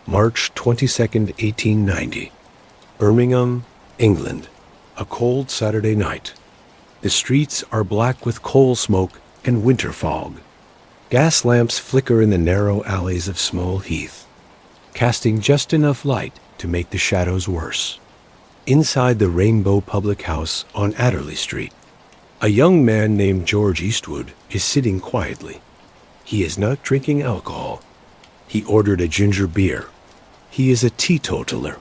March 22nd, 1890. Birmingham, England. A cold Saturday night. The streets are black with coal smoke and winter fog. Gas lamps flicker in the narrow alleys of Small Heath, casting just enough light to make the shadows worse. Inside the Rainbow Public House on Adderley Street, a young man named George Eastwood is sitting quietly. He is not drinking alcohol. He ordered a ginger beer. He is a teetotaler.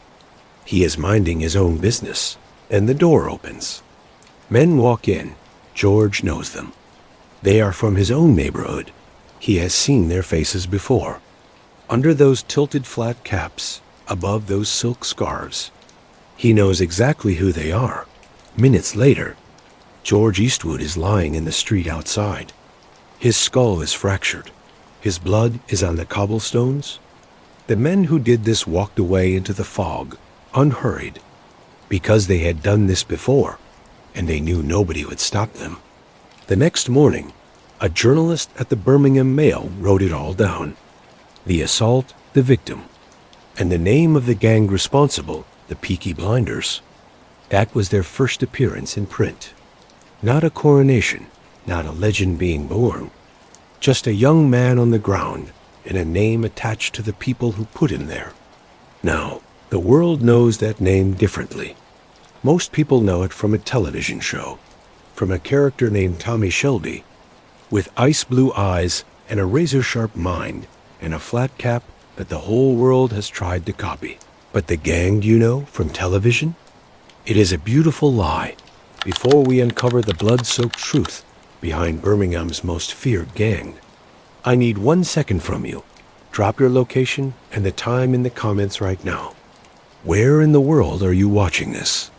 He is minding his own business, and the door opens. Men walk in. George knows them. They are from his own neighborhood. He has seen their faces before. Under those tilted flat caps, above those silk scarves, he knows exactly who they are. Minutes later, George Eastwood is lying in the street outside. His skull is fractured. His blood is on the cobblestones. The men who did this walked away into the fog, unhurried, because they had done this before, and they knew nobody would stop them. The next morning, a journalist at the Birmingham Mail wrote it all down. The assault, the victim, and the name of the gang responsible, the Peaky Blinders. That was their first appearance in print. Not a coronation, not a legend being born. Just a young man on the ground, and a name attached to the people who put him there. Now, the world knows that name differently. Most people know it from a television show, from a character named Thomas Shelby, with ice blue eyes and a razor-sharp mind, and a flat cap that the whole world has tried to copy. But the gang you know from television? It is a beautiful lie. Before we uncover the blood-soaked truth behind Birmingham's most feared gang, I need 1 second from you. Drop your location and the time in the comments right now. Where in the world are you watching this?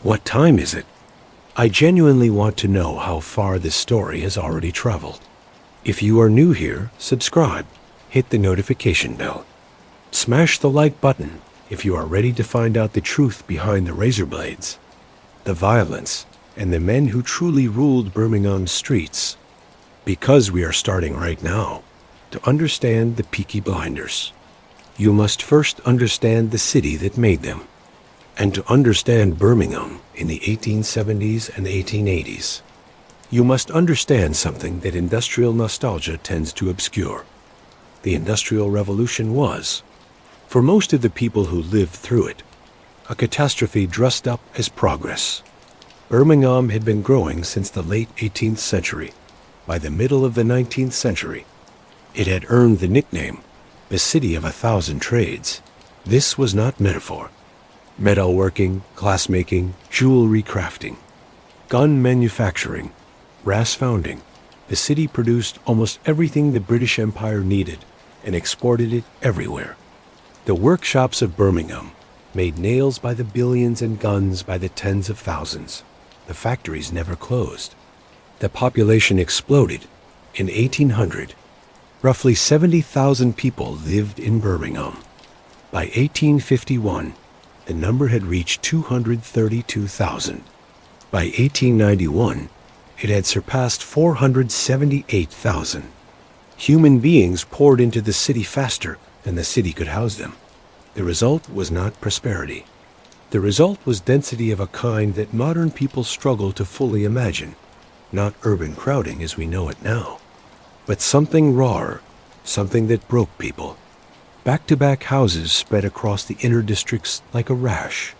What time is it? I genuinely want to know how far this story has already traveled. If you are new here, subscribe. Hit the notification bell. Smash the like button if you are ready to find out the truth behind the razor blades, the violence, and the men who truly ruled Birmingham's streets. Because we are starting right now to understand the Peaky Blinders, you must first understand the city that made them. And to understand Birmingham in the 1870s and 1880s, you must understand something that industrial nostalgia tends to obscure. The Industrial Revolution was, for most of the people who lived through it, a catastrophe dressed up as progress. Birmingham had been growing since the late 18th century. By the middle of the 19th century, it had earned the nickname, the City of 1,000 Trades. This was not metaphor. Metalworking, glassmaking, jewelry crafting, gun manufacturing, brass founding. The city produced almost everything the British Empire needed and exported it everywhere. The workshops of Birmingham made nails by the billions and guns by the tens of thousands. The factories never closed. The population exploded. In 1800, roughly 70,000 people lived in Birmingham. By 1851, the number had reached 232,000. By 1891, it had surpassed 478,000. Human beings poured into the city faster than the city could house them. The result was not prosperity. The result was density of a kind that modern people struggle to fully imagine. Not urban crowding as we know it now, but something rawer, something that broke people. Back-to-back houses spread across the inner districts like a rash.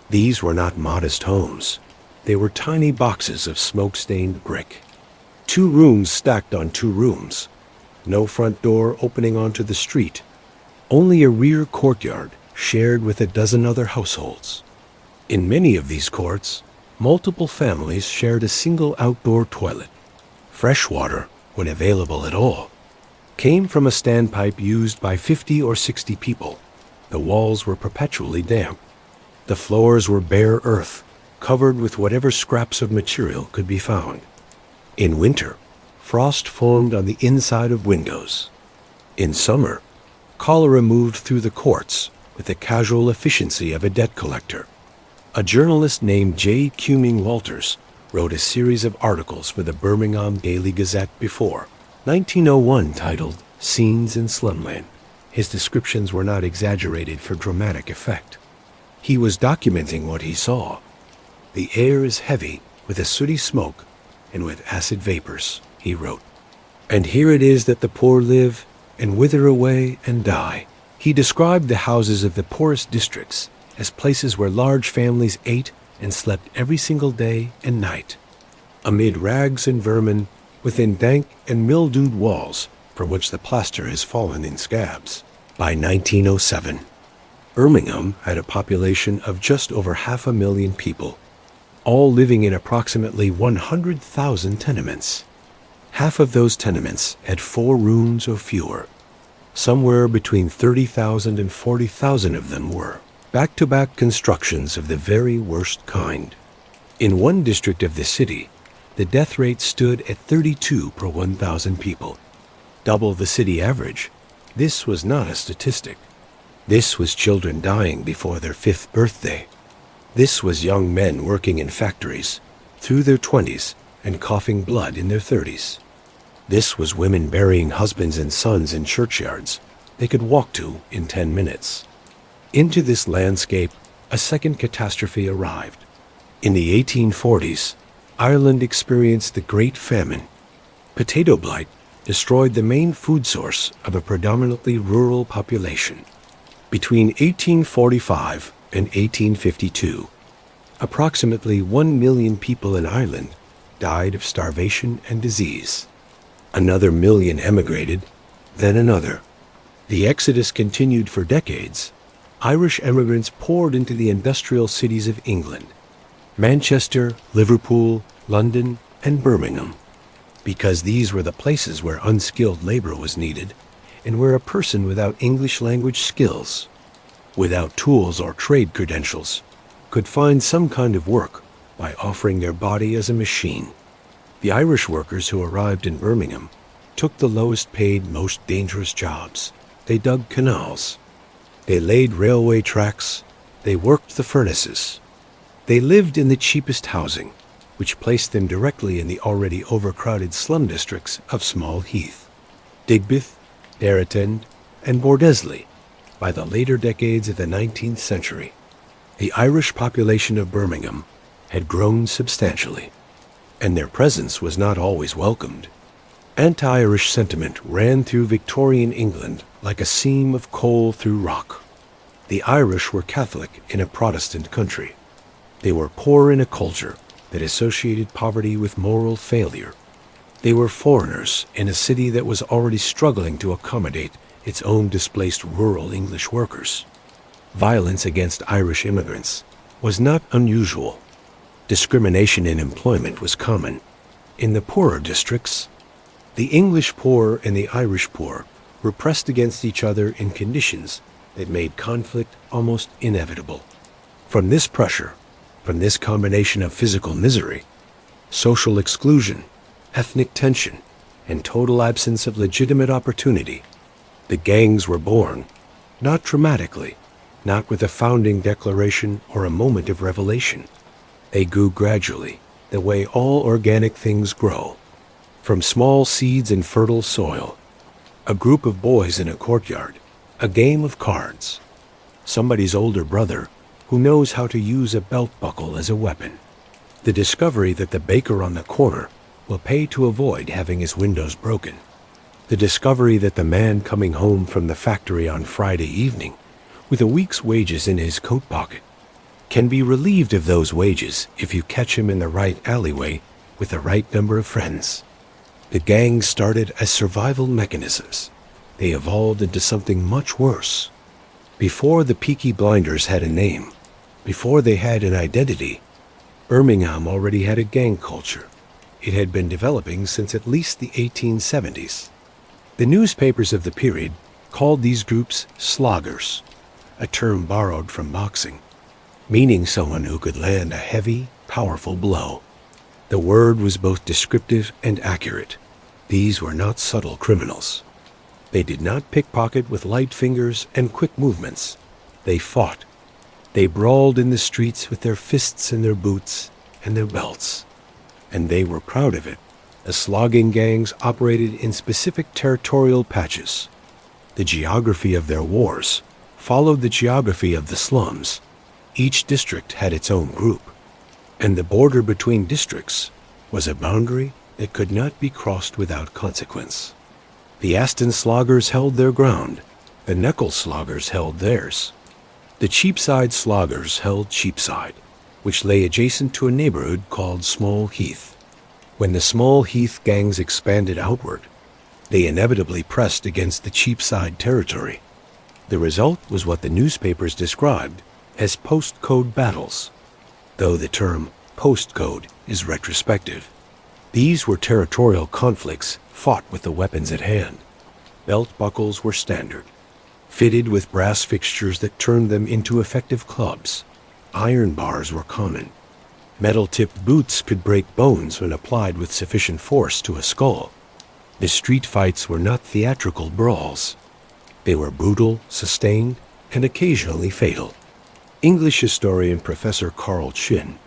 These were not modest homes. They were tiny boxes of smoke-stained brick. 2 rooms stacked on 2 rooms. No front door opening onto the street. Only a rear courtyard shared with a dozen other households. In many of these courts, multiple families shared a single outdoor toilet. Fresh water, when available at all, came from a standpipe used by 50 or 60 people. The walls were perpetually damp. The floors were bare earth, covered with whatever scraps of material could be found. In winter, frost formed on the inside of windows. In summer, cholera moved through the courts with the casual efficiency of a debt collector. A journalist named J. Cumming Walters wrote a series of articles for the Birmingham Daily Gazette before 1901 titled Scenes in Slumland. His descriptions were not exaggerated for dramatic effect. He was documenting what he saw. "The air is heavy with a sooty smoke and with acid vapors," he wrote. "And here it is that the poor live and wither away and die." He described the houses of the poorest districts as places where large families ate and slept every single day and night, amid rags and vermin, within dank and mildewed walls from which the plaster has fallen in scabs. By 1907, Birmingham had a population of just over 500,000 people, all living in approximately 100,000 tenements. Half of those tenements had 4 rooms or fewer. Somewhere between 30,000 and 40,000 of them were back-to-back constructions of the very worst kind. In one district of the city, the death rate stood at 32 per 1,000 people, double the city average. This was not a statistic. This was children dying before their 5th birthday. This was young men working in factories through their 20s and coughing blood in their 30s. This was women burying husbands and sons in churchyards they could walk to in 10 minutes. Into this landscape, a second catastrophe arrived. In the 1840s, Ireland experienced the Great Famine. Potato blight destroyed the main food source of a predominantly rural population. Between 1845 and 1852, approximately 1 million people in Ireland died of starvation and disease. Another million emigrated, then another. The exodus continued for decades. Irish emigrants poured into the industrial cities of England, Manchester, Liverpool, London, and Birmingham, because these were the places where unskilled labor was needed and where a person without English language skills, without tools or trade credentials, could find some kind of work by offering their body as a machine. The Irish workers who arrived in Birmingham took the lowest paid, most dangerous jobs. They dug canals. They laid railway tracks. They worked the furnaces. They lived in the cheapest housing, which placed them directly in the already overcrowded slum districts of Small Heath, Digbeth, Derritend, and Bordesley. By the later decades of the 19th century, the Irish population of Birmingham had grown substantially, and their presence was not always welcomed. Anti-Irish sentiment ran through Victorian England like a seam of coal through rock. The Irish were Catholic in a Protestant country. They were poor in a culture that associated poverty with moral failure. They were foreigners in a city that was already struggling to accommodate its own displaced rural English workers. Violence against Irish immigrants was not unusual. Discrimination in employment was common. In the poorer districts, the English poor and the Irish poor were pressed against each other in conditions that made conflict almost inevitable. From this pressure, from this combination of physical misery, social exclusion, ethnic tension, and total absence of legitimate opportunity, the gangs were born, not dramatically, not with a founding declaration or a moment of revelation. They grew gradually, the way all organic things grow, from small seeds in fertile soil, a group of boys in a courtyard, a game of cards, somebody's older brother who knows how to use a belt buckle as a weapon, the discovery that the baker on the corner will pay to avoid having his windows broken, the discovery that the man coming home from the factory on Friday evening with a week's wages in his coat pocket can be relieved of those wages if you catch him in the right alleyway with the right number of friends. The gangs started as survival mechanisms. They evolved into something much worse. Before the Peaky Blinders had a name, before they had an identity, Birmingham already had a gang culture. It had been developing since at least the 1870s. The newspapers of the period called these groups sloggers, a term borrowed from boxing, meaning someone who could land a heavy, powerful blow. The word was both descriptive and accurate. These were not subtle criminals. They did not pickpocket with light fingers and quick movements. They fought. They brawled in the streets with their fists and their boots and their belts. And they were proud of it. The slogging gangs operated in specific territorial patches. The geography of their wars followed the geography of the slums. Each district had its own group, and the border between districts was a boundary that could not be crossed without consequence. The Aston sloggers held their ground, the Neckel sloggers held theirs. The Cheapside sloggers held Cheapside, which lay adjacent to a neighborhood called Small Heath. When the Small Heath gangs expanded outward, they inevitably pressed against the Cheapside territory. The result was what the newspapers described as postcode battles, though the term postcode is retrospective. These were territorial conflicts fought with the weapons at hand. Belt buckles were standard, fitted with brass fixtures that turned them into effective clubs. Iron bars were common. Metal-tipped boots could break bones when applied with sufficient force to a skull. The street fights were not theatrical brawls. They were brutal, sustained, and occasionally fatal. English historian Professor Carl Chin,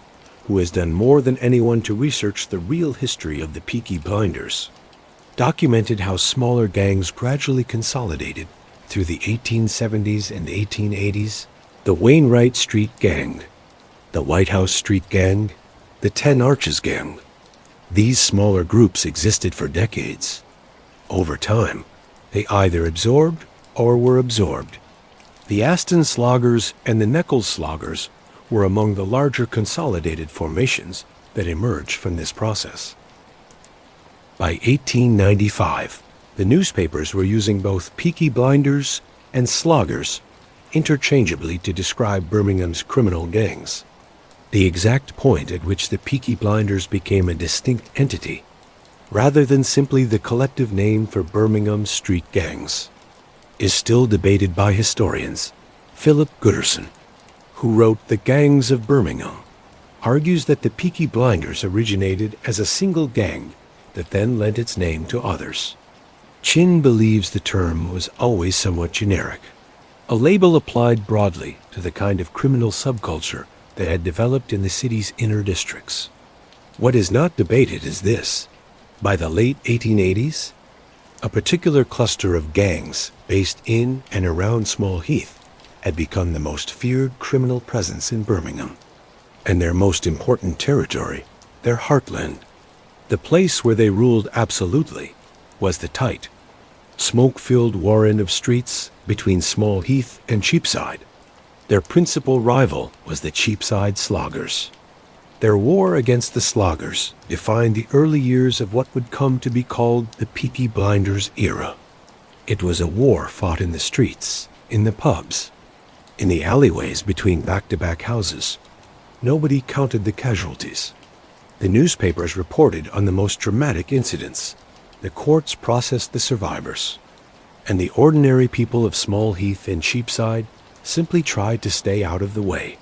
who has done more than anyone to research the real history of the Peaky Blinders, documented how smaller gangs gradually consolidated through the 1870s and 1880s. The Wainwright Street Gang, the White House Street Gang, the 10 Arches Gang. These smaller groups existed for decades. Over time, they either absorbed or were absorbed. The Aston sloggers and the Neckel sloggers were among the larger consolidated formations that emerged from this process. By 1895, the newspapers were using both Peaky Blinders and sloggers interchangeably to describe Birmingham's criminal gangs. The exact point at which the Peaky Blinders became a distinct entity, rather than simply the collective name for Birmingham's street gangs, is still debated by historians. Philip Gooderson, who wrote The Gangs of Birmingham, argues that the Peaky Blinders originated as a single gang that then lent its name to others. Chin believes the term was always somewhat generic, a label applied broadly to the kind of criminal subculture that had developed in the city's inner districts. What is not debated is this: by the late 1880s, a particular cluster of gangs based in and around Small Heath had become the most feared criminal presence in Birmingham, and their most important territory, their heartland. The place where they ruled absolutely was the tight, smoke-filled warren of streets between Small Heath and Cheapside. Their principal rival was the Cheapside sloggers. Their war against the sloggers defined the early years of what would come to be called the Peaky Blinders era. It was a war fought in the streets, in the pubs, in the alleyways between back-to-back houses. Nobody counted the casualties. The newspapers reported on the most dramatic incidents. The courts processed the survivors. And the ordinary people of Small Heath and Cheapside simply tried to stay out of the way.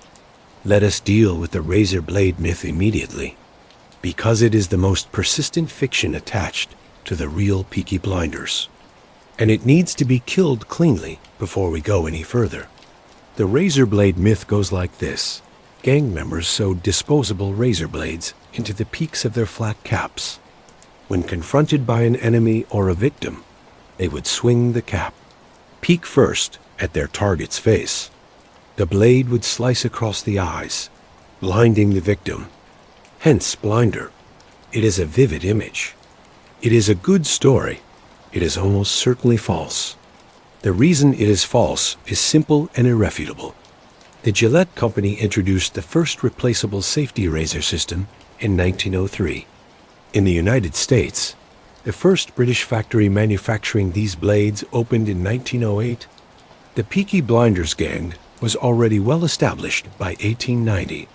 Let us deal with the razor blade myth immediately, because it is the most persistent fiction attached to the real Peaky Blinders. And it needs to be killed cleanly before we go any further. The razor blade myth goes like this. Gang members sewed disposable razor blades into the peaks of their flat caps. When confronted by an enemy or a victim, they would swing the cap, peek first at their target's face. The blade would slice across the eyes, blinding the victim. Hence Blinder. It is a vivid image. It is a good story. It is almost certainly false. The reason it is false is simple and irrefutable. The Gillette Company introduced the first replaceable safety razor system in 1903. In the United States, the first British factory manufacturing these blades opened in 1908. The Peaky Blinders gang was already well established by 1890,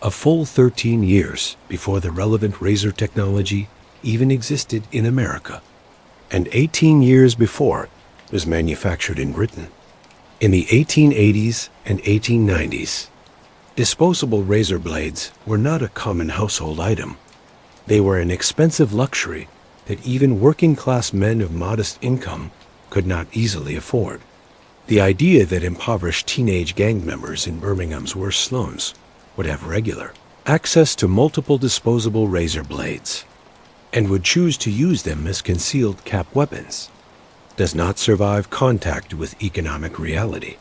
a full 13 years before the relevant razor technology even existed in America, and 18 years before it was manufactured in Britain. In the 1880s and 1890s, disposable razor blades were not a common household item. They were an expensive luxury that even working-class men of modest income could not easily afford. The idea that impoverished teenage gang members in Birmingham's worst slums would have regular access to multiple disposable razor blades and would choose to use them as concealed cap weapons does not survive contact with economic reality.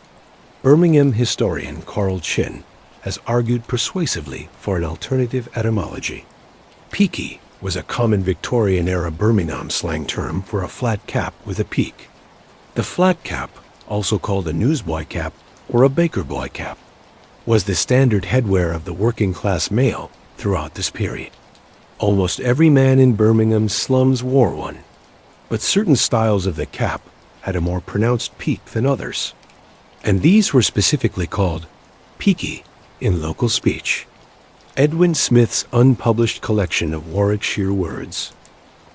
Birmingham historian Carl Chin has argued persuasively for an alternative etymology. Peaky was a common Victorian-era Birmingham slang term for a flat cap with a peak. The flat cap, also called a newsboy cap or a baker boy cap, was the standard headwear of the working-class male throughout this period. Almost every man in Birmingham's slums wore one, but certain styles of the cap had a more pronounced peak than others, and these were specifically called peaky in local speech. Edwin Smith's unpublished collection of Warwickshire words,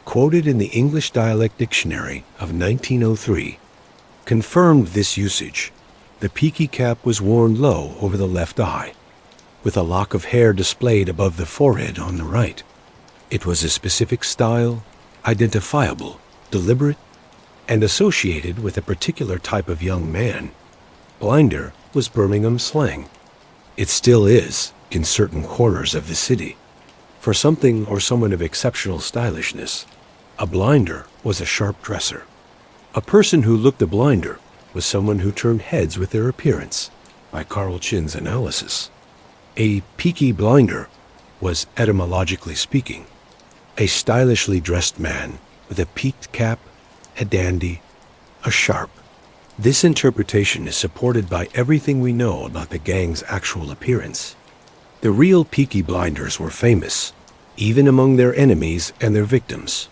quoted in the English Dialect Dictionary of 1903, confirmed this usage. The peaky cap was worn low over the left eye, with a lock of hair displayed above the forehead on the right. It was a specific style, identifiable, deliberate, and associated with a particular type of young man. Blinder was Birmingham slang. It still is in certain corners of the city. For something or someone of exceptional stylishness, a blinder was a sharp dresser. A person who looked a blinder was someone who turned heads with their appearance, by Carl Chin's analysis. A Peaky Blinder was, etymologically speaking, a stylishly dressed man with a peaked cap, a dandy, a sharp. This interpretation is supported by everything we know about the gang's actual appearance. The real Peaky Blinders were famous, even among their enemies and their victims.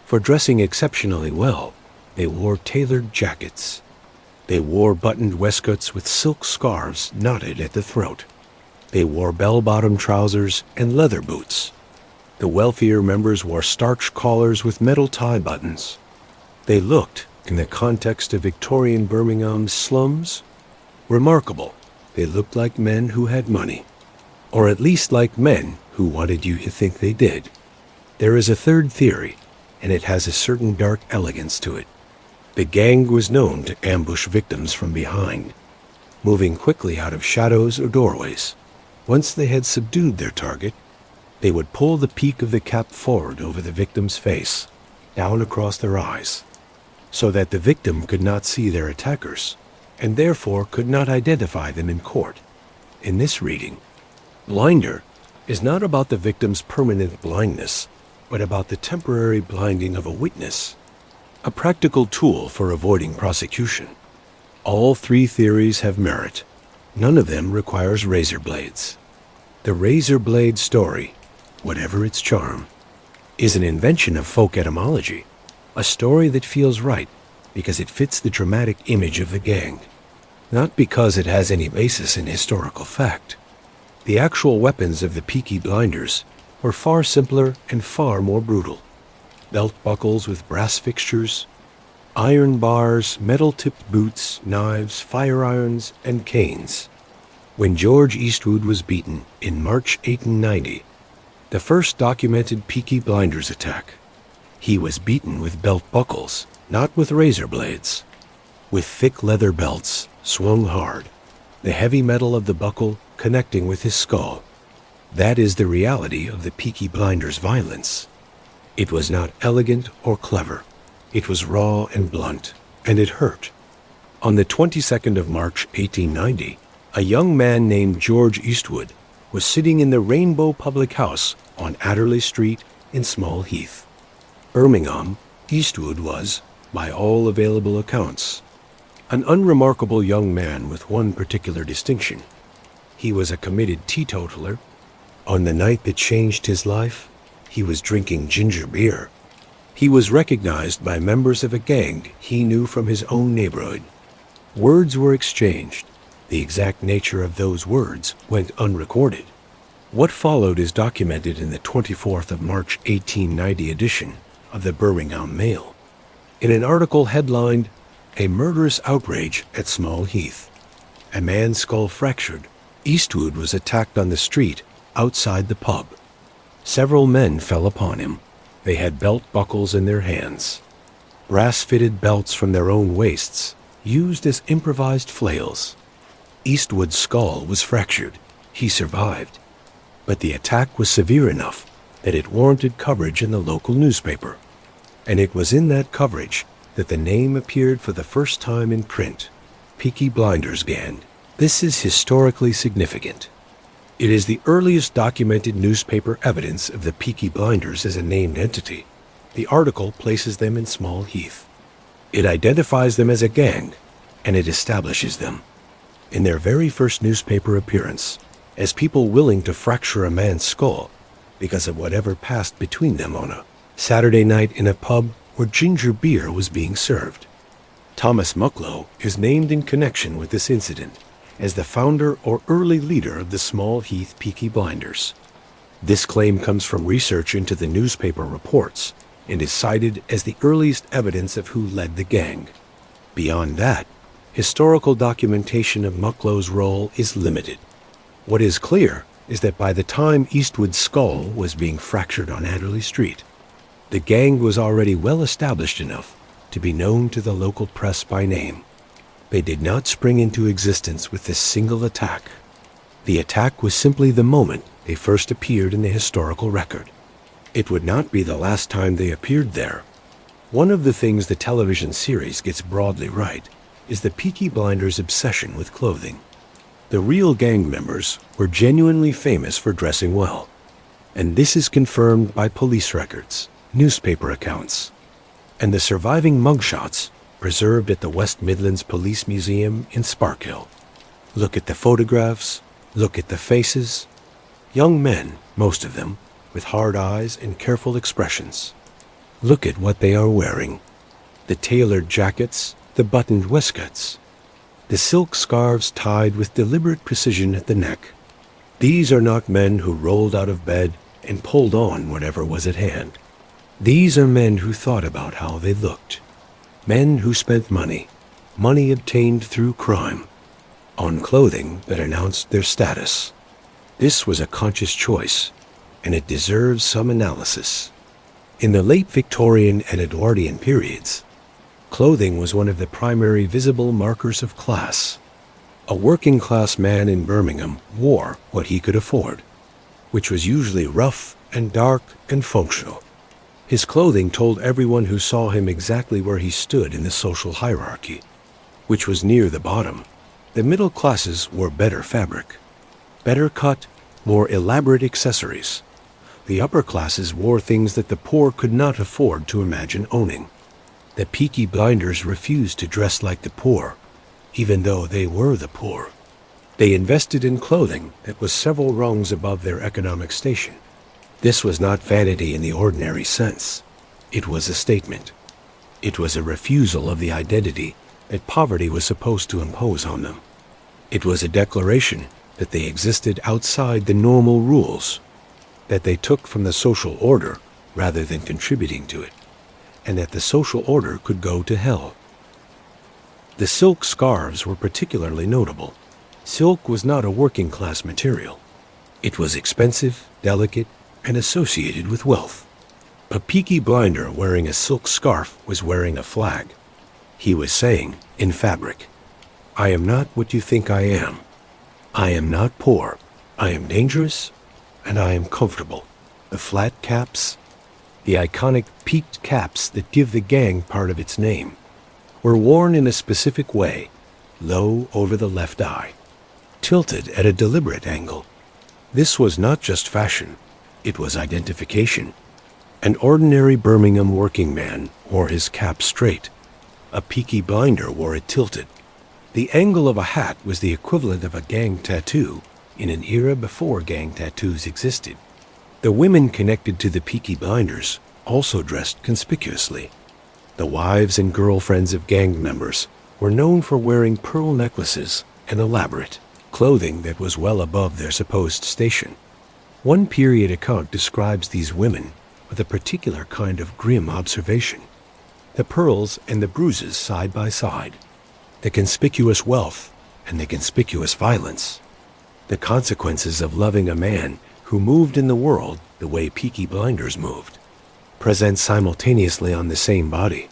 For dressing exceptionally well, they wore tailored jackets. They wore buttoned waistcoats with silk scarves knotted at the throat. They wore bell-bottom trousers and leather boots. The wealthier members wore starched collars with metal tie buttons. They looked, in the context of Victorian Birmingham's slums, remarkable. They looked like men who had money, or at least like men who wanted you to think they did. There is a third theory, and it has a certain dark elegance to it. The gang was known to ambush victims from behind, moving quickly out of shadows or doorways. Once they had subdued their target, they would pull the peak of the cap forward over the victim's face, down across their eyes, so that the victim could not see their attackers, and therefore could not identify them in court. In this reading, blinder is not about the victim's permanent blindness, but about the temporary blinding of a witness, a practical tool for avoiding prosecution. All three theories have merit. None of them requires razor blades. The razor blade story, whatever its charm, is an invention of folk etymology, a story that feels right because it fits the dramatic image of the gang, not because it has any basis in historical fact. The actual weapons of the Peaky Blinders were far simpler and far more brutal. Belt buckles with brass fixtures, iron bars, metal-tipped boots, knives, fire irons, and canes. When George Eastwood was beaten in March 1890, the first documented Peaky Blinders attack, he was beaten with belt buckles, not with razor blades. With thick leather belts, swung hard, the heavy metal of the buckle connecting with his skull. That is the reality of the Peaky Blinders' violence. It was not elegant or clever. It was raw and blunt, and it hurt. On the 22nd of March 1890, a young man named George Eastwood was sitting in the Rainbow Public House on Adderley Street in Small Heath. Birmingham, Eastwood was, by all available accounts, an unremarkable young man with one particular distinction. He was a committed teetotaler. On the night that changed his life, he was drinking ginger beer. He was recognized by members of a gang he knew from his own neighborhood. Words were exchanged. The exact nature of those words went unrecorded. What followed is documented in the 24th of March 1890 edition of the Birmingham Mail, in an article headlined, "A Murderous Outrage at Small Heath. A man's skull fractured. Eastwood was attacked on the street outside the pub. Several men fell upon him. They had belt buckles in their hands, brass-fitted belts from their own waists, used as improvised flails. Eastwood's skull was fractured. He survived, but the attack was severe enough that it warranted coverage in the local newspaper. And it was in that coverage that the name appeared for the first time in print, Peaky Blinders Gang. This is historically significant. It is the earliest documented newspaper evidence of the Peaky Blinders as a named entity. The article places them in Small Heath. It identifies them as a gang, and it establishes them, in their very first newspaper appearance, as people willing to fracture a man's skull because of whatever passed between them on a Saturday night in a pub where ginger beer was being served. Thomas Mucklow is named in connection with this incident as the founder or early leader of the Small Heath Peaky Blinders. This claim comes from research into the newspaper reports and is cited as the earliest evidence of who led the gang. Beyond that, historical documentation of Mucklow's role is limited. What is clear is that by the time Eastwood's skull was being fractured on Adderley Street, the gang was already well established enough to be known to the local press by name. They did not spring into existence with this single attack. The attack was simply the moment they first appeared in the historical record. It would not be the last time they appeared there. One of the things the television series gets broadly right is the Peaky Blinders' obsession with clothing. The real gang members were genuinely famous for dressing well, and this is confirmed by police records, newspaper accounts, and the surviving mugshots preserved at the West Midlands Police Museum in Sparkhill. Look at the photographs, look at the faces. Young men, most of them, with hard eyes and careful expressions. Look at what they are wearing. The tailored jackets, the buttoned waistcoats, the silk scarves tied with deliberate precision at the neck. These are not men who rolled out of bed and pulled on whatever was at hand. These are men who thought about how they looked. Men who spent money obtained through crime, on clothing that announced their status. This was a conscious choice, and it deserves some analysis. In the late Victorian and Edwardian periods, clothing was one of the primary visible markers of class. A working-class man in Birmingham wore what he could afford, which was usually rough and dark and functional. His clothing told everyone who saw him exactly where he stood in the social hierarchy, which was near the bottom. The middle classes wore better fabric, better cut, more elaborate accessories. The upper classes wore things that the poor could not afford to imagine owning. The Peaky Blinders refused to dress like the poor, even though they were the poor. They invested in clothing that was several rungs above their economic station. This was not vanity in the ordinary sense. It was a statement. It was a refusal of the identity that poverty was supposed to impose on them. It was a declaration that they existed outside the normal rules, that they took from the social order rather than contributing to it, and that the social order could go to hell. The silk scarves were particularly notable. Silk was not a working-class material. It was expensive, delicate, and associated with wealth. A Peaky Blinder wearing a silk scarf was wearing a flag. He was saying, in fabric, "I am not what you think I am. I am not poor. I am dangerous, and I am comfortable." The flat caps, the iconic peaked caps that give the gang part of its name, were worn in a specific way, low over the left eye, tilted at a deliberate angle. This was not just fashion. It was identification. An ordinary Birmingham working man wore his cap straight. A Peaky Blinder wore it tilted. The angle of a hat was the equivalent of a gang tattoo in an era before gang tattoos existed. The women connected to the Peaky Blinders also dressed conspicuously. The wives and girlfriends of gang members were known for wearing pearl necklaces and elaborate clothing that was well above their supposed station. One period account describes these women with a particular kind of grim observation. The pearls and the bruises side by side, the conspicuous wealth and the conspicuous violence, the consequences of loving a man who moved in the world the way Peaky Blinders moved, present simultaneously on the same body.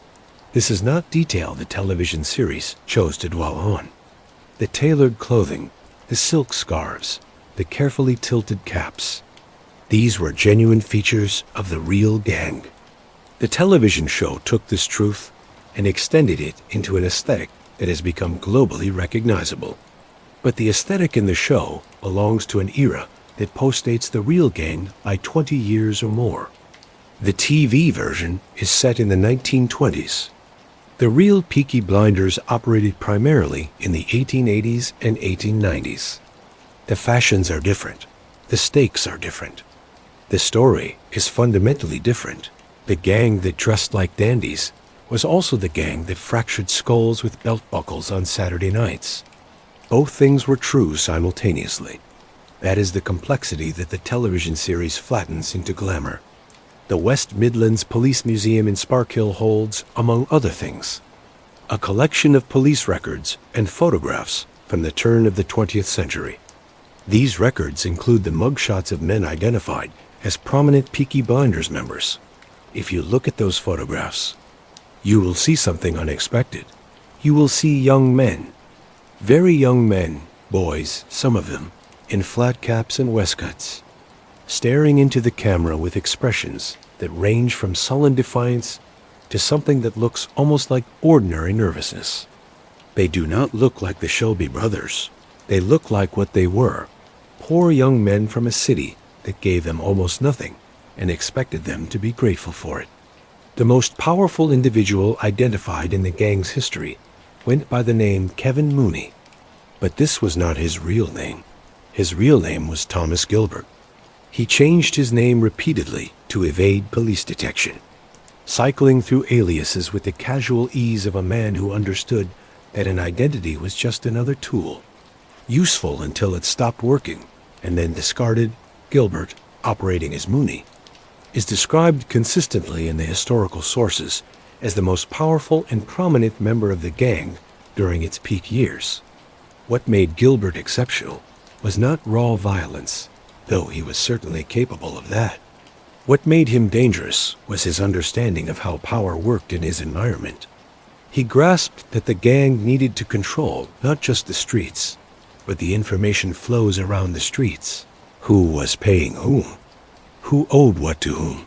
This is not detail the television series chose to dwell on. The tailored clothing, the silk scarves, the carefully tilted caps. These were genuine features of the real gang. The television show took this truth and extended it into an aesthetic that has become globally recognizable. But the aesthetic in the show belongs to an era that postdates the real gang by 20 years or more. The TV version is set in the 1920s. The real Peaky Blinders operated primarily in the 1880s and 1890s. The fashions are different. The stakes are different. The story is fundamentally different. The gang that dressed like dandies was also the gang that fractured skulls with belt buckles on Saturday nights. Both things were true simultaneously. That is the complexity that the television series flattens into glamour. The West Midlands Police Museum in Sparkhill holds, among other things, a collection of police records and photographs from the turn of the 20th century. These records include the mugshots of men identified as prominent Peaky Blinders members. If you look at those photographs, you will see something unexpected. You will see young men, very young men, boys, some of them, in flat caps and waistcoats, staring into the camera with expressions that range from sullen defiance to something that looks almost like ordinary nervousness. They do not look like the Shelby brothers. They look like what they were, poor young men from a city that gave them almost nothing and expected them to be grateful for it. The most powerful individual identified in the gang's history went by the name Kevin Mooney, but this was not his real name. His real name was Thomas Gilbert. He changed his name repeatedly to evade police detection, cycling through aliases with the casual ease of a man who understood that an identity was just another tool, useful until it stopped working, and then discarded. Gilbert, operating as Mooney, is described consistently in the historical sources as the most powerful and prominent member of the gang during its peak years. What made Gilbert exceptional was not raw violence, though he was certainly capable of that. What made him dangerous was his understanding of how power worked in his environment. He grasped that the gang needed to control not just the streets, but the information flows around the streets. Who was paying whom? Who owed what to whom?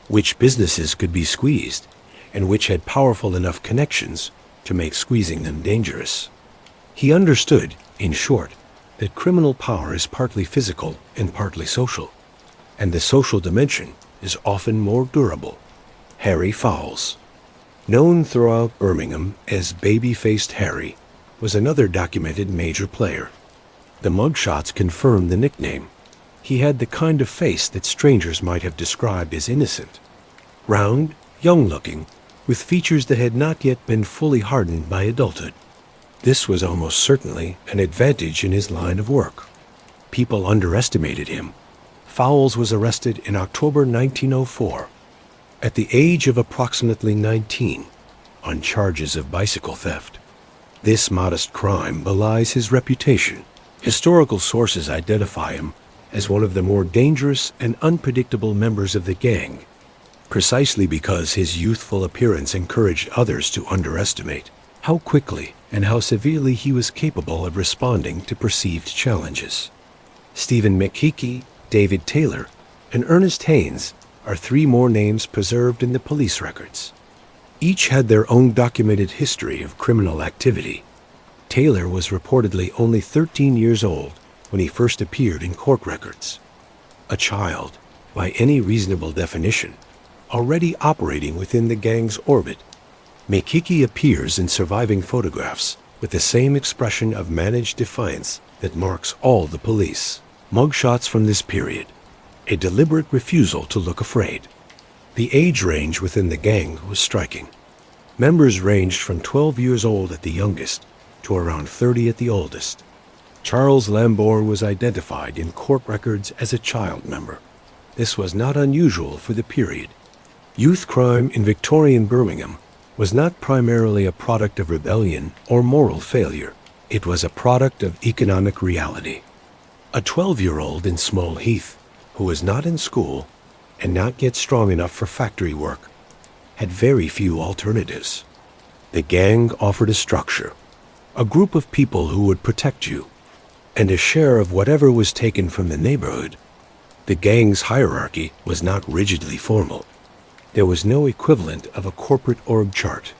Which businesses could be squeezed, and which had powerful enough connections to make squeezing them dangerous. He understood, in short, that criminal power is partly physical and partly social, and the social dimension is often more durable. Harry Fowles, known throughout Birmingham as Baby-Faced Harry, was another documented major player. The mugshots confirmed the nickname. He had the kind of face that strangers might have described as innocent. Round, young-looking, with features that had not yet been fully hardened by adulthood. This was almost certainly an advantage in his line of work. People underestimated him. Fowles was arrested in October 1904, at the age of approximately 19, on charges of bicycle theft. This modest crime belies his reputation. Historical sources identify him as one of the more dangerous and unpredictable members of the gang, precisely because his youthful appearance encouraged others to underestimate how quickly and how severely he was capable of responding to perceived challenges. Stephen McKeekey, David Taylor, and Ernest Haynes are three more names preserved in the police records. Each had their own documented history of criminal activity. Taylor was reportedly only 13 years old when he first appeared in court records. A child, by any reasonable definition, already operating within the gang's orbit. McKeekey appears in surviving photographs with the same expression of managed defiance that marks all the police. Mugshots from this period, a deliberate refusal to look afraid. The age range within the gang was striking. Members ranged from 12 years old at the youngest to around 30 at the oldest. Charles Lambourne was identified in court records as a child member. This was not unusual for the period. Youth crime in Victorian Birmingham was not primarily a product of rebellion or moral failure. It was a product of economic reality. A 12-year-old in Small Heath, who was not in school and not yet strong enough for factory work, had very few alternatives. The gang offered a structure, a group of people who would protect you, and a share of whatever was taken from the neighborhood. The gang's hierarchy was not rigidly formal. There was no equivalent of a corporate org chart.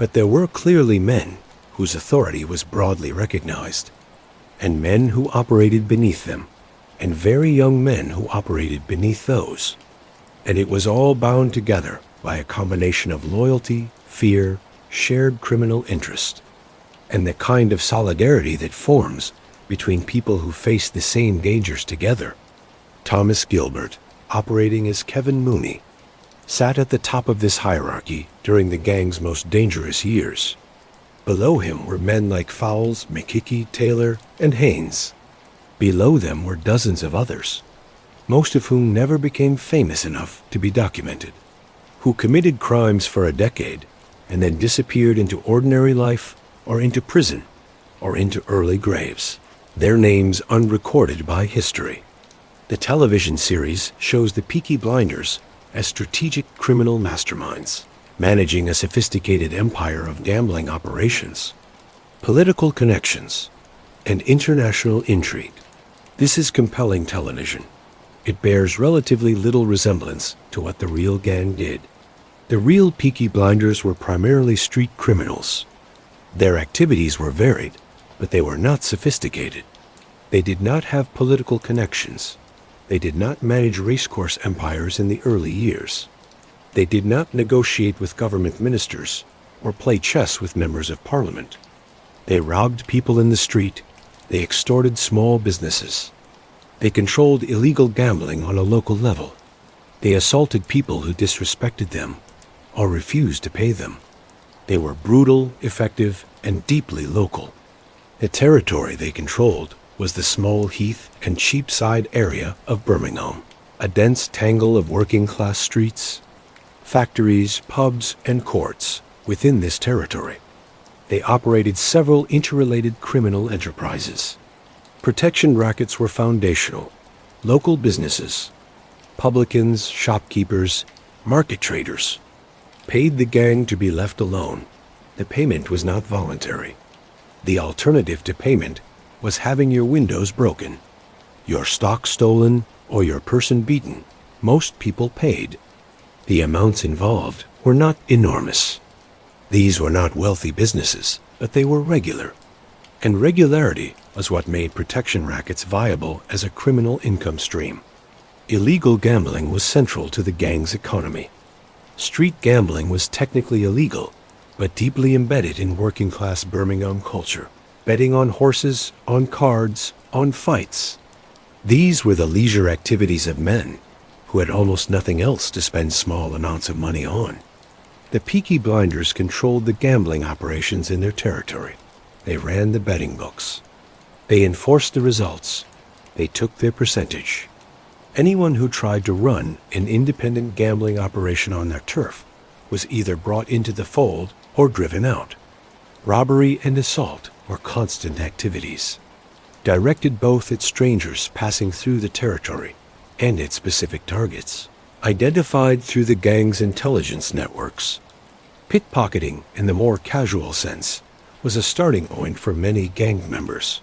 But there were clearly men whose authority was broadly recognized, and men who operated beneath them, and very young men who operated beneath those. And it was all bound together by a combination of loyalty, fear, shared criminal interest, and the kind of solidarity that forms between people who face the same dangers together. Thomas Gilbert, operating as Kevin Mooney, sat at the top of this hierarchy during the gang's most dangerous years. Below him were men like Fowles, McKickey, Taylor, and Haynes. Below them were dozens of others, most of whom never became famous enough to be documented, who committed crimes for a decade and then disappeared into ordinary life or into prison or into early graves, their names unrecorded by history. The television series shows the Peaky Blinders as strategic criminal masterminds, managing a sophisticated empire of gambling operations, political connections, and international intrigue. This is compelling television. It bears relatively little resemblance to what the real gang did. The real Peaky Blinders were primarily street criminals. Their activities were varied, but they were not sophisticated. They did not have political connections. They did not manage racecourse empires in the early years. They did not negotiate with government ministers or play chess with members of parliament. They robbed people in the street. They extorted small businesses. They controlled illegal gambling on a local level. They assaulted people who disrespected them or refused to pay them. They were brutal, effective, and deeply local. The territory they controlled was the small heath and Cheapside area of Birmingham, a dense tangle of working-class streets, factories, pubs, and courts within this territory. They operated several interrelated criminal enterprises. Protection rackets were foundational. Local businesses, publicans, shopkeepers, market traders, paid the gang to be left alone. The payment was not voluntary. The alternative to payment was having your windows broken, your stock stolen, or your person beaten. Most people paid. The amounts involved were not enormous. These were not wealthy businesses, but they were regular. And regularity was what made protection rackets viable as a criminal income stream. Illegal gambling was central to the gang's economy. Street gambling was technically illegal, but deeply embedded in working-class Birmingham culture. Betting on horses, on cards, on fights. These were the leisure activities of men who had almost nothing else to spend small amounts of money on. The Peaky Blinders controlled the gambling operations in their territory. They ran the betting books. They enforced the results. They took their percentage. Anyone who tried to run an independent gambling operation on their turf was either brought into the fold or driven out. Robbery and assault were constant activities, directed both at strangers passing through the territory and at specific targets, identified through the gang's intelligence networks. Pickpocketing, in the more casual sense, was a starting point for many gang members.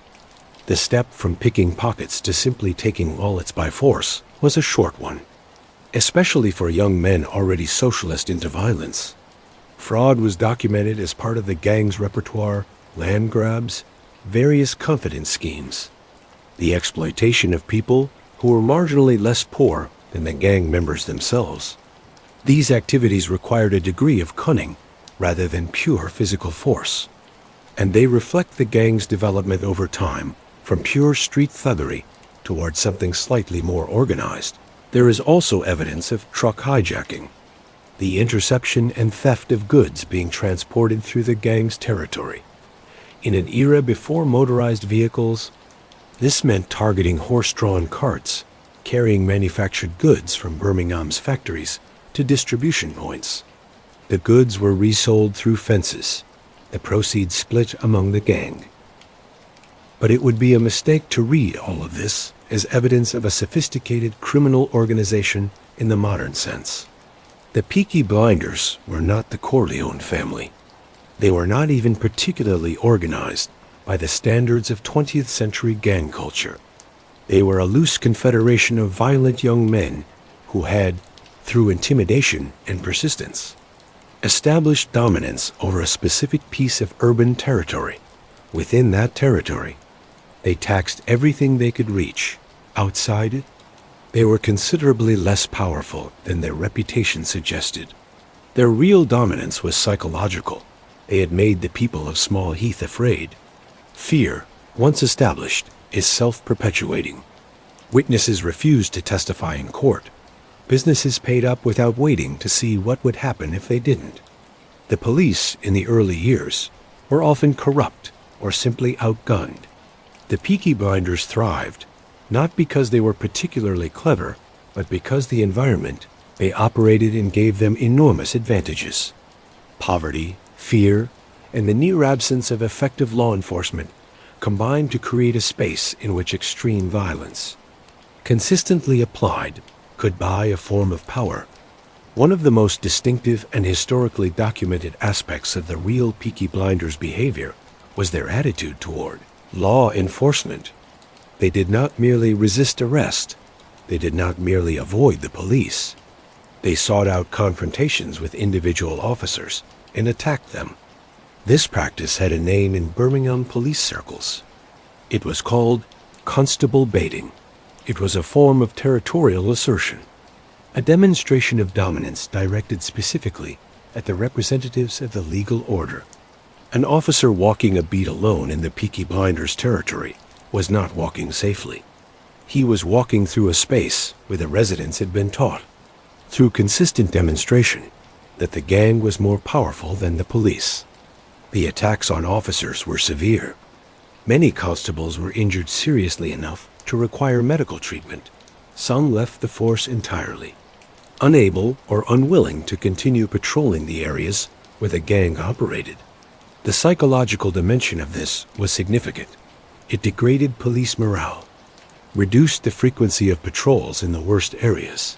The step from picking pockets to simply taking wallets by force was a short one, especially for young men already socialist into violence. Fraud was documented as part of the gang's repertoire, land grabs, various confidence schemes, the exploitation of people who were marginally less poor than the gang members themselves. These activities required a degree of cunning rather than pure physical force, and they reflect the gang's development over time from pure street thuggery towards something slightly more organized. There is also evidence of truck hijacking, the interception and theft of goods being transported through the gang's territory. In an era before motorized vehicles, this meant targeting horse-drawn carts, carrying manufactured goods from Birmingham's factories to distribution points. The goods were resold through fences, the proceeds split among the gang. But it would be a mistake to read all of this as evidence of a sophisticated criminal organization in the modern sense. The Peaky Blinders were not the Corleone family. They were not even particularly organized by the standards of 20th century gang culture. They were a loose confederation of violent young men who had, through intimidation and persistence, established dominance over a specific piece of urban territory. Within that territory, they taxed everything they could reach. Outside it, they were considerably less powerful than their reputation suggested. Their real dominance was psychological. They had made the people of Small Heath afraid. Fear, once established, is self-perpetuating. Witnesses refused to testify in court. Businesses paid up without waiting to see what would happen if they didn't. The police, in the early years, were often corrupt or simply outgunned. The Peaky Blinders thrived, not because they were particularly clever, but because the environment they operated in gave them enormous advantages. Poverty, fear, and the near absence of effective law enforcement combined to create a space in which extreme violence, consistently applied, could buy a form of power. One of the most distinctive and historically documented aspects of the real Peaky Blinders' behavior was their attitude toward law enforcement. They did not merely resist arrest. They did not merely avoid the police. They sought out confrontations with individual officers and attacked them. This practice had a name in Birmingham police circles. It was called constable baiting. It was a form of territorial assertion, a demonstration of dominance directed specifically at the representatives of the legal order. An officer walking a beat alone in the Peaky Blinders' territory was not walking safely. He was walking through a space where the residents had been taught, through consistent demonstration, that the gang was more powerful than the police. The attacks on officers were severe. Many constables were injured seriously enough to require medical treatment. Some left the force entirely, unable or unwilling to continue patrolling the areas where the gang operated. The psychological dimension of this was significant. It degraded police morale, reduced the frequency of patrols in the worst areas,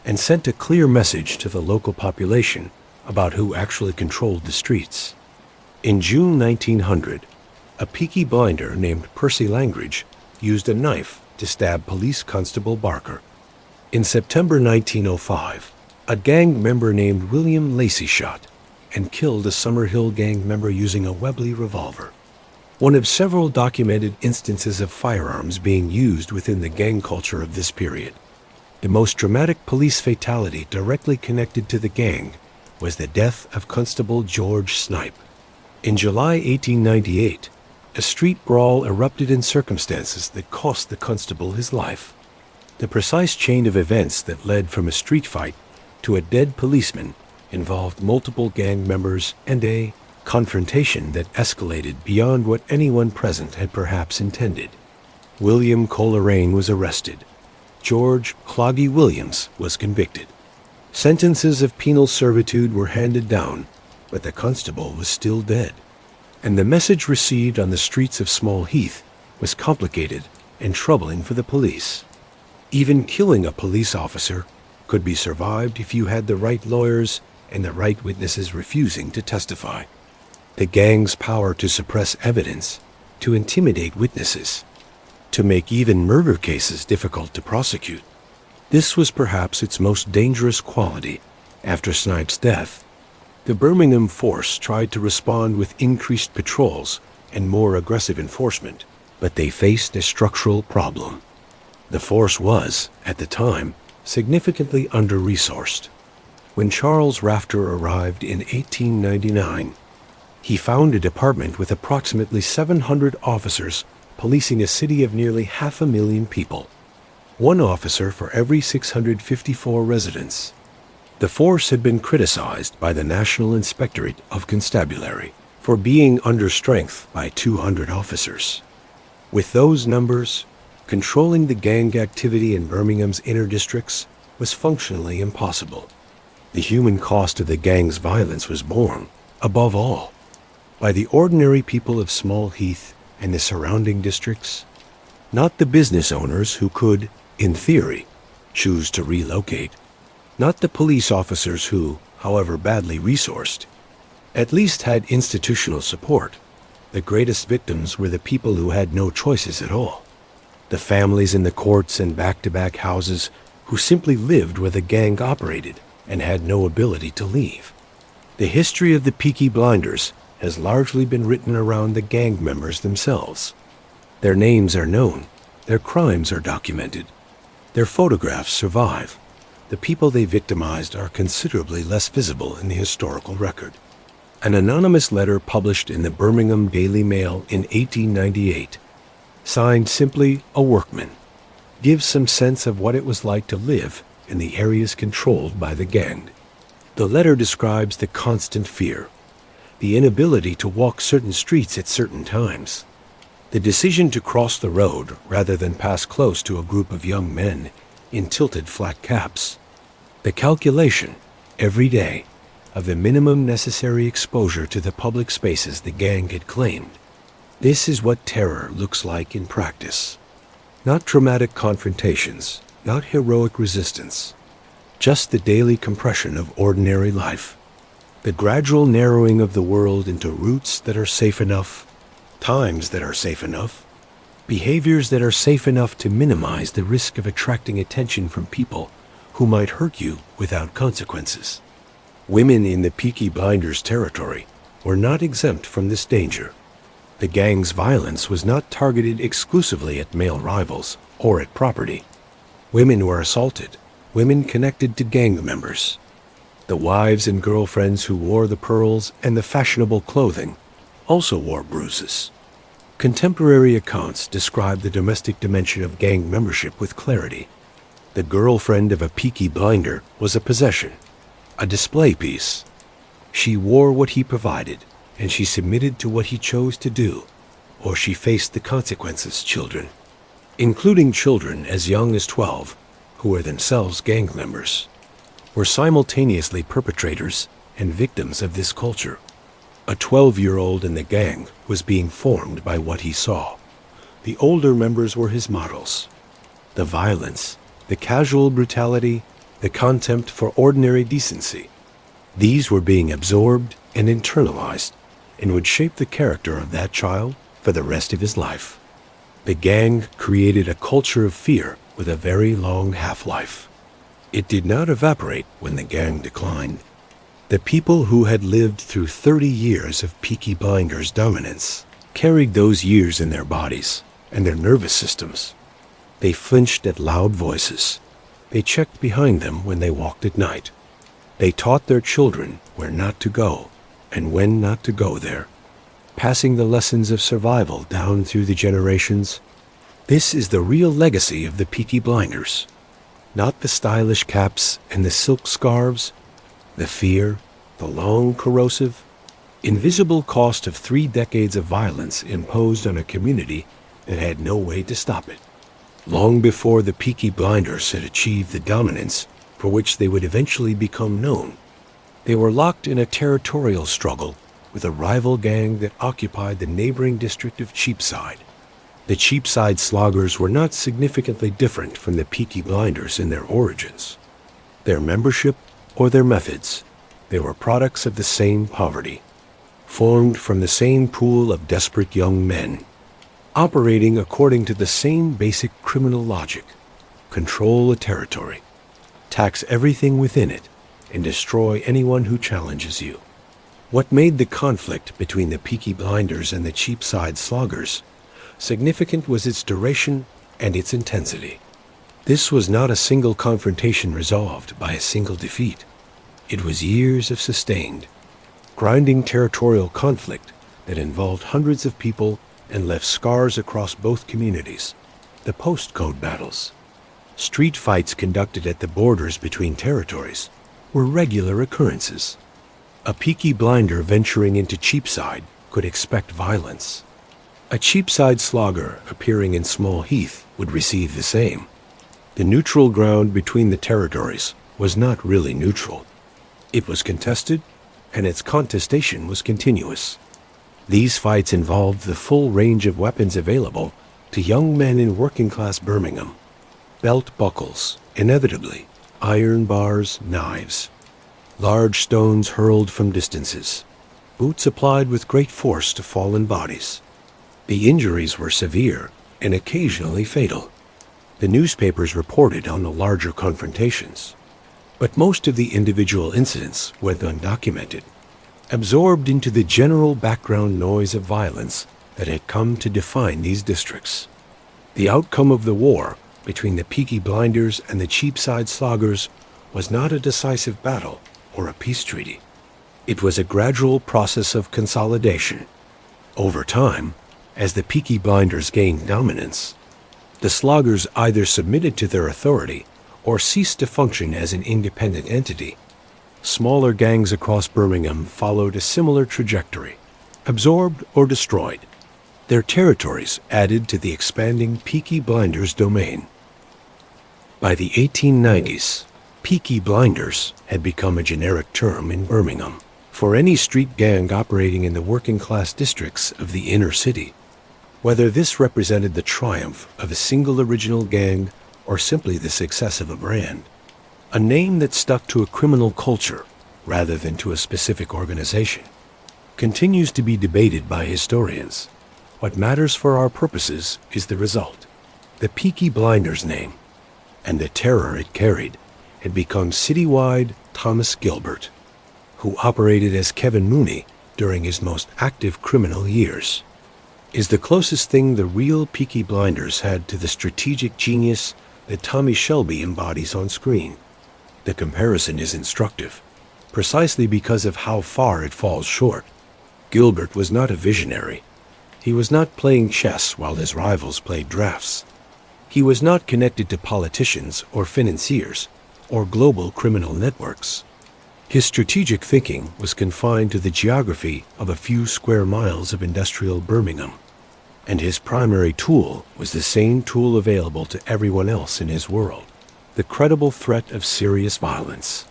and sent a clear message to the local population about who actually controlled the streets. In June 1900, a Peaky Blinder named Percy Langridge used a knife to stab Police Constable Barker. In September 1905, a gang member named William Lacey shot and killed a Summerhill gang member using a Webley revolver. One of several documented instances of firearms being used within the gang culture of this period. The most dramatic police fatality directly connected to the gang was the death of Constable George Snipe. In July 1898, a street brawl erupted in circumstances that cost the constable his life. The precise chain of events that led from a street fight to a dead policeman involved multiple gang members and a confrontation that escalated beyond what anyone present had perhaps intended. William Coleraine was arrested. George Cloggy Williams was convicted. Sentences of penal servitude were handed down, but the constable was still dead. And the message received on the streets of Small Heath was complicated and troubling for the police. Even killing a police officer could be survived if you had the right lawyers and the right witnesses refusing to testify. The gang's power to suppress evidence, to intimidate witnesses, to make even murder cases difficult to prosecute. This was perhaps its most dangerous quality. After Snipe's death, the Birmingham force tried to respond with increased patrols and more aggressive enforcement, but they faced a structural problem. The force was, at the time, significantly under-resourced. When Charles Rafter arrived in 1899, he found a department with approximately 700 officers policing a city of nearly 500,000 people, one officer for every 654 residents. The force had been criticized by the National Inspectorate of Constabulary for being under strength by 200 officers. With those numbers, controlling the gang activity in Birmingham's inner districts was functionally impossible. The human cost of the gang's violence was borne, above all, by the ordinary people of Small Heath and the surrounding districts, not the business owners who could, in theory, choose to relocate, not the police officers who, however badly resourced, at least had institutional support. The greatest victims were the people who had no choices at all. The families in the courts and back-to-back houses who simply lived where the gang operated and had no ability to leave. The history of the Peaky Blinders has largely been written around the gang members themselves. Their names are known, their crimes are documented, their photographs survive. The people they victimized are considerably less visible in the historical record. An anonymous letter published in the Birmingham Daily Mail in 1898, signed simply "A Workman," gives some sense of what it was like to live in the areas controlled by the gang. The letter describes the constant fear, the inability to walk certain streets at certain times, the decision to cross the road rather than pass close to a group of young men in tilted flat caps, the calculation, every day, of the minimum necessary exposure to the public spaces the gang had claimed. This is what terror looks like in practice. Not dramatic confrontations, not heroic resistance, just the daily compression of ordinary life, the gradual narrowing of the world into routes that are safe enough, times that are safe enough, behaviors that are safe enough to minimize the risk of attracting attention from people who might hurt you without consequences. Women in the Peaky Blinders territory were not exempt from this danger. The gang's violence was not targeted exclusively at male rivals or at property. Women were assaulted, women connected to gang members. The wives and girlfriends who wore the pearls and the fashionable clothing also wore bruises. Contemporary accounts describe the domestic dimension of gang membership with clarity. The girlfriend of a Peaky Blinder was a possession, a display piece. She wore what he provided, and she submitted to what he chose to do, or she faced the consequences. Children, including children as young as 12, who were themselves gang members, were simultaneously perpetrators and victims of this culture. A 12-year-old in the gang was being formed by what he saw. The older members were his models. The violence, the casual brutality, the contempt for ordinary decency, these were being absorbed and internalized and would shape the character of that child for the rest of his life. The gang created a culture of fear with a very long half-life. It did not evaporate when the gang declined. The people who had lived through 30 years of Peaky Blinders dominance carried those years in their bodies and their nervous systems. They flinched at loud voices. They checked behind them when they walked at night. They taught their children where not to go and when not to go there, passing the lessons of survival down through the generations. This is the real legacy of the Peaky Blinders, not the stylish caps and the silk scarves, the fear, the long, corrosive, invisible cost of 3 decades of violence imposed on a community that had no way to stop it. Long before the Peaky Blinders had achieved the dominance for which they would eventually become known, they were locked in a territorial struggle with a rival gang that occupied the neighboring district of Cheapside. The Cheapside sloggers were not significantly different from the Peaky Blinders in their origins, their membership, or their methods. They were products of the same poverty, formed from the same pool of desperate young men, operating according to the same basic criminal logic: control a territory, tax everything within it, and destroy anyone who challenges you. What made the conflict between the Peaky Blinders and the Cheapside sloggers significant was its duration and its intensity. This was not a single confrontation resolved by a single defeat. It was years of sustained, grinding territorial conflict that involved hundreds of people and left scars across both communities. The postcode battles, street fights conducted at the borders between territories, were regular occurrences. A Peaky Blinder venturing into Cheapside could expect violence. A Cheapside slogger appearing in Small Heath would receive the same. The neutral ground between the territories was not really neutral. It was contested, and its contestation was continuous. These fights involved the full range of weapons available to young men in working-class Birmingham. Belt buckles, inevitably, iron bars, knives, large stones hurled from distances, boots applied with great force to fallen bodies. The injuries were severe and occasionally fatal. The newspapers reported on the larger confrontations, but most of the individual incidents went undocumented. absorbed into the general background noise of violence that had come to define these districts. The outcome of the war between the Peaky Blinders and the Cheapside sloggers was not a decisive battle or a peace treaty. It was a gradual process of consolidation. Over time, as the Peaky Blinders gained dominance, the sloggers either submitted to their authority or ceased to function as an independent entity. Smaller gangs across Birmingham followed a similar trajectory, absorbed or destroyed, their territories added to the expanding Peaky Blinders domain. By the 1890s, Peaky Blinders had become a generic term in Birmingham for any street gang operating in the working-class districts of the inner city. Whether this represented the triumph of a single original gang or simply the success of a brand, a name that stuck to a criminal culture rather than to a specific organization, continues to be debated by historians. What matters for our purposes is the result. The Peaky Blinders name, and the terror it carried, had become citywide Thomas Gilbert, who operated as Kevin Mooney during his most active criminal years, is the closest thing the real Peaky Blinders had to the strategic genius that Thomas Shelby embodies on screen. The comparison is instructive, precisely because of how far it falls short. Gilbert was not a visionary. He was not playing chess while his rivals played drafts. He was not connected to politicians or financiers or global criminal networks. His strategic thinking was confined to the geography of a few square miles of industrial Birmingham, and his primary tool was the same tool available to everyone else in his world: the credible threat of serious violence.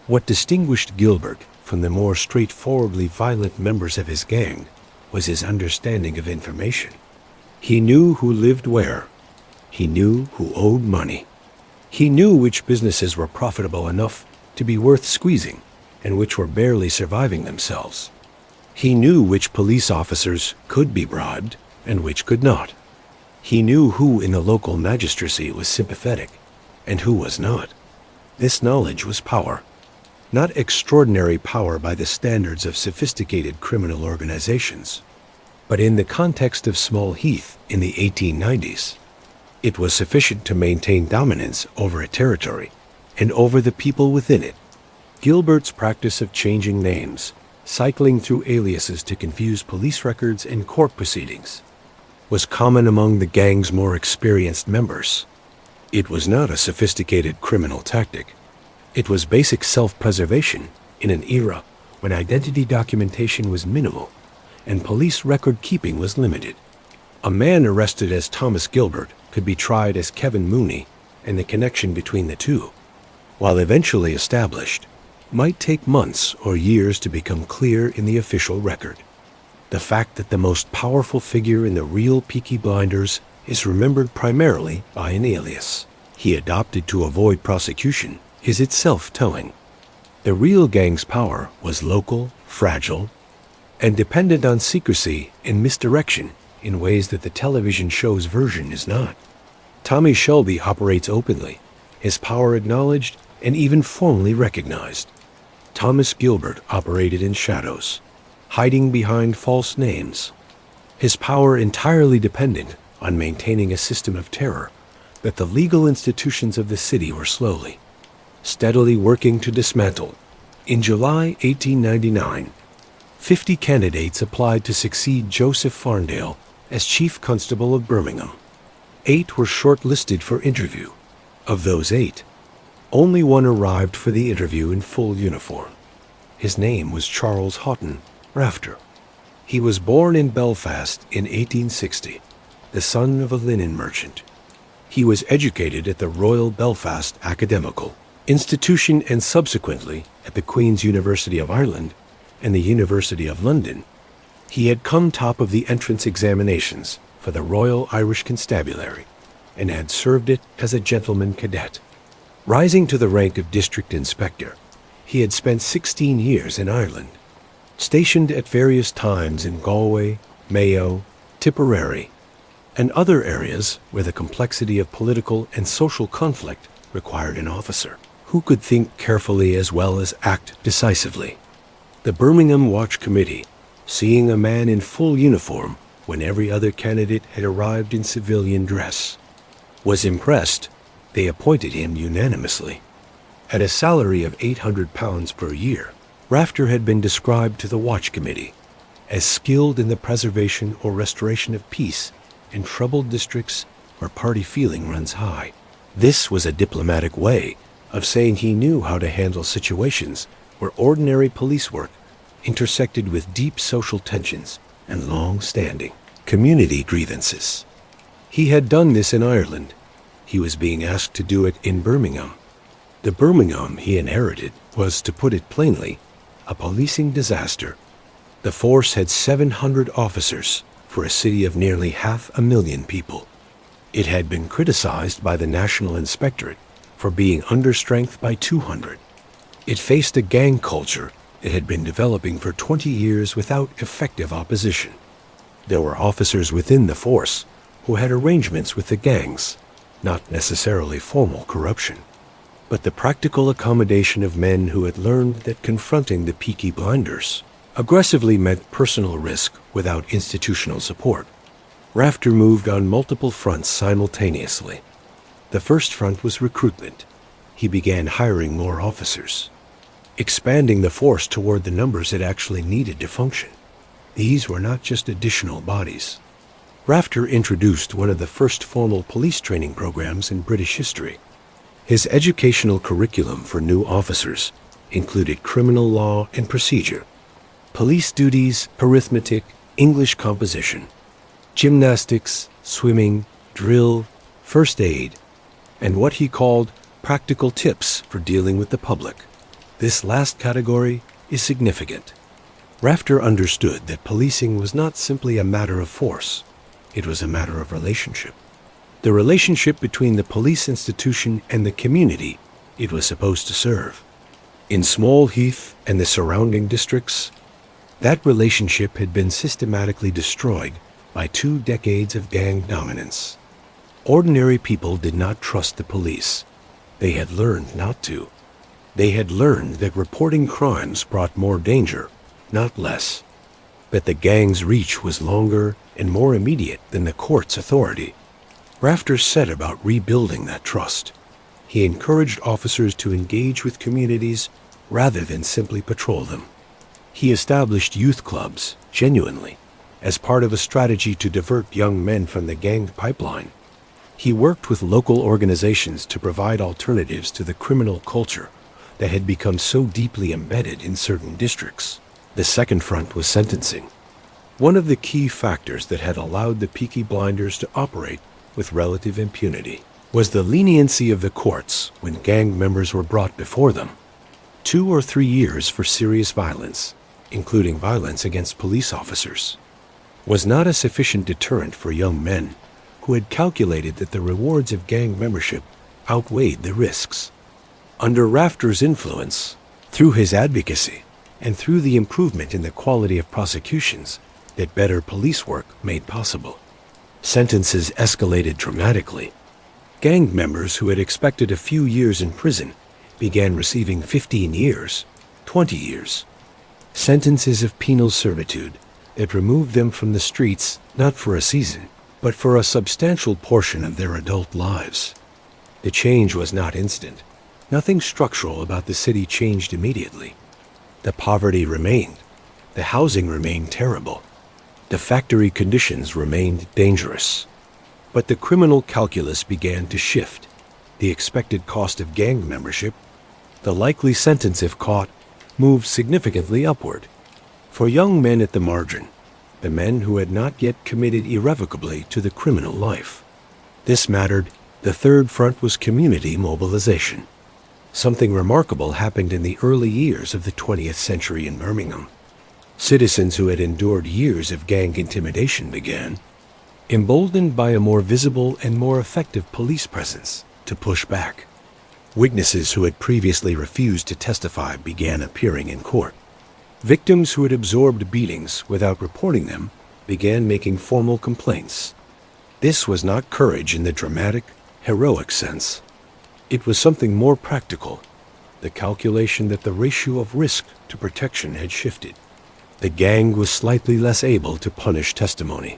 What distinguished Gilbert from the more straightforwardly violent members of his gang was his understanding of information. He knew who lived where. He knew who owed money. He knew which businesses were profitable enough to be worth squeezing and which were barely surviving themselves. He knew which police officers could be bribed and which could not. He knew who in the local magistracy was sympathetic and who was not. This knowledge was power. Not extraordinary power by the standards of sophisticated criminal organizations, but in the context of Small Heath in the 1890s, it was sufficient to maintain dominance over a territory and over the people within it. Gilbert's practice of changing names, cycling through aliases to confuse police records and court proceedings, was common among the gang's more experienced members. It was not a sophisticated criminal tactic. It was basic self-preservation in an era when identity documentation was minimal and police record keeping was limited. A man arrested as Thomas Gilbert could be tried as Kevin Mooney, and the connection between the two, while eventually established, might take months or years to become clear in the official record. The fact that the most powerful figure in the real Peaky Blinders is remembered primarily by an alias he adopted to avoid prosecution is itself telling. The real gang's power was local, fragile, and dependent on secrecy and misdirection in ways that the television show's version is not. Thomas Shelby operates openly, his power acknowledged and even formally recognized. Thomas Gilbert operated in shadows, hiding behind false names, his power entirely dependent on maintaining a system of terror that the legal institutions of the city were slowly, steadily working to dismantle. In July 1899, 50 candidates applied to succeed Joseph Farndale as Chief Constable of Birmingham. 8 were shortlisted for interview. Of those 8, only one arrived for the interview in full uniform. His name was Charles Houghton Rafter. He was born in Belfast in 1860, the son of a linen merchant. He was educated at the Royal Belfast Academical Institution and subsequently at the Queen's University of Ireland and the University of London. He had come top of the entrance examinations for the Royal Irish Constabulary and had served it as a gentleman cadet. Rising to the rank of district inspector, he had spent 16 years in Ireland, stationed at various times in Galway, Mayo, Tipperary, and other areas where the complexity of political and social conflict required an officer who could think carefully as well as act decisively. The Birmingham Watch Committee, seeing a man in full uniform when every other candidate had arrived in civilian dress, was impressed. They appointed him unanimously. At a salary of £800 per year, Rafter had been described to the Watch Committee as skilled in the preservation or restoration of peace in troubled districts where party feeling runs high. This was a diplomatic way of saying he knew how to handle situations where ordinary police work intersected with deep social tensions and long-standing community grievances. He had done this in Ireland. He was being asked to do it in Birmingham. The Birmingham he inherited was, to put it plainly, a policing disaster. The force had 700 officers for a city of nearly 500,000 people. It had been criticized by the National Inspectorate for being understrength by 200. It faced a gang culture that had been developing for 20 years without effective opposition. There were officers within the force who had arrangements with the gangs, not necessarily formal corruption, but the practical accommodation of men who had learned that confronting the Peaky Blinders aggressively meant personal risk without institutional support. Rafter moved on multiple fronts simultaneously. The first front was recruitment. He began hiring more officers, expanding the force toward the numbers it actually needed to function. These were not just additional bodies. Rafter introduced one of the first formal police training programs in British history. His educational curriculum for new officers included criminal law and procedure, police duties, arithmetic, English composition, gymnastics, swimming, drill, first aid, and what he called practical tips for dealing with the public. This last category is significant. Rafter understood that policing was not simply a matter of force. It was a matter of relationship. The relationship between the police institution and the community it was supposed to serve. In Small Heath and the surrounding districts, that relationship had been systematically destroyed by 2 decades of gang dominance. Ordinary people did not trust the police. They had learned not to. They had learned that reporting crimes brought more danger, not less. That the gang's reach was longer and more immediate than the court's authority. Rafter set about rebuilding that trust. He encouraged officers to engage with communities rather than simply patrol them. He established youth clubs, genuinely, as part of a strategy to divert young men from the gang pipeline. He worked with local organizations to provide alternatives to the criminal culture that had become so deeply embedded in certain districts. The second front was sentencing. One of the key factors that had allowed the Peaky Blinders to operate with relative impunity was the leniency of the courts when gang members were brought before them. 2 or 3 years for serious violence, including violence against police officers, was not a sufficient deterrent for young men who had calculated that the rewards of gang membership outweighed the risks. Under Rafter's influence, through his advocacy, and through the improvement in the quality of prosecutions that better police work made possible, sentences escalated dramatically. Gang members who had expected a few years in prison began receiving 15 years, 20 years. Sentences of penal servitude that removed them from the streets not for a season, but for a substantial portion of their adult lives. The change was not instant. Nothing structural about the city changed immediately. The poverty remained. The housing remained terrible. The factory conditions remained dangerous. But the criminal calculus began to shift. The expected cost of gang membership, the likely sentence if caught, moved significantly upward. For young men at the margin, the men who had not yet committed irrevocably to the criminal life, this mattered. The third front was community mobilization. Something remarkable happened in the early years of the 20th century in Birmingham. Citizens who had endured years of gang intimidation began, emboldened by a more visible and more effective police presence, to push back. Witnesses who had previously refused to testify began appearing in court. Victims who had absorbed beatings without reporting them began making formal complaints. This was not courage in the dramatic, heroic sense. It was something more practical. the calculation that the ratio of risk to protection had shifted. The gang was slightly less able to punish testimony.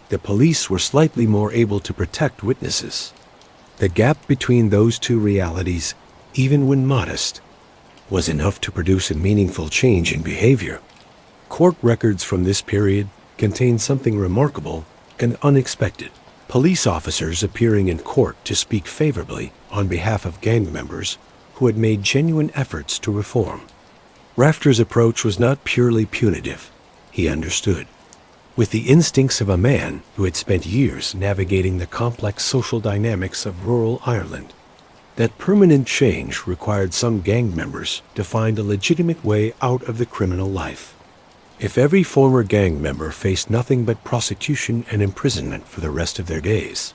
The police were slightly more able to protect witnesses. The gap between those two realities, even when modest, was enough to produce a meaningful change in behavior. Court records from this period contain something remarkable and unexpected. Police officers appearing in court to speak favorably on behalf of gang members who had made genuine efforts to reform. Rafter's approach was not purely punitive. He understood. With the instincts of a man who had spent years navigating the complex social dynamics of rural Ireland, that permanent change required some gang members to find a legitimate way out of the criminal life. If every former gang member faced nothing but prosecution and imprisonment for the rest of their days,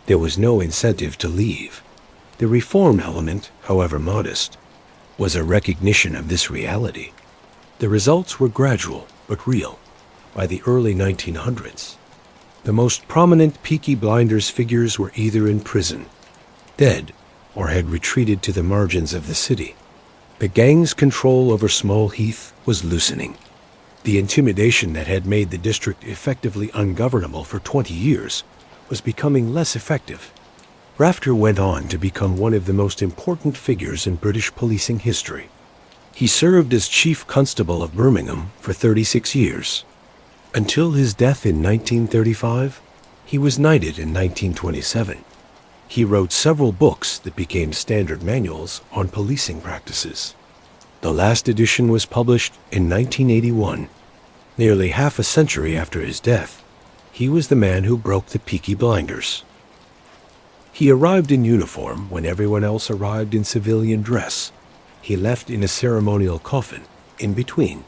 there was no incentive to leave. The reform element, however modest, was a recognition of this reality. The results were gradual but real. By the early 1900s, the most prominent Peaky Blinders figures were either in prison, dead, or had retreated to the margins of the city. The gang's control over Small Heath was loosening. The intimidation that had made the district effectively ungovernable for 20 years was becoming less effective. Rafter went on to become one of the most important figures in British policing history. He served as Chief Constable of Birmingham for 36 years. Until his death in 1935, he was knighted in 1927. He wrote several books that became standard manuals on policing practices. The last edition was published in 1981. Nearly half a century after his death, he was the man who broke the Peaky Blinders. He arrived in uniform when everyone else arrived in civilian dress. He left in a ceremonial coffin in between.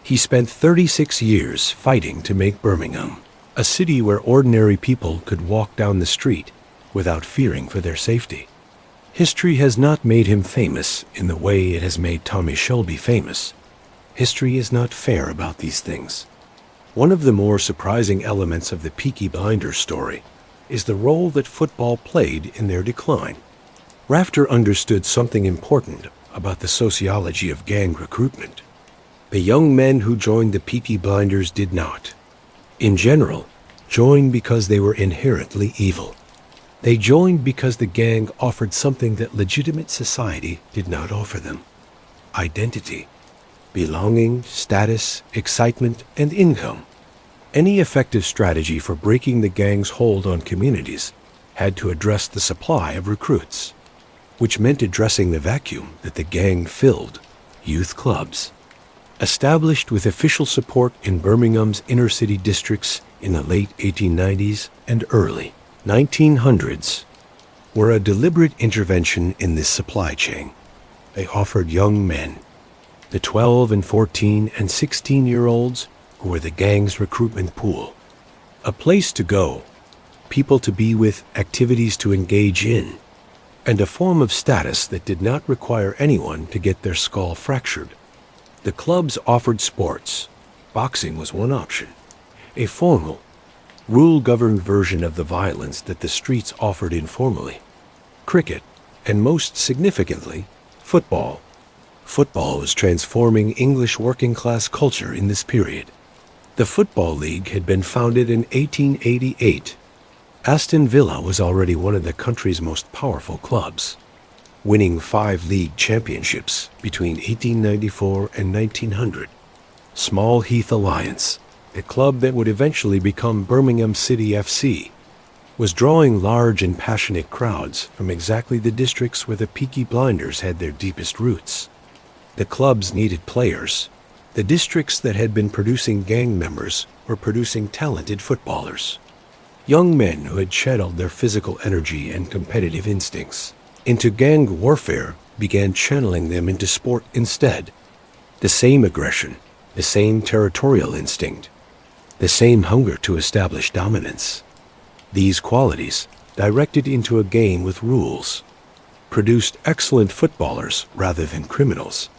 He spent 36 years fighting to make Birmingham a city where ordinary people could walk down the street without fearing for their safety. History has not made him famous in the way it has made Thomas Shelby famous. History is not fair about these things. One of the more surprising elements of the Peaky Blinders story is the role that football played in their decline. Rafter understood something important about the sociology of gang recruitment. The young men who joined the Peaky Blinders did not, in general, join because they were inherently evil. They joined because the gang offered something that legitimate society did not offer them: identity, belonging, status, excitement, and income. Any effective strategy for breaking the gang's hold on communities had to address the supply of recruits, which meant addressing the vacuum that the gang filled: youth clubs. Established with official support in Birmingham's inner-city districts in the late 1890s and early 1900s, were a deliberate intervention in this supply chain. They offered young men, the 12 and 14 and 16-year-olds who were the gang's recruitment pool, a place to go, people to be with, activities to engage in, and a form of status that did not require anyone to get their skull fractured. The clubs offered sports. Boxing was one option, a formal, rule-governed version of the violence that the streets offered informally. Cricket, and most significantly, football. Football was transforming English working-class culture in this period. The Football League had been founded in 1888. Aston Villa was already one of the country's most powerful clubs, winning 5 league championships between 1894 and 1900. Small Heath Alliance, the club that would eventually become Birmingham City FC, was drawing large and passionate crowds from exactly the districts where the Peaky Blinders had their deepest roots. The clubs needed players. The districts that had been producing gang members were producing talented footballers. Young men who had channeled their physical energy and competitive instincts into gang warfare began channeling them into sport instead. The same aggression, the same territorial instinct, the same hunger to establish dominance. These qualities, directed into a game with rules, produced excellent footballers rather than criminals.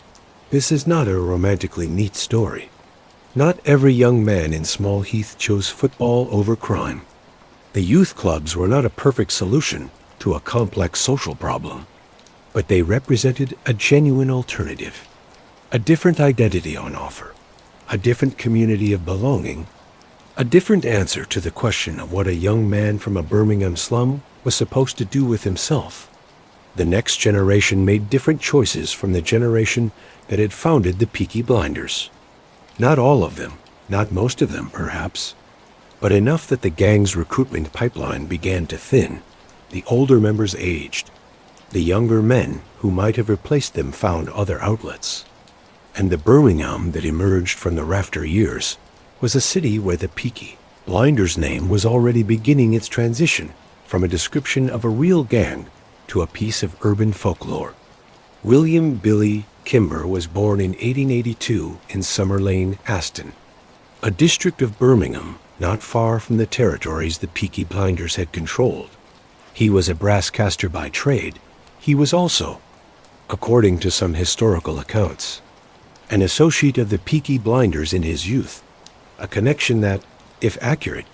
This is not a romantically neat story. Not every young man in Small Heath chose football over crime. The youth clubs were not a perfect solution to a complex social problem, but they represented a genuine alternative, a different identity on offer, a different community of belonging, a different answer to the question of what a young man from a Birmingham slum was supposed to do with himself. The next generation made different choices from the generation that had founded the Peaky Blinders. Not all of them, not most of them perhaps, but enough that the gang's recruitment pipeline began to thin. The older members aged. The younger men who might have replaced them found other outlets. And the Birmingham that emerged from the Rafter years was a city where the Peaky Blinders name was already beginning its transition from a description of a real gang to a piece of urban folklore. William Billy Kimber was born in 1882 in Summer Lane, Aston, a district of Birmingham not far from the territories the Peaky Blinders had controlled. He was a brass caster by trade. He was also, according to some historical accounts, an associate of the Peaky Blinders in his youth, a connection that, if accurate,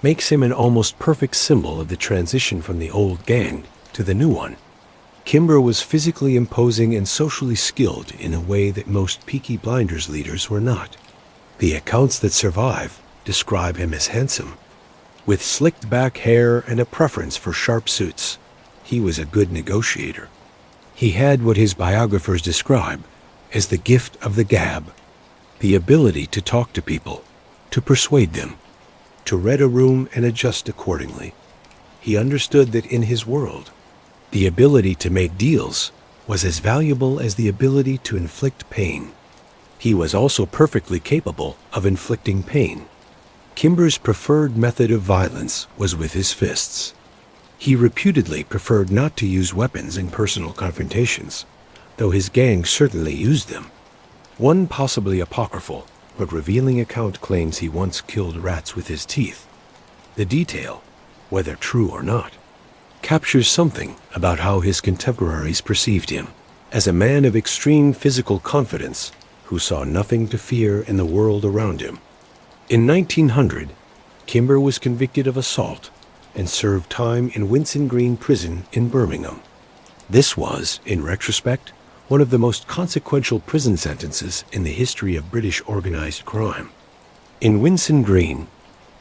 makes him an almost perfect symbol of the transition from the old gang to the new one. Kimber was physically imposing and socially skilled in a way that most Peaky Blinders leaders were not. The accounts that survive describe him as handsome, with slicked back hair and a preference for sharp suits. He was a good negotiator. He had what his biographers describe as the gift of the gab, the ability to talk to people, to persuade them, to read a room and adjust accordingly. He understood that in his world, the ability to make deals was as valuable as the ability to inflict pain. He was also perfectly capable of inflicting pain. Kimber's preferred method of violence was with his fists. He reputedly preferred not to use weapons in personal confrontations, though his gang certainly used them. One possibly apocryphal but revealing account claims he once killed rats with his teeth. The detail, whether true or not, captures something about how his contemporaries perceived him as a man of extreme physical confidence who saw nothing to fear in the world around him. In 1900, Kimber was convicted of assault and served time in Winson Green Prison in Birmingham. This was, in retrospect, one of the most consequential prison sentences in the history of British organized crime. In Winson Green,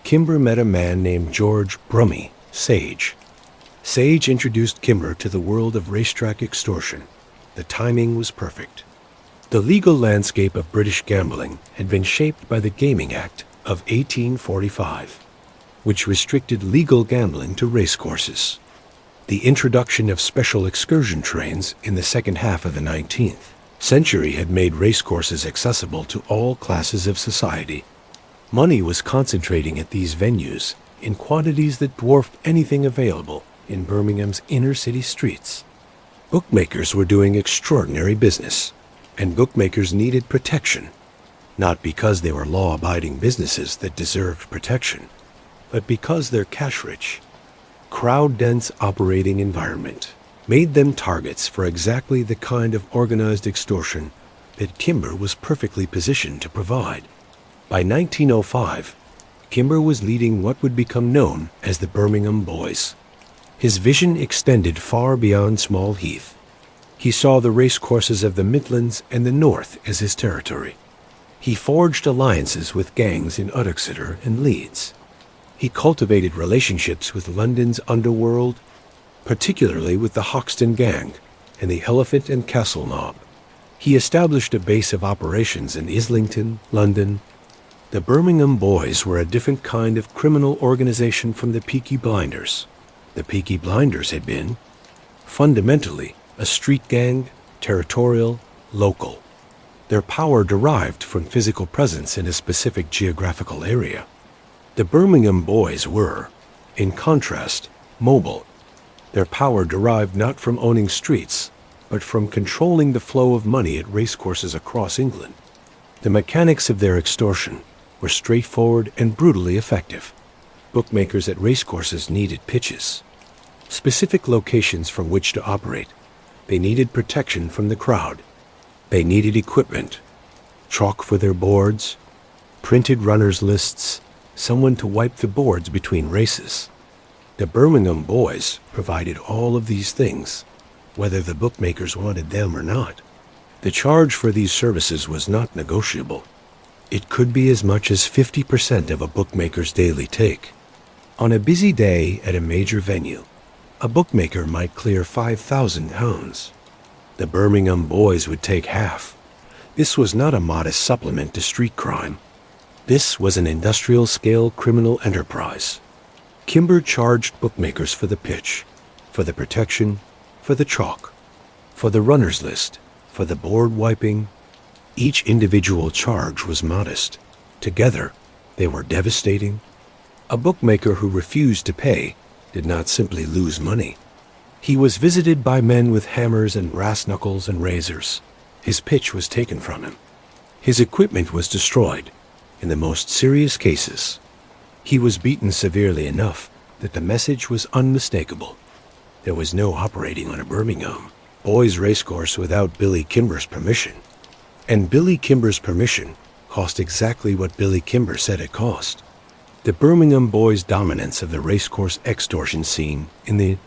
Kimber met a man named George Brummie Sage. Sage introduced Kimber to the world of racetrack extortion. The timing was perfect. The legal landscape of British gambling had been shaped by the Gaming Act of 1845, which restricted legal gambling to racecourses. The introduction of special excursion trains in the second half of the 19th century had made racecourses accessible to all classes of society. Money was concentrating at these venues in quantities that dwarfed anything available in Birmingham's inner-city streets. Bookmakers were doing extraordinary business, and bookmakers needed protection, not because they were law-abiding businesses that deserved protection, but because their cash-rich, crowd-dense operating environment made them targets for exactly the kind of organized extortion that Kimber was perfectly positioned to provide. By 1905, Kimber was leading what would become known as the Birmingham Boys. His vision extended far beyond Small Heath. He saw the racecourses of the Midlands and the North as his territory. He forged alliances with gangs in Uttoxeter and Leeds. He cultivated relationships with London's Underworld, particularly with the Hoxton Gang and the Elephant and Castle Mob. He established a base of operations in Islington, London. The Birmingham Boys were a different kind of criminal organization from the Peaky Blinders. The Peaky Blinders had been, fundamentally, a street gang, territorial, local. Their power derived from physical presence in a specific geographical area. The Birmingham Boys were, in contrast, mobile. Their power derived not from owning streets, but from controlling the flow of money at racecourses across England. The mechanics of their extortion were straightforward and brutally effective. Bookmakers at racecourses needed pitches, specific locations from which to operate. They needed protection from the crowd. They needed equipment, chalk for their boards, printed runners' lists, someone to wipe the boards between races. The Birmingham Boys provided all of these things. whether the bookmakers wanted them or not. The charge for these services was not negotiable. It could be as much as 50% of a bookmaker's daily take. On a busy day at a major venue, a bookmaker might clear £5,000. The Birmingham boys would take half. This was not a modest supplement to street crime. This was an industrial-scale criminal enterprise. Kimber charged bookmakers for the pitch, for the protection, for the chalk, for the runner's list, for the board wiping. Each individual charge was modest. Together, they were devastating. A bookmaker who refused to pay did not simply lose money. He was visited by men with hammers and brass knuckles and razors. His pitch was taken from him. His equipment was destroyed. In the most serious cases, he was beaten severely enough that the message was unmistakable. There was no operating on a Birmingham boys' racecourse without Billy Kimber's permission. And Billy Kimber's permission cost exactly what Billy Kimber said it cost. The Birmingham boys' dominance of the racecourse extortion scene in the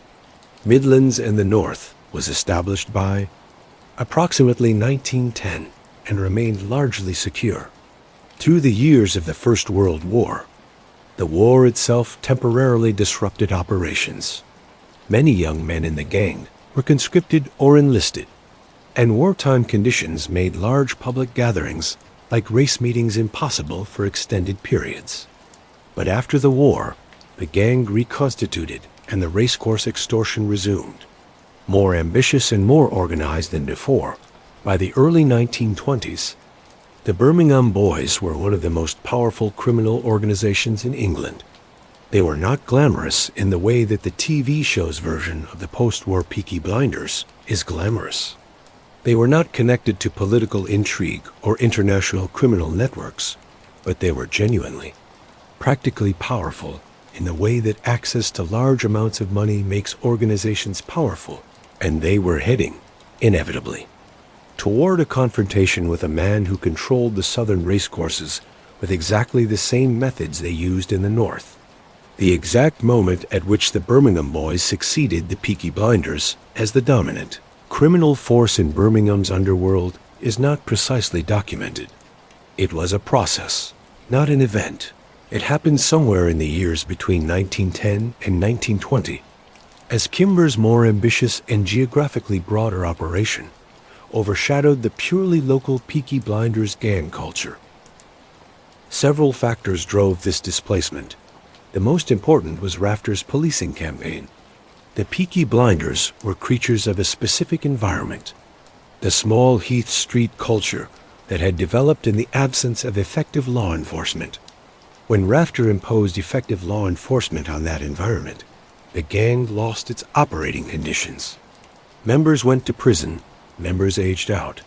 Midlands and the North was established by approximately 1910 and remained largely secure. Through the years of the First World War, the war itself temporarily disrupted operations. Many young men in the gang were conscripted or enlisted, and wartime conditions made large public gatherings like race meetings impossible for extended periods. But after the war, the gang reconstituted and the racecourse extortion resumed. More ambitious and more organized than before, by the early 1920s, the Birmingham boys were one of the most powerful criminal organizations in England. They were not glamorous in the way that the TV show's version of the post-war Peaky Blinders is glamorous. They were not connected to political intrigue or international criminal networks, but they were genuinely, practically powerful in the way that access to large amounts of money makes organizations powerful, and they were heading, inevitably, toward a confrontation with a man who controlled the southern racecourses with exactly the same methods they used in the north. The exact moment at which the Birmingham boys succeeded the Peaky Blinders as the dominant criminal force in Birmingham's underworld is not precisely documented. It was a process, not an event. It happened somewhere in the years between 1910 and 1920, as Kimber's more ambitious and geographically broader operation overshadowed the purely local Peaky Blinders gang culture. Several factors drove this displacement. The most important was Rafter's policing campaign. The Peaky Blinders were creatures of a specific environment, the small heath street culture that had developed in the absence of effective law enforcement. When Rafter imposed effective law enforcement on that environment, the gang lost its operating conditions. Members went to prison, members aged out.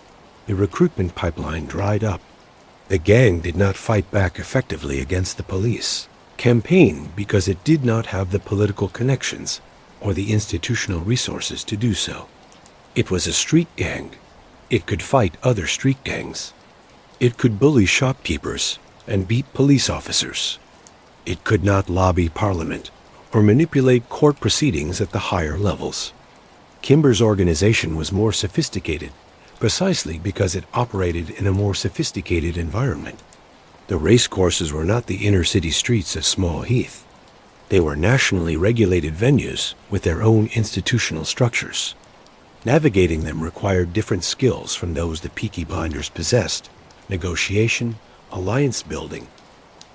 The recruitment pipeline dried up. The gang did not fight back effectively against the police. Campaigned because it did not have the political connections or the institutional resources to do so. It was a street gang. It could fight other street gangs. It could bully shopkeepers and beat police officers. It could not lobby Parliament or manipulate court proceedings at the higher levels. Kimber's organization was more sophisticated, precisely because it operated in a more sophisticated environment. The racecourses were not the inner-city streets of Small Heath. They were nationally regulated venues with their own institutional structures. Navigating them required different skills from those the Peaky Blinders possessed: negotiation, alliance building,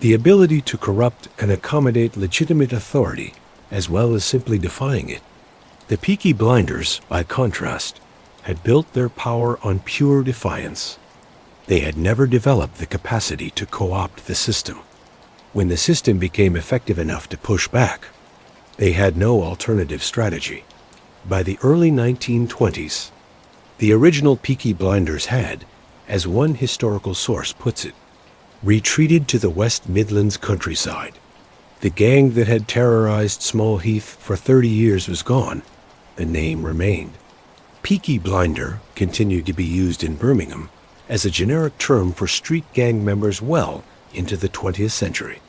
the ability to corrupt and accommodate legitimate authority, as well as simply defying it. The Peaky Blinders, by contrast, had built their power on pure defiance. They had never developed the capacity to co-opt the system. When the system became effective enough to push back, they had no alternative strategy. By the early 1920s, the original Peaky Blinders had, as one historical source puts it, retreated to the West Midlands countryside. The gang that had terrorized Small Heath for 30 years was gone. The name remained. Peaky Blinder continued to be used in Birmingham as a generic term for street gang members well into the 20th century,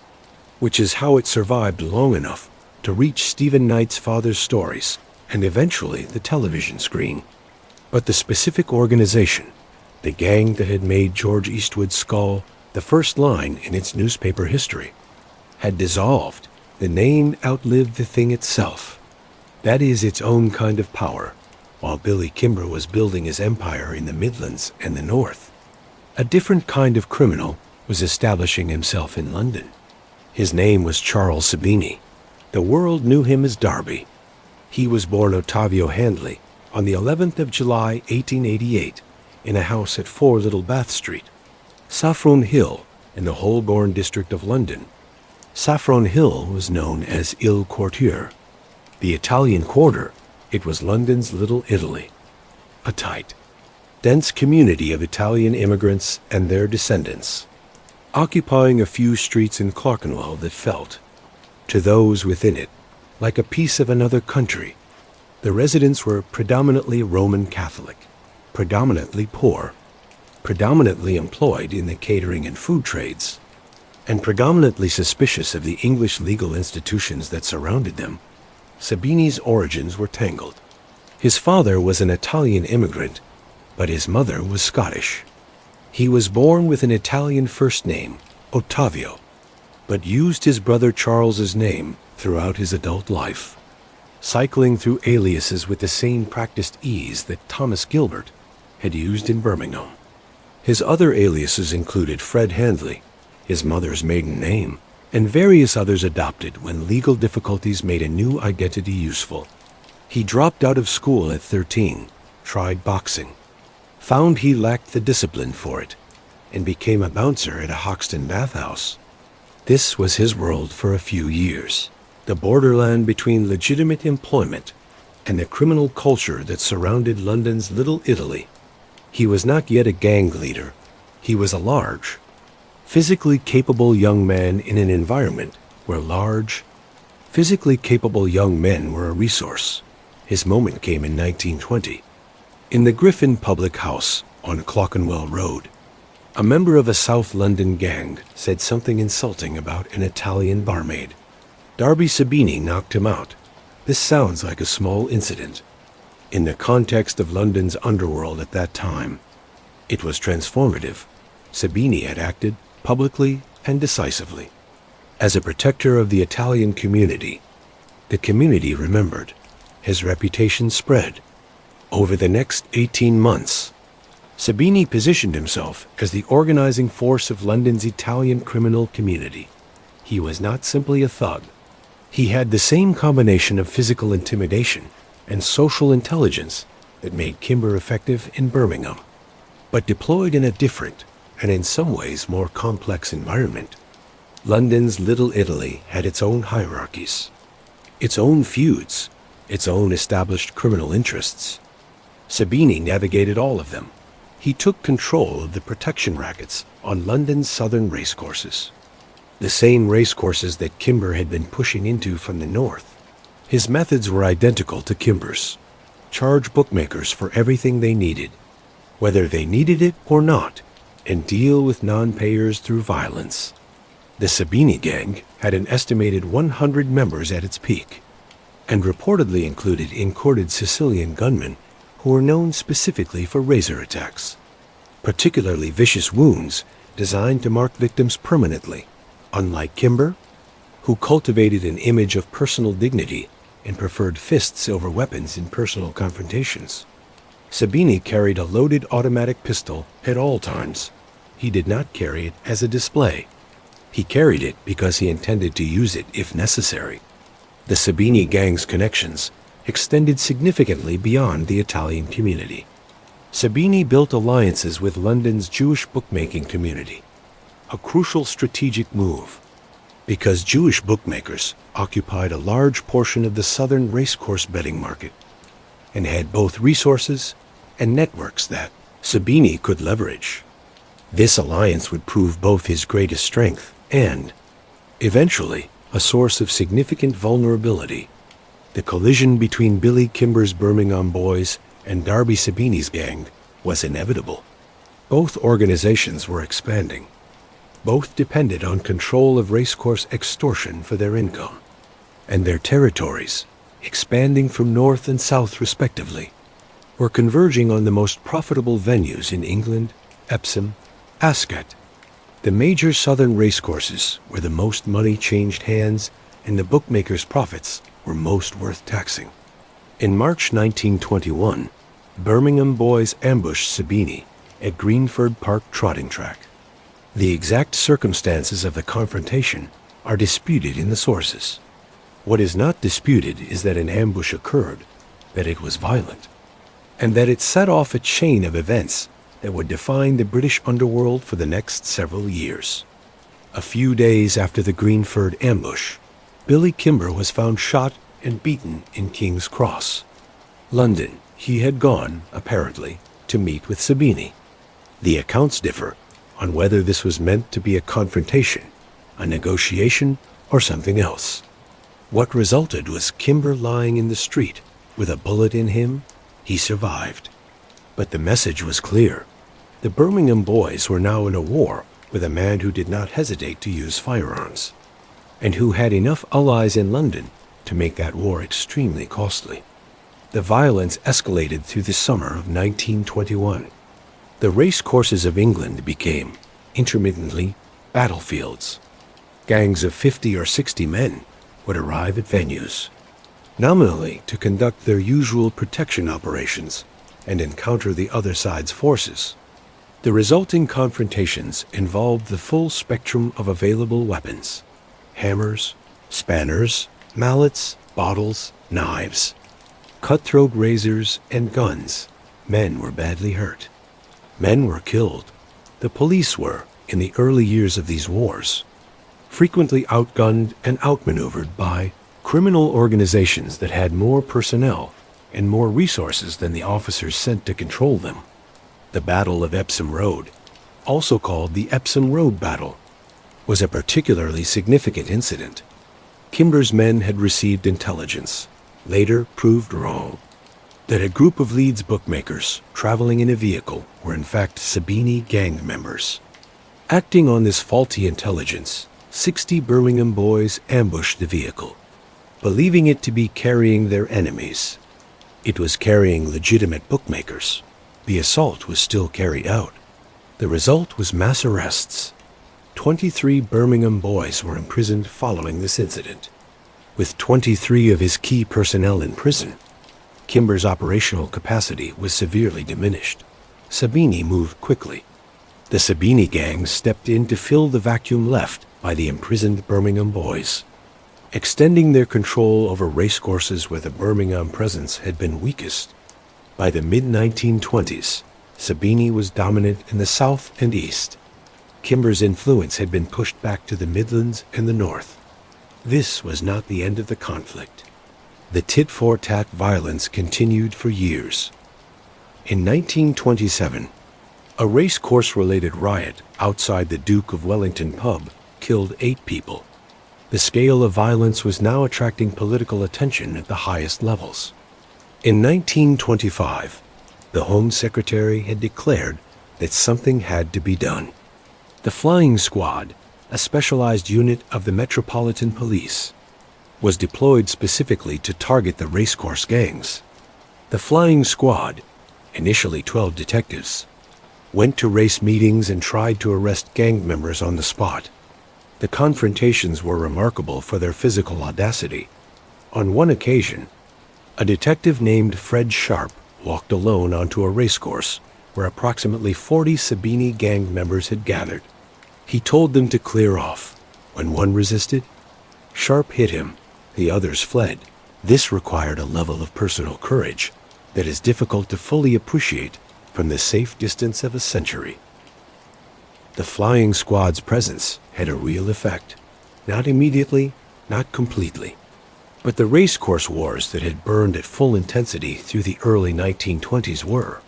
which is how it survived long enough to reach Stephen Knight's father's stories and eventually the television screen. But the specific organization, the gang that had made George Eastwood's Skull the first line in its newspaper history, had dissolved. The name outlived the thing itself. That is its own kind of power, while Billy Kimber was building his empire in the Midlands and the North. A different kind of criminal was establishing himself in London. His name was Charles Sabini. The world knew him as Darby. He was born Ottavio Handley on the 11th of July, 1888, in a house at 4 Little Bath Street, Saffron Hill, in the Holborn district of London. Saffron Hill was known as Il Quartier. The Italian Quarter, it was London's Little Italy. A tight, dense community of Italian immigrants and their descendants, occupying a few streets in Clerkenwell that felt, to those within it, like a piece of another country. The residents were predominantly Roman Catholic, predominantly poor, predominantly employed in the catering and food trades, and predominantly suspicious of the English legal institutions that surrounded them. Sabini's origins were tangled. His father was an Italian immigrant, but his mother was Scottish. He was born with an Italian first name, Ottavio, but used his brother Charles's name throughout his adult life, cycling through aliases with the same practiced ease that Thomas Gilbert had used in Birmingham. His other aliases included Fred Handley, his mother's maiden name, and various others adopted when legal difficulties made a new identity useful. He dropped out of school at 13, tried boxing, found he lacked the discipline for it, and became a bouncer at a Hoxton bathhouse. This was his world for a few years, the borderland between legitimate employment and the criminal culture that surrounded London's Little Italy. He was not yet a gang leader. He was a large, physically capable young man in an environment where large, physically capable young men were a resource. His moment came in 1920. In the Griffin Public House on Clerkenwell Road, a member of a South London gang said something insulting about an Italian barmaid. Darby Sabini knocked him out. This sounds like a small incident. In the context of London's underworld at that time, it was transformative. Sabini had acted publicly and decisively. As a protector of the Italian community, the community remembered. His reputation spread. Over the next 18 months, Sabini positioned himself as the organizing force of London's Italian criminal community. He was not simply a thug. He had the same combination of physical intimidation and social intelligence that made Kimber effective in Birmingham, but deployed in a different and in some ways more complex environment. London's Little Italy had its own hierarchies, its own feuds, its own established criminal interests. Sabini navigated all of them. He took control of the protection rackets on London's southern racecourses, the same racecourses that Kimber had been pushing into from the north. His methods were identical to Kimber's. Charge bookmakers for everything they needed, whether they needed it or not, and deal with non-payers through violence. The Sabini gang had an estimated 100 members at its peak, and reportedly included encorded Sicilian gunmen who were known specifically for razor attacks, particularly vicious wounds designed to mark victims permanently, unlike Kimber, who cultivated an image of personal dignity and preferred fists over weapons in personal confrontations. Sabini carried a loaded automatic pistol at all times. He did not carry it as a display. He carried it because he intended to use it if necessary. The Sabini gang's connections extended significantly beyond the Italian community. Sabini built alliances with London's Jewish bookmaking community, a crucial strategic move, because Jewish bookmakers occupied a large portion of the southern racecourse betting market and had both resources and networks that Sabini could leverage. This alliance would prove both his greatest strength and, eventually, a source of significant vulnerability. The collision between Billy Kimber's Birmingham boys and Darby Sabini's gang was inevitable. Both organizations were expanding. Both depended on control of racecourse extortion for their income, and their territories expanding from north and south respectively, or converging on the most profitable venues in England, Epsom, Ascot. The major southern racecourses where the most money changed hands and the bookmakers' profits were most worth taxing. In March 1921, Birmingham boys ambushed Sabini at Greenford Park trotting track. The exact circumstances of the confrontation are disputed in the sources. What is not disputed is that an ambush occurred, that it was violent, and that it set off a chain of events that would define the British underworld for the next several years. A few days after the Greenford ambush, Billy Kimber was found shot and beaten in King's Cross, London. He had gone, apparently, to meet with Sabini. The accounts differ on whether this was meant to be a confrontation, a negotiation, or something else. What resulted was Kimber lying in the street with a bullet in him. He survived. But the message was clear. The Birmingham boys were now in a war with a man who did not hesitate to use firearms, and who had enough allies in London to make that war extremely costly. The violence escalated through the summer of 1921. The racecourses of England became, intermittently, battlefields. Gangs of 50 or 60 men would arrive at venues, nominally to conduct their usual protection operations and encounter the other side's forces. The resulting confrontations involved the full spectrum of available weapons: hammers, spanners, mallets, bottles, knives, cutthroat razors, and guns. Men were badly hurt. Men were killed. The police were, in the early years of these wars, frequently outgunned and outmaneuvered by criminal organizations that had more personnel and more resources than the officers sent to control them. The Battle of Epsom Road, also called the Epsom Road Battle, was a particularly significant incident. Kimber's men had received intelligence, later proved wrong, that a group of Leeds bookmakers traveling in a vehicle were in fact Sabini gang members. Acting on this faulty intelligence, 60 Birmingham boys ambushed the vehicle, believing it to be carrying their enemies. It was carrying legitimate bookmakers. The assault was still carried out. The result was mass arrests. 23 Birmingham boys were imprisoned following this incident. With 23 of his key personnel in prison, Kimber's operational capacity was severely diminished. Sabini moved quickly. The Sabini gang stepped in to fill the vacuum left by the imprisoned Birmingham boys, extending their control over racecourses where the Birmingham presence had been weakest. By the mid-1920s, Sabini was dominant in the south and east. Kimber's influence had been pushed back to the Midlands and the north. This was not the end of the conflict. The tit-for-tat violence continued for years. In 1927, a racecourse-related riot outside the Duke of Wellington pub killed 8 people. The scale of violence was now attracting political attention at the highest levels. In 1925, the Home Secretary had declared that something had to be done. The Flying Squad, a specialized unit of the Metropolitan Police, was deployed specifically to target the racecourse gangs. The Flying Squad, initially 12 detectives, went to race meetings and tried to arrest gang members on the spot. The confrontations were remarkable for their physical audacity. On one occasion, a detective named Fred Sharp walked alone onto a racecourse where approximately 40 Sabini gang members had gathered. He told them to clear off. When one resisted, Sharp hit him. The others fled. This required a level of personal courage that is difficult to fully appreciate from the safe distance of a century. The Flying Squad's presence had a real effect. Not immediately, not completely. But the racecourse wars that had burned at full intensity through the early 1920s were,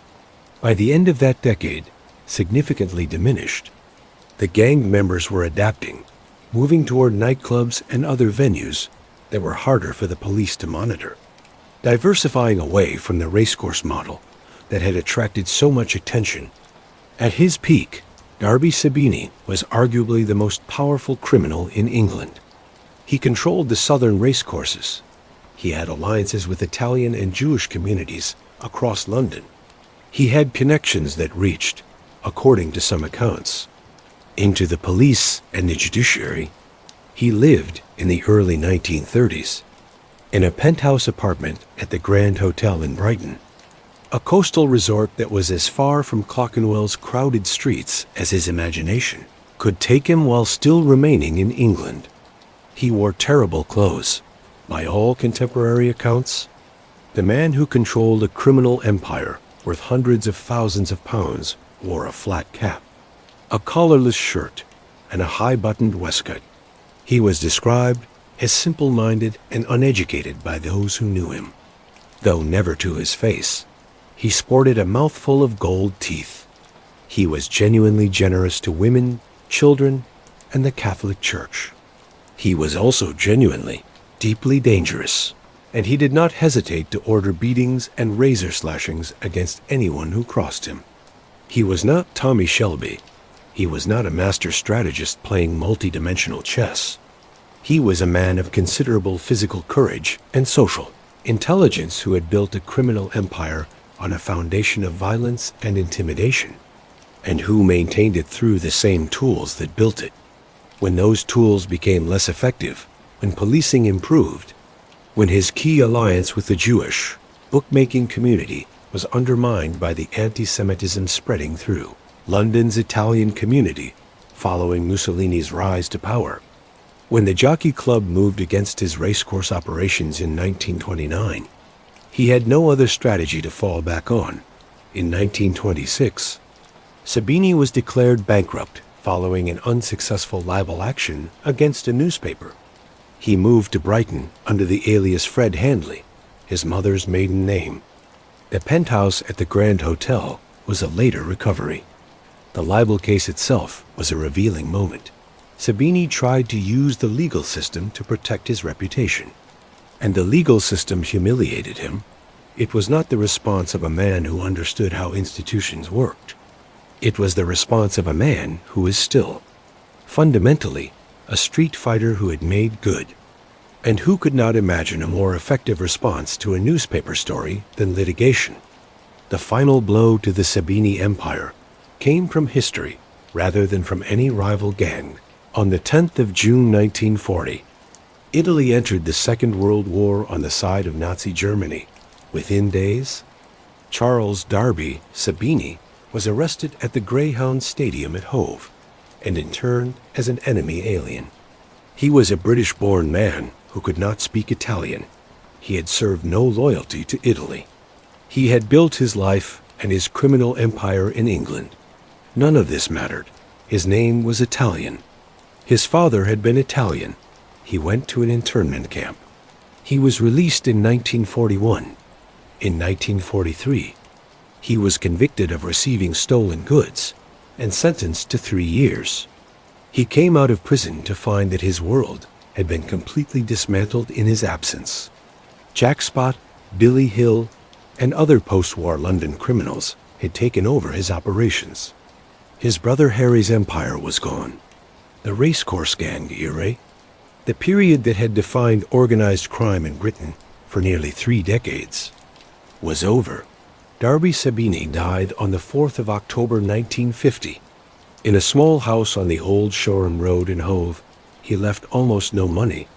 by the end of that decade, significantly diminished. The gang members were adapting, moving toward nightclubs and other venues that were harder for the police to monitor, diversifying away from the racecourse model that had attracted so much attention. At his peak, Darby Sabini was arguably the most powerful criminal in England. He controlled the southern racecourses. He had alliances with Italian and Jewish communities across London. He had connections that reached, according to some accounts, into the police and the judiciary. He lived in the early 1930s in a penthouse apartment at the Grand Hotel in Brighton, a coastal resort that was as far from Clerkenwell's crowded streets as his imagination could take him while still remaining in England. He wore terrible clothes. By all contemporary accounts, the man who controlled a criminal empire worth hundreds of thousands of pounds wore a flat cap, a collarless shirt, and a high-buttoned waistcoat. He was described as simple-minded and uneducated by those who knew him. Though never to his face, he sported a mouthful of gold teeth. He was genuinely generous to women, children, and the Catholic Church. He was also genuinely, deeply dangerous, and he did not hesitate to order beatings and razor slashings against anyone who crossed him. He was not Thomas Shelby. He was not a master strategist playing multi-dimensional chess. He was a man of considerable physical courage and social intelligence who had built a criminal empire on a foundation of violence and intimidation, and who maintained it through the same tools that built it. When those tools became less effective, when policing improved, when his key alliance with the Jewish bookmaking community was undermined by the anti-Semitism spreading through London's Italian community following Mussolini's rise to power, when the Jockey Club moved against his racecourse operations in 1929, he had no other strategy to fall back on. In 1926, Sabini was declared bankrupt following an unsuccessful libel action against a newspaper. He moved to Brighton under the alias Fred Handley, his mother's maiden name. The penthouse at the Grand Hotel was a later recovery. The libel case itself was a revealing moment. Sabini tried to use the legal system to protect his reputation, and the legal system humiliated him. It was not the response of a man who understood how institutions worked. It was the response of a man who is still, fundamentally, a street fighter who had made good, and who could not imagine a more effective response to a newspaper story than litigation. The final blow to the Sabini empire came from history rather than from any rival gang. On the 10th of June 1940, Italy entered the Second World War on the side of Nazi Germany. Within days, Charles Darby Sabini was arrested at the Greyhound Stadium at Hove and interned as an enemy alien. He was a British-born man who could not speak Italian. He had served no loyalty to Italy. He had built his life and his criminal empire in England. None of this mattered. His name was Italian. His father had been Italian. He went to an internment camp. He was released in 1941. In 1943, he was convicted of receiving stolen goods and sentenced to 3 years. He came out of prison to find that his world had been completely dismantled in his absence. Jack Spot, Billy Hill, and other post-war London criminals had taken over his operations. His brother Harry's empire was gone. The Racecourse gang era, the period that had defined organized crime in Britain for nearly 3 decades, was over. Darby Sabini died on the 4th of October 1950. In a small house on the Old Shoreham Road in Hove, he left almost no money.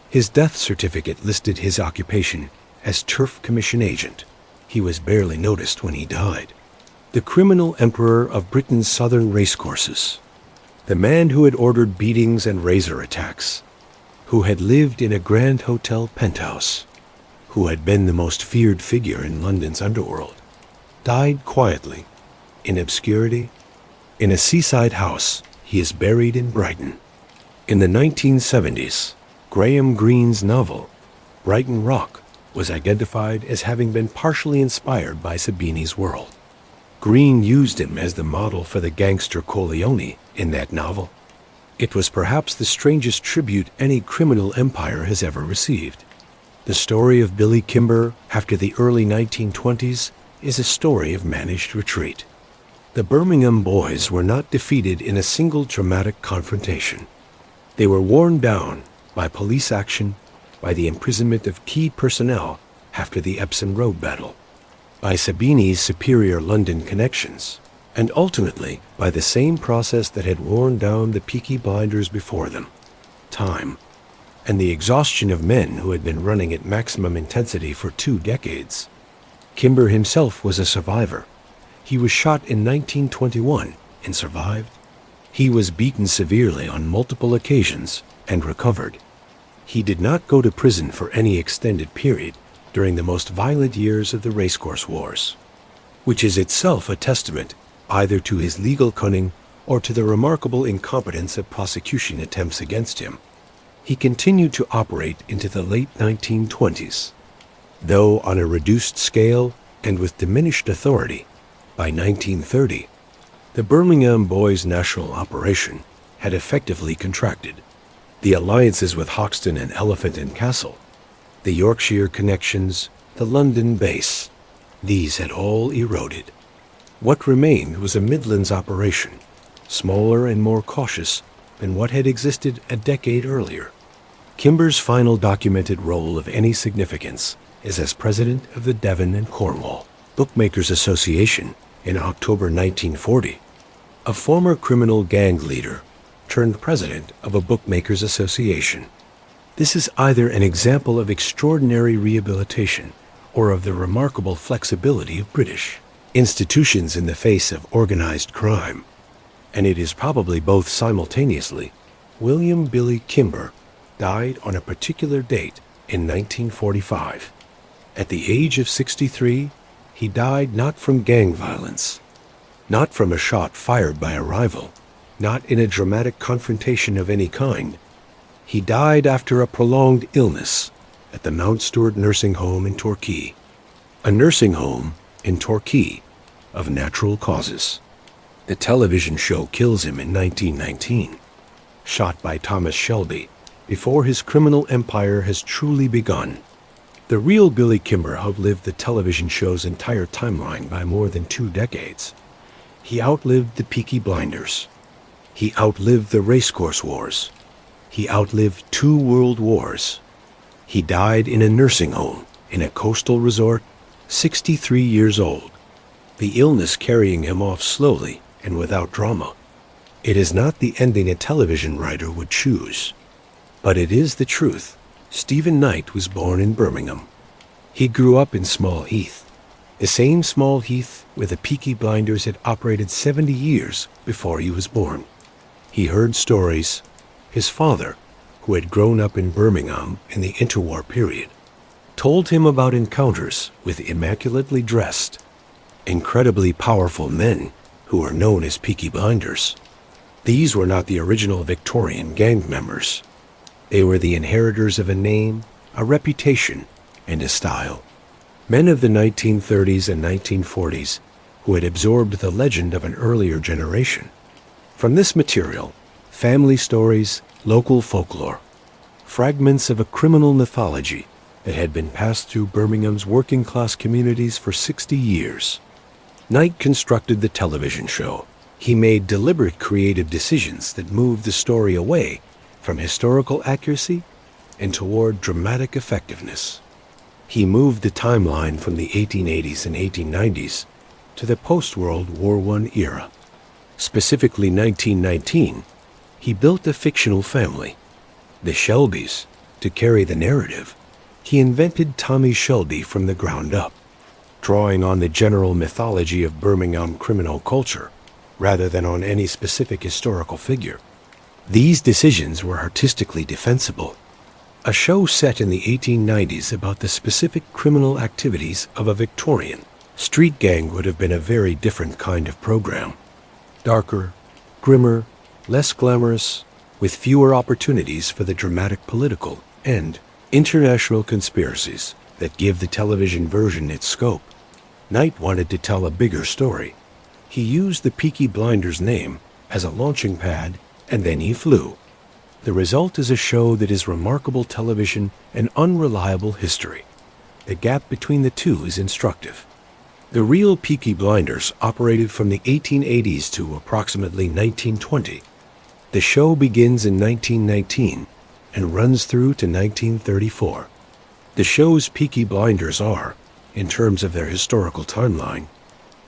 His death certificate listed his occupation as Turf Commission agent. He was barely noticed when he died. The criminal emperor of Britain's southern racecourses, the man who had ordered beatings and razor attacks, who had lived in a Grand Hotel penthouse, who had been the most feared figure in London's underworld, died quietly, in obscurity, in a seaside house. He is buried in Brighton. In the 1970s, Graham Greene's novel, Brighton Rock, was identified as having been partially inspired by Sabini's world. Greene used him as the model for the gangster Corleone in that novel. It was perhaps the strangest tribute any criminal empire has ever received. The story of Billy Kimber after the early 1920s is a story of managed retreat. The Birmingham boys were not defeated in a single dramatic confrontation. They were worn down by police action by the imprisonment of key personnel after the Epsom Road battle, by Sabini's superior London connections, and ultimately by the same process that had worn down the Peaky Blinders before them: time, and the exhaustion of men who had been running at maximum intensity for 2 decades. Kimber himself was a survivor. He was shot in 1921 and survived. He was beaten severely on multiple occasions and recovered. He did not go to prison for any extended period during the most violent years of the Racecourse Wars, which is itself a testament either to his legal cunning or to the remarkable incompetence of prosecution attempts against him. He continued to operate into the late 1920s, though on a reduced scale and with diminished authority. By 1930, the Birmingham Boys' national operation had effectively contracted. The alliances with Hoxton and Elephant and Castle, the Yorkshire connections, the London base, these had all eroded. What remained was a Midlands operation, smaller and more cautious than what had existed a decade earlier. Kimber's final documented role of any significance is as president of the Devon and Cornwall Bookmakers Association in October 1940, a former criminal gang leader turned president of a bookmakers association. This is either an example of extraordinary rehabilitation or of the remarkable flexibility of British institutions in the face of organized crime, and it is probably both simultaneously. William Billy Kimber died on a particular date in 1945. At the age of 63, he died not from gang violence, not from a shot fired by a rival, not in a dramatic confrontation of any kind. He died after a prolonged illness at the Mount Stewart nursing home in Torquay, a nursing home in Torquay of natural causes. The television show kills him in 1919, shot by Thomas Shelby, before his criminal empire has truly begun. The real Billy Kimber outlived the television show's entire timeline by more than 2 decades. He outlived the Peaky Blinders. He outlived the Racecourse Wars. He outlived 2 world wars. He died in a nursing home in a coastal resort, 63 years old, the illness carrying him off slowly and without drama. It is not the ending a television writer would choose, but it is the truth. Stephen Knight was born in Birmingham. He grew up in Small Heath, the same Small Heath where the Peaky Blinders had operated 70 years before he was born. He heard stories. His father, who had grown up in Birmingham in the interwar period, told him about encounters with immaculately dressed, incredibly powerful men who were known as Peaky Blinders. These were not the original Victorian gang members. They were the inheritors of a name, a reputation, and a style. Men of the 1930s and 1940s who had absorbed the legend of an earlier generation. From this material, family stories, local folklore, fragments of a criminal mythology that had been passed through Birmingham's working-class communities for 60 years. Knight constructed the television show. He made deliberate creative decisions that moved the story away from historical accuracy and toward dramatic effectiveness. He moved the timeline from the 1880s and 1890s to the post-World War I era. Specifically 1919, he built a fictional family, the Shelbys, to carry the narrative. He invented Tommy Shelby from the ground up, drawing on the general mythology of Birmingham criminal culture rather than on any specific historical figure. These decisions were artistically defensible. A show set in the 1890s about the specific criminal activities of a Victorian street gang would have been a very different kind of program. Darker, grimmer, less glamorous, with fewer opportunities for the dramatic political and international conspiracies that give the television version its scope. Knight wanted to tell a bigger story. He used the Peaky Blinders name as a launching pad, and then he flew. The result is a show that is remarkable television and unreliable history. The gap between the two is instructive. The real Peaky Blinders operated from the 1880s to approximately 1920. The show begins in 1919 and runs through to 1934. The show's Peaky Blinders are, in terms of their historical timeline,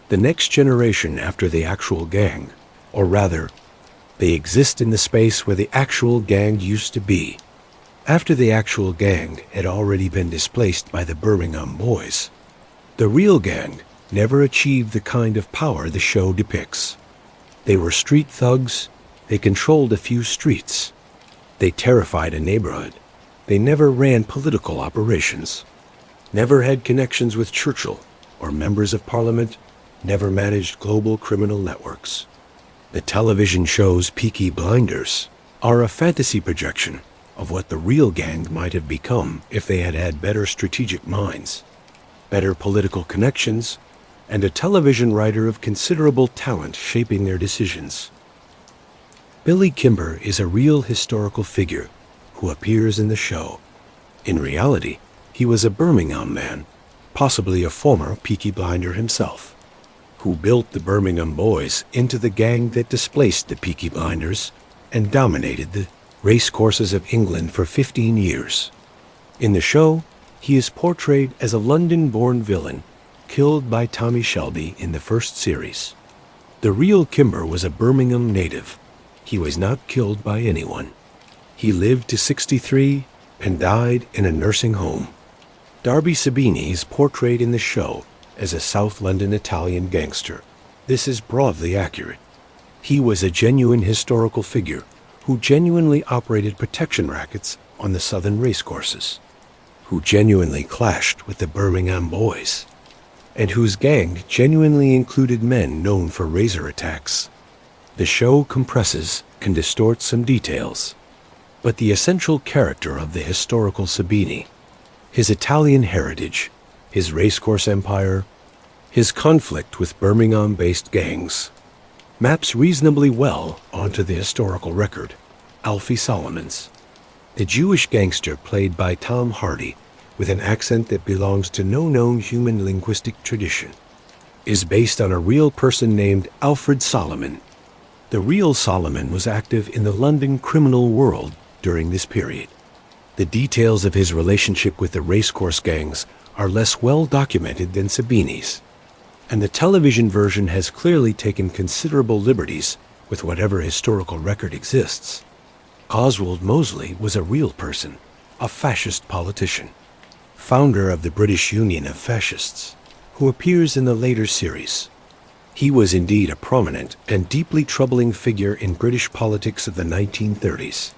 the next generation after the actual gang, or rather, they exist in the space where the actual gang used to be, after the actual gang had already been displaced by the Birmingham boys. The real gang never achieved the kind of power the show depicts. They were street thugs, they controlled a few streets, they terrified a neighborhood, they never ran political operations, never had connections with Churchill or members of Parliament, never managed global criminal networks. The television show's Peaky Blinders are a fantasy projection of what the real gang might have become if they had had better strategic minds, better political connections, and a television writer of considerable talent shaping their decisions. Billy Kimber is a real historical figure who appears in the show. In reality, he was a Birmingham man, possibly a former Peaky Blinder himself, who built the Birmingham boys into the gang that displaced the Peaky Blinders and dominated the racecourses of England for 15 years. In the show, he is portrayed as a London-born villain killed by Thomas Shelby in the first series. The real Kimber was a Birmingham native. He was not killed by anyone. He lived to 63 and died in a nursing home. Darby Sabini is portrayed in the show as a South London Italian gangster. This is broadly accurate. He was a genuine historical figure who genuinely operated protection rackets on the southern racecourses, who genuinely clashed with the Birmingham boys, and whose gang genuinely included men known for razor attacks. The show compresses and distorts some details, but the essential character of the historical Sabini, his Italian heritage, his racecourse empire, his conflict with Birmingham-based gangs, maps reasonably well onto the historical record. Alfie Solomons, the Jewish gangster played by Tom Hardy with an accent that belongs to no known human linguistic tradition, is based on a real person named Alfred Solomon. The real Solomon was active in the London criminal world during this period. The details of his relationship with the racecourse gangs are less well documented than Sabini's, and the television version has clearly taken considerable liberties with whatever historical record exists. Oswald Mosley was a real person, a fascist politician, founder of the British Union of Fascists, who appears in the later series. He was indeed a prominent and deeply troubling figure in British politics of the 1930s.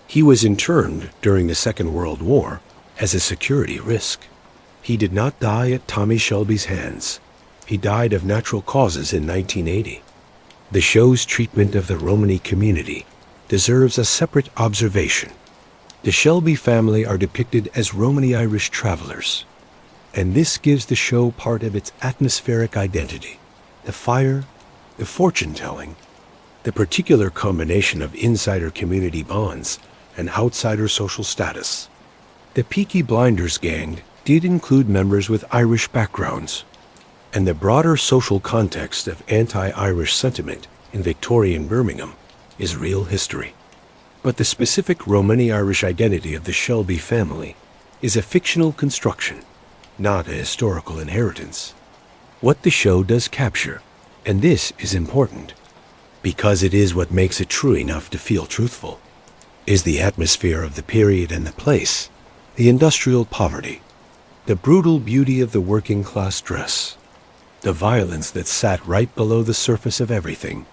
He was interned during the Second World War as a security risk. He did not die at Tommy Shelby's hands. He died of natural causes in 1980. The show's treatment of the Romani community deserves a separate observation. The Shelby family are depicted as Romani Irish travelers, and this gives the show part of its atmospheric identity. The fire, the fortune-telling, the particular combination of insider community bonds and outsider social status. The Peaky Blinders gang did include members with Irish backgrounds, and the broader social context of anti-Irish sentiment in Victorian Birmingham is real history. But the specific Romani-Irish identity of the Shelby family is a fictional construction, not a historical inheritance. What the show does capture, and this is important, because it is what makes it true enough to feel truthful, is the atmosphere of the period and the place, the industrial poverty, the brutal beauty of the working-class dress, the violence that sat right below the surface of everything,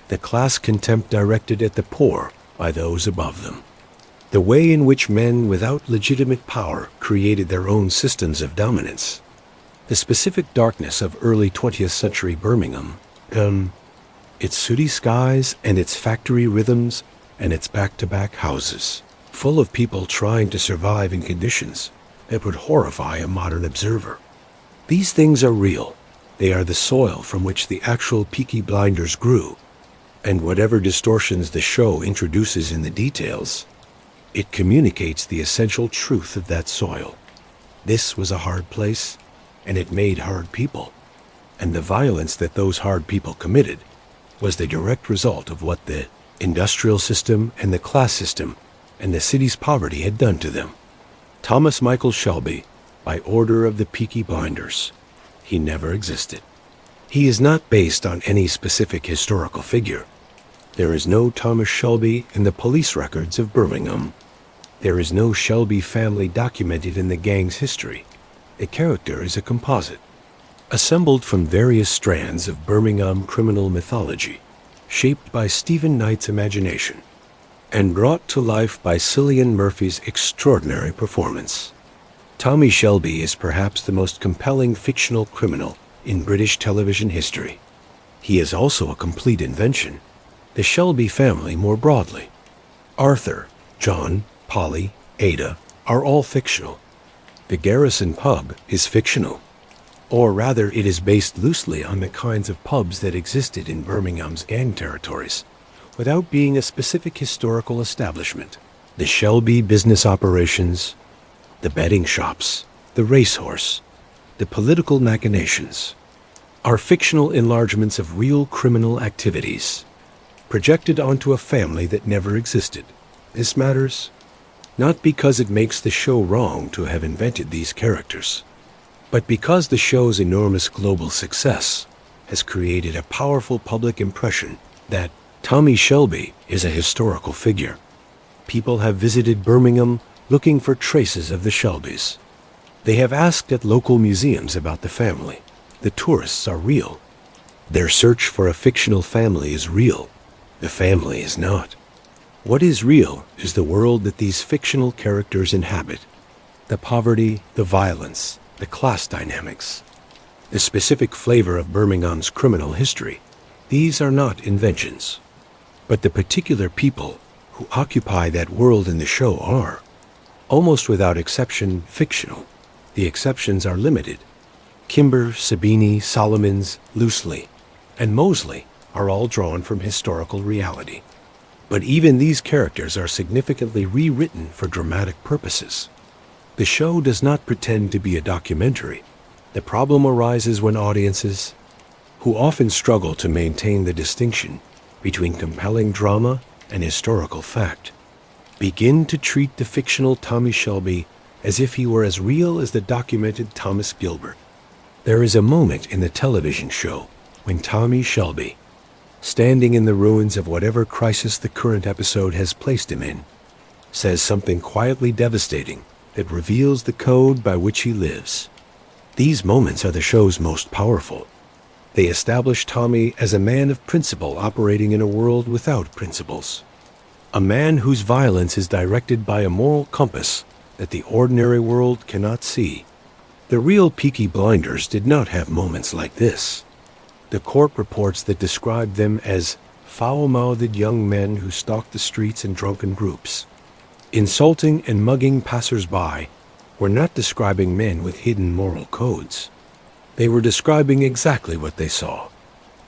the class contempt directed at the poor by those above them, the way in which men without legitimate power created their own systems of dominance, the specific darkness of early 20th century Birmingham, its sooty skies and its factory rhythms and its back-to-back houses, full of people trying to survive in conditions that would horrify a modern observer. These things are real. They are the soil from which the actual Peaky Blinders grew, and whatever distortions the show introduces in the details, it communicates the essential truth of that soil. This was a hard place, and it made hard people, and the violence that those hard people committed was the direct result of what the industrial system and the class system and the city's poverty had done to them. Thomas Michael Shelby, by order of the Peaky Blinders. He never existed. He is not based on any specific historical figure. There is no Thomas Shelby in the police records of Birmingham. There is no Shelby family documented in the gang's history. A character is a composite, assembled from various strands of Birmingham criminal mythology, shaped by Stephen Knight's imagination, and brought to life by Cillian Murphy's extraordinary performance. Tommy Shelby is perhaps the most compelling fictional criminal in British television history. He is also a complete invention. The Shelby family more broadly. Arthur, John, Polly, Ada are all fictional. The Garrison pub is fictional. Or rather, it is based loosely on the kinds of pubs that existed in Birmingham's gang territories, without being a specific historical establishment. The Shelby business operations, the betting shops, the Racecourse, the political machinations, are fictional enlargements of real criminal activities, projected onto a family that never existed. This matters not because it makes the show wrong to have invented these characters, but because the show's enormous global success has created a powerful public impression that Tommy Shelby is a historical figure. People have visited Birmingham looking for traces of the Shelbys. They have asked at local museums about the family. The tourists are real. Their search for a fictional family is real. The family is not. What is real is the world that these fictional characters inhabit. The poverty, the violence, the class dynamics, the specific flavor of Birmingham's criminal history. These are not inventions. But the particular people who occupy that world in the show are, almost without exception, fictional. The exceptions are limited. Kimber, Sabini, Solomons, Loosely, and Mosley are all drawn from historical reality. But even these characters are significantly rewritten for dramatic purposes. The show does not pretend to be a documentary. The problem arises when audiences, who often struggle to maintain the distinction between compelling drama and historical fact, begin to treat the fictional Tommy Shelby as if he were as real as the documented Thomas Gilbert. There is a moment in the television show when Tommy Shelby, standing in the ruins of whatever crisis the current episode has placed him in, says something quietly devastating that reveals the code by which he lives. These moments are the show's most powerful. They establish Tommy as a man of principle operating in a world without principles. A man whose violence is directed by a moral compass that the ordinary world cannot see. The real Peaky Blinders did not have moments like this. The court reports that described them as foul-mouthed young men who stalked the streets in drunken groups, insulting and mugging passers-by, were not describing men with hidden moral codes. They were describing exactly what they saw.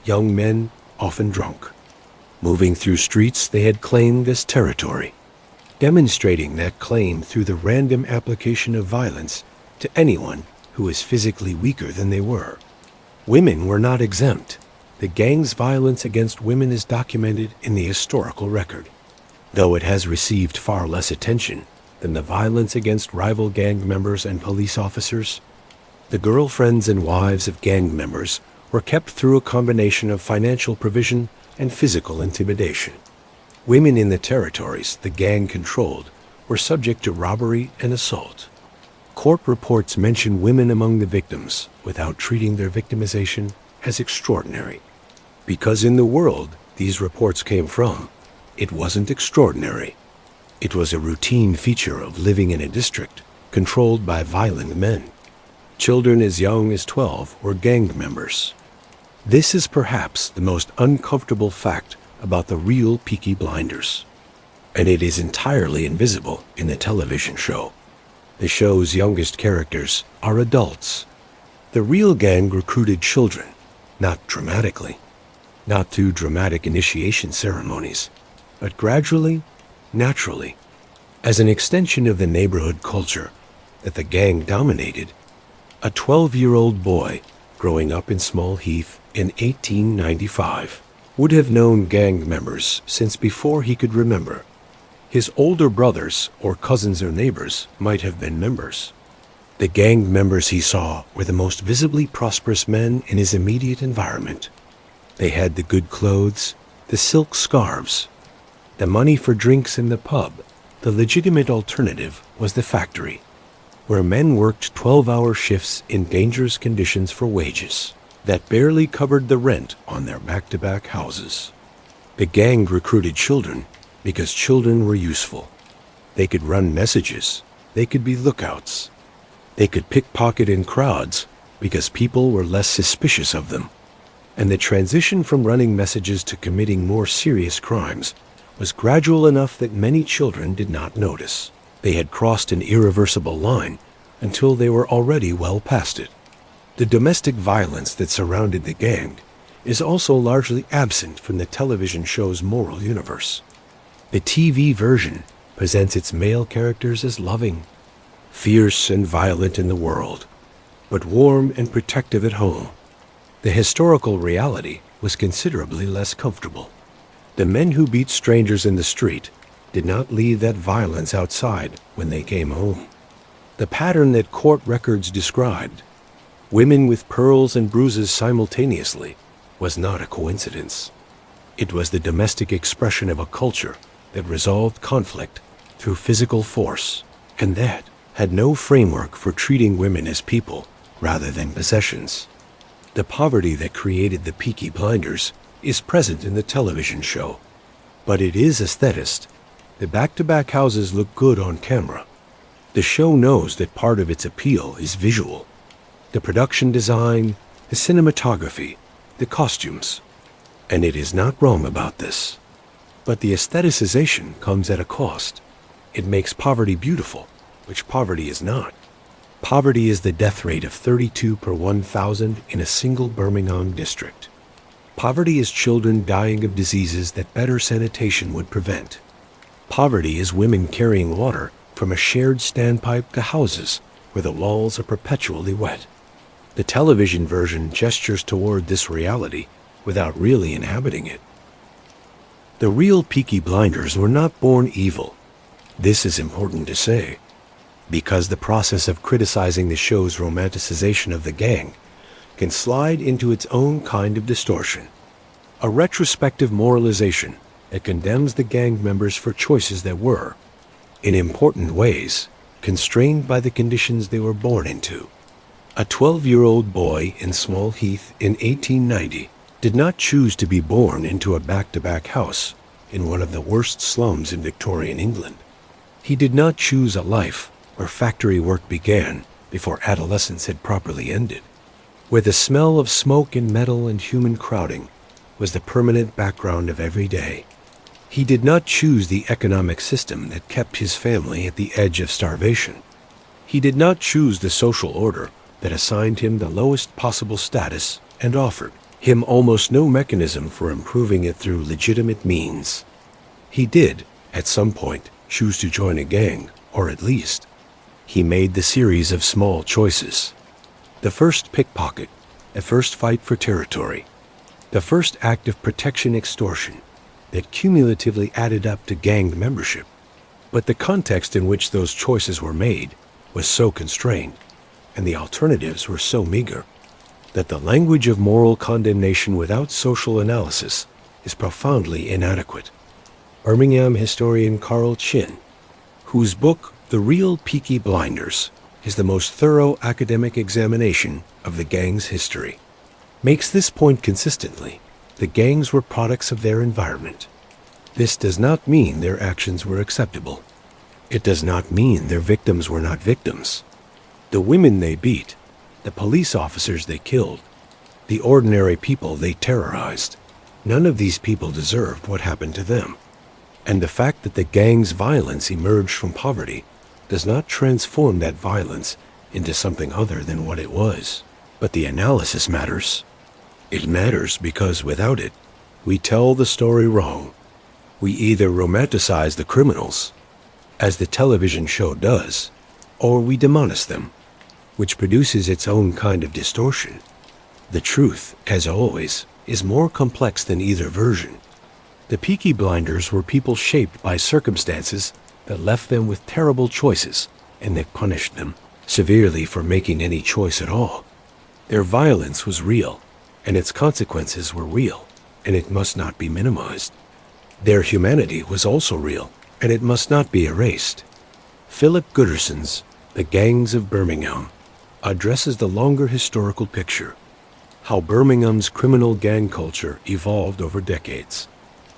Young men, often drunk, moving through streets they had claimed as territory, demonstrating that claim through the random application of violence to anyone who is physically weaker than they were. Women were not exempt. The gang's violence against women is documented in the historical record, though it has received far less attention than the violence against rival gang members and police officers. The girlfriends and wives of gang members were kept through a combination of financial provision and physical intimidation. Women in the territories the gang controlled were subject to robbery and assault. Court reports mention women among the victims without treating their victimization as extraordinary. Because in the world these reports came from, it wasn't extraordinary. It was a routine feature of living in a district controlled by violent men. Children as young as 12 were gang members. This is perhaps the most uncomfortable fact about the real Peaky Blinders, and it is entirely invisible in the television show. The show's youngest characters are adults. The real gang recruited children, not dramatically, not through dramatic initiation ceremonies, but gradually, naturally, as an extension of the neighborhood culture that the gang dominated. A 12-year-old boy growing up in Small Heath in 1895 would have known gang members since before he could remember. His older brothers, or cousins or neighbors, might have been members. The gang members he saw were the most visibly prosperous men in his immediate environment. They had the good clothes, the silk scarves, the money for drinks in the pub. The legitimate alternative was the factory, where men worked 12-hour shifts in dangerous conditions for wages that barely covered the rent on their back-to-back houses. The gang recruited children because children were useful. They could run messages, they could be lookouts, they could pickpocket in crowds because people were less suspicious of them. And the transition from running messages to committing more serious crimes was gradual enough that many children did not notice. They had crossed an irreversible line until they were already well past it. The domestic violence that surrounded the gang is also largely absent from the television show's moral universe. The TV version presents its male characters as loving, fierce and violent in the world, but warm and protective at home. The historical reality was considerably less comfortable. The men who beat strangers in the street did not leave that violence outside when they came home. The pattern that court records described, women with pearls and bruises simultaneously, was not a coincidence. It was the domestic expression of a culture that resolved conflict through physical force, and that had no framework for treating women as people rather than possessions. The poverty that created the Peaky Blinders is present in the television show, but it is aesthetist. The back-to-back houses look good on camera. The show knows that part of its appeal is visual. The production design, the cinematography, the costumes. And it is not wrong about this. But the aestheticization comes at a cost. It makes poverty beautiful, which poverty is not. Poverty is the death rate of 32 per 1,000 in a single Birmingham district. Poverty is children dying of diseases that better sanitation would prevent. Poverty is women carrying water from a shared standpipe to houses where the walls are perpetually wet. The television version gestures toward this reality without really inhabiting it. The real Peaky Blinders were not born evil. This is important to say, because the process of criticizing the show's romanticization of the gang can slide into its own kind of distortion. A retrospective moralization that condemns the gang members for choices that were, in important ways, constrained by the conditions they were born into. A 12-year-old boy in Small Heath in 1890 did not choose to be born into a back-to-back house in one of the worst slums in Victorian England. He did not choose a life where factory work began before adolescence had properly ended, where the smell of smoke and metal and human crowding was the permanent background of every day. He did not choose the economic system that kept his family at the edge of starvation. He did not choose the social order that assigned him the lowest possible status and offered him almost no mechanism for improving it through legitimate means. He did, at some point, choose to join a gang, or at least, he made the series of small choices. The first pickpocket, the first fight for territory, the first act of protection extortion that cumulatively added up to gang membership. But the context in which those choices were made was so constrained, and the alternatives were so meager, that the language of moral condemnation without social analysis is profoundly inadequate. Birmingham historian Carl Chin, whose book The Real Peaky Blinders is the most thorough academic examination of the gang's history, makes this point consistently. The gangs were products of their environment. This does not mean their actions were acceptable. It does not mean their victims were not victims. The women they beat, the police officers they killed, the ordinary people they terrorized, none of these people deserved what happened to them. And the fact that the gang's violence emerged from poverty does not transform that violence into something other than what it was. But the analysis matters. It matters because without it, we tell the story wrong. We either romanticize the criminals, as the television show does, or we demonize them, which produces its own kind of distortion. The truth, as always, is more complex than either version. The Peaky Blinders were people shaped by circumstances that left them with terrible choices, and that punished them severely for making any choice at all. Their violence was real, and its consequences were real, and it must not be minimized. Their humanity was also real, and it must not be erased. Philip Gooderson's The Gangs of Birmingham addresses the longer historical picture, how Birmingham's criminal gang culture evolved over decades,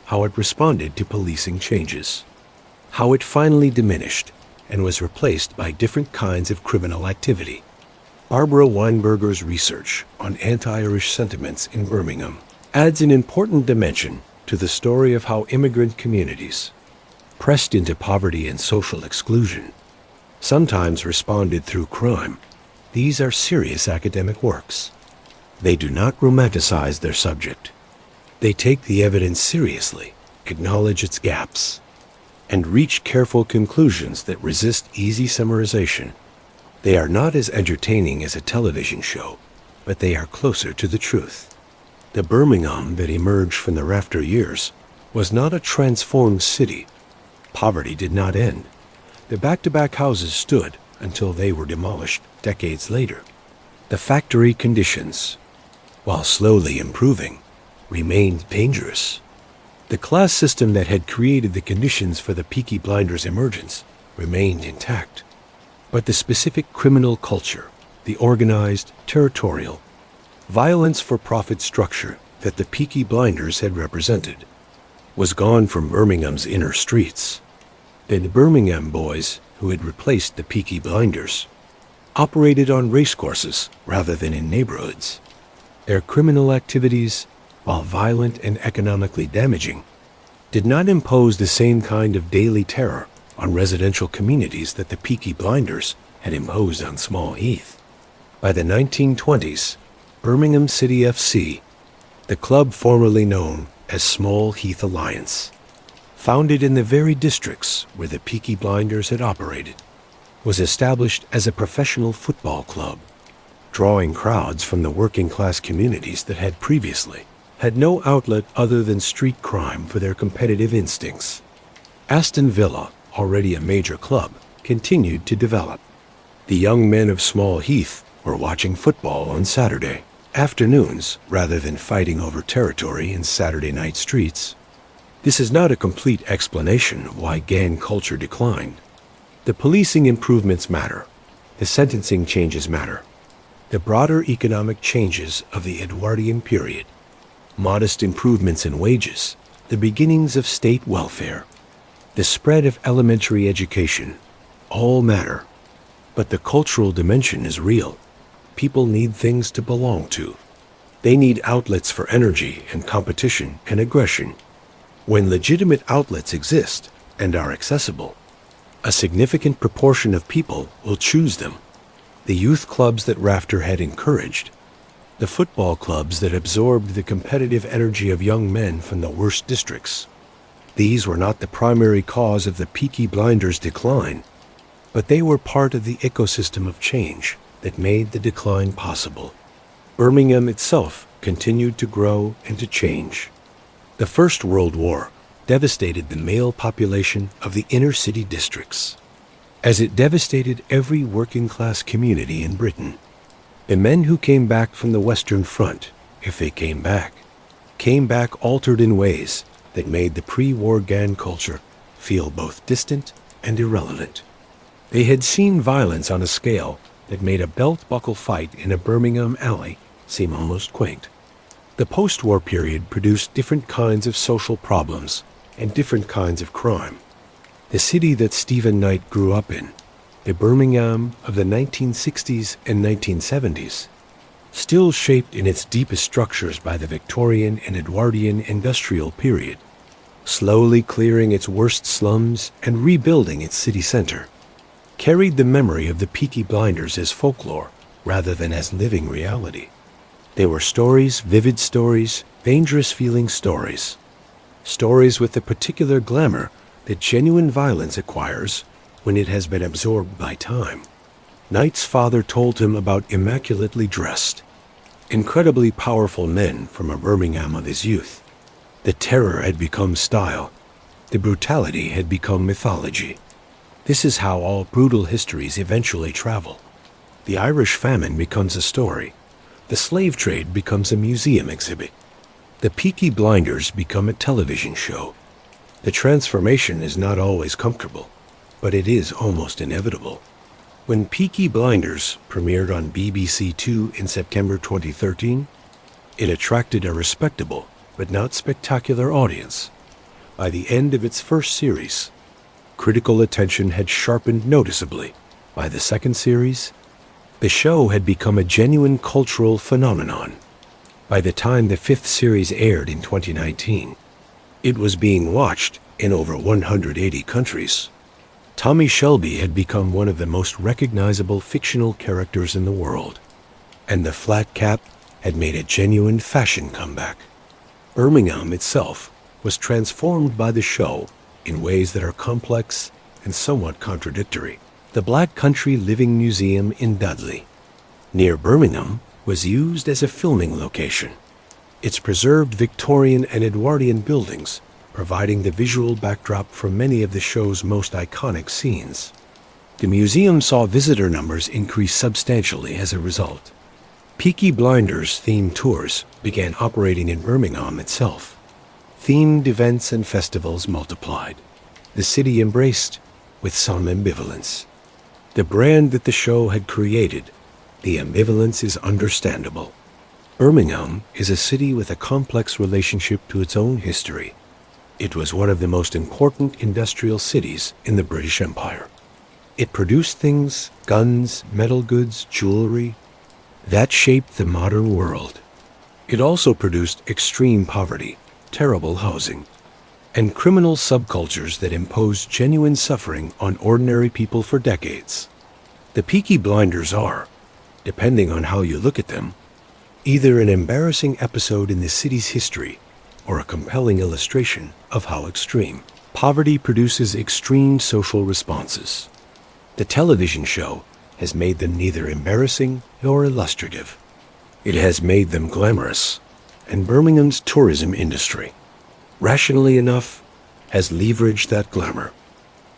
how it responded to policing changes, how it finally diminished and was replaced by different kinds of criminal activity. Barbara Weinberger's research on anti-Irish sentiments in Birmingham adds an important dimension to the story of how immigrant communities, pressed into poverty and social exclusion, sometimes responded through crime. These are serious academic works. They do not romanticize their subject. They take the evidence seriously, acknowledge its gaps, and reach careful conclusions that resist easy summarization. They are not as entertaining as a television show, but they are closer to the truth. The Birmingham that emerged from the Rafter years was not a transformed city. Poverty did not end. The back-to-back houses stood until they were demolished decades later. The factory conditions, while slowly improving, remained dangerous. The class system that had created the conditions for the Peaky Blinders' emergence remained intact. But the specific criminal culture, the organized, territorial, violence-for-profit structure that the Peaky Blinders had represented, was gone from Birmingham's inner streets. The Birmingham boys, who had replaced the Peaky Blinders, operated on racecourses rather than in neighborhoods. Their criminal activities, while violent and economically damaging, did not impose the same kind of daily terror on residential communities that the Peaky Blinders had imposed on Small Heath. By the 1920s, Birmingham City FC, the club formerly known as Small Heath Alliance, founded in the very districts where the Peaky Blinders had operated, was established as a professional football club, drawing crowds from the working-class communities that had previously had no outlet other than street crime for their competitive instincts. Aston Villa, already a major club, continued to develop. The young men of Small Heath were watching football on Saturday afternoons rather than fighting over territory in Saturday night streets. This is not a complete explanation of why gang culture declined. The policing improvements matter. The sentencing changes matter. The broader economic changes of the Edwardian period, modest improvements in wages, the beginnings of state welfare, the spread of elementary education, all matter. But the cultural dimension is real. People need things to belong to. They need outlets for energy and competition and aggression. When legitimate outlets exist and are accessible, a significant proportion of people will choose them. The youth clubs that Rafter had encouraged, the football clubs that absorbed the competitive energy of young men from the worst districts. These were not the primary cause of the Peaky Blinders' decline, but they were part of the ecosystem of change that made the decline possible. Birmingham itself continued to grow and to change. The First World War devastated the male population of the inner city districts, as it devastated every working-class community in Britain. The men who came back from the Western Front, if they came back altered in ways that made the pre-war gang culture feel both distant and irrelevant. They had seen violence on a scale that made a belt-buckle fight in a Birmingham alley seem almost quaint. The post-war period produced different kinds of social problems and different kinds of crime. The city that Stephen Knight grew up in, the Birmingham of the 1960s and 1970s, still shaped in its deepest structures by the Victorian and Edwardian industrial period, slowly clearing its worst slums and rebuilding its city center, carried the memory of the Peaky Blinders as folklore rather than as living reality. They were stories, vivid stories, dangerous-feeling stories. Stories with the particular glamour that genuine violence acquires when it has been absorbed by time. Knight's father told him about immaculately dressed, incredibly powerful men from a Birmingham of his youth. The terror had become style. The brutality had become mythology. This is how all brutal histories eventually travel. The Irish famine becomes a story. The slave trade becomes a museum exhibit. The Peaky Blinders become a television show. The transformation is not always comfortable, but it is almost inevitable. When Peaky Blinders premiered on BBC Two in September 2013, it attracted a respectable but not spectacular audience. By the end of its first series, critical attention had sharpened noticeably. By the second series, the show had become a genuine cultural phenomenon. By the time the fifth series aired in 2019, it was being watched in over 180 countries. Thomas Shelby had become one of the most recognizable fictional characters in the world, and the flat cap had made a genuine fashion comeback. Birmingham itself was transformed by the show in ways that are complex and somewhat contradictory. The Black Country Living Museum in Dudley, near Birmingham, was used as a filming location. Its preserved Victorian and Edwardian buildings providing the visual backdrop for many of the show's most iconic scenes. The museum saw visitor numbers increase substantially as a result. Peaky Blinders themed tours began operating in Birmingham itself. Themed events and festivals multiplied. The city embraced, with some ambivalence, the brand that the show had created. The ambivalence is understandable. Birmingham is a city with a complex relationship to its own history. It was one of the most important industrial cities in the British Empire. It produced things, guns, metal goods, jewelry, that shaped the modern world. It also produced extreme poverty, terrible housing, and criminal subcultures that imposed genuine suffering on ordinary people for decades. The Peaky Blinders are, depending on how you look at them, either an embarrassing episode in the city's history or a compelling illustration of how extreme poverty produces extreme social responses. The television show has made them neither embarrassing nor illustrative. It has made them glamorous, and Birmingham's tourism industry, rationally enough, has leveraged that glamour.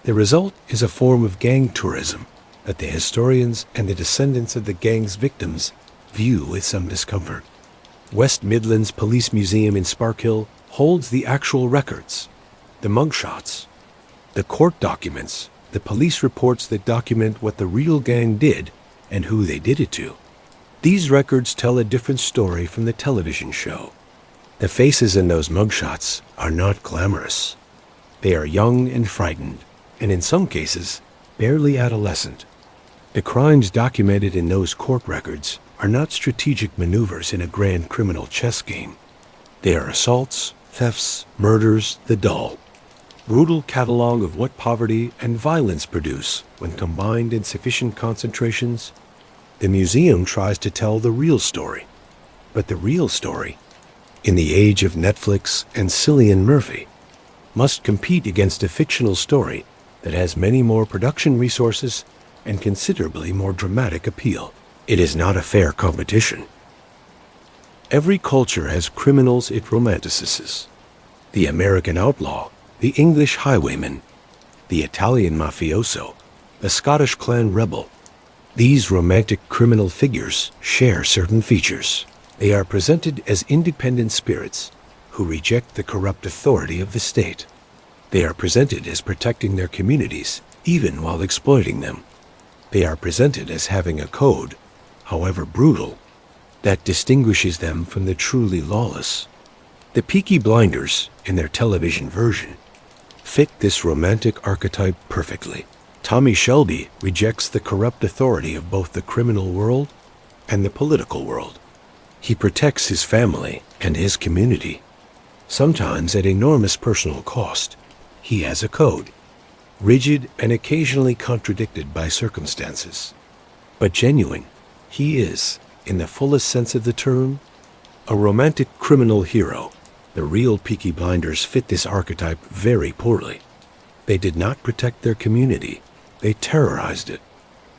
The result is a form of gang tourism that the historians and the descendants of the gang's victims view with some discomfort. West Midlands Police Museum in Sparkhill holds the actual records, the mugshots, the court documents, the police reports that document what the real gang did and who they did it to. These records tell a different story from the television show. The faces in those mugshots are not glamorous. They are young and frightened, and in some cases, barely adolescent. The crimes documented in those court records are not strategic maneuvers in a grand criminal chess game. They are assaults, thefts, murders, the dull, brutal catalog of what poverty and violence produce when combined in sufficient concentrations. The museum tries to tell the real story, but the real story, in the age of Netflix and Cillian Murphy, must compete against a fictional story that has many more production resources and considerably more dramatic appeal. It is not a fair competition. Every culture has criminals it romanticizes. The American outlaw, the English highwayman, the Italian mafioso, the Scottish clan rebel. These romantic criminal figures share certain features. They are presented as independent spirits who reject the corrupt authority of the state. They are presented as protecting their communities, even while exploiting them. They are presented as having a code, however brutal, that distinguishes them from the truly lawless. The Peaky Blinders, in their television version, fit this romantic archetype perfectly. Thomas Shelby rejects the corrupt authority of both the criminal world and the political world. He protects his family and his community, sometimes at enormous personal cost. He has a code, rigid and occasionally contradicted by circumstances, but genuine. He is, in the fullest sense of the term, a romantic criminal hero. The real Peaky Blinders fit this archetype very poorly. They did not protect their community. They terrorized it.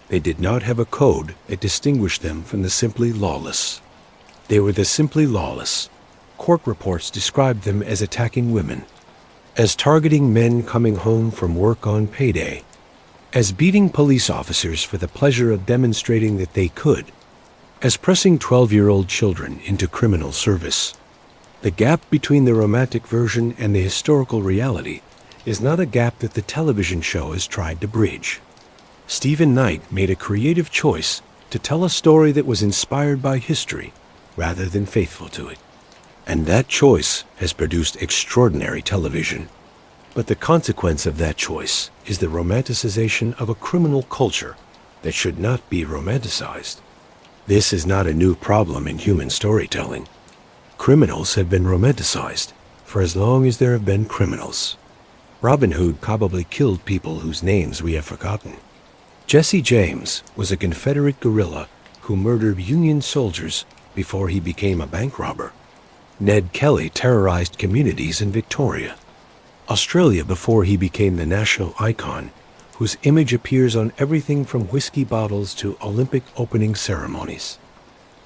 They did not have a code that distinguished them from the simply lawless. They were the simply lawless, court reports described them as attacking women, as targeting men coming home from work on payday, as beating police officers for the pleasure of demonstrating that they could, as pressing 12-year-old children into criminal service. The gap between the romantic version and the historical reality is not a gap that the television show has tried to bridge. Stephen Knight made a creative choice to tell a story that was inspired by history rather than faithful to it. And that choice has produced extraordinary television. But the consequence of that choice is the romanticization of a criminal culture that should not be romanticized. This is not a new problem in human storytelling. Criminals have been romanticized for as long as there have been criminals. Robin Hood probably killed people whose names we have forgotten. Jesse James was a Confederate guerrilla who murdered Union soldiers before he became a bank robber. Ned Kelly terrorized communities in Victoria, Australia, before he became the national icon whose image appears on everything from whiskey bottles to Olympic opening ceremonies.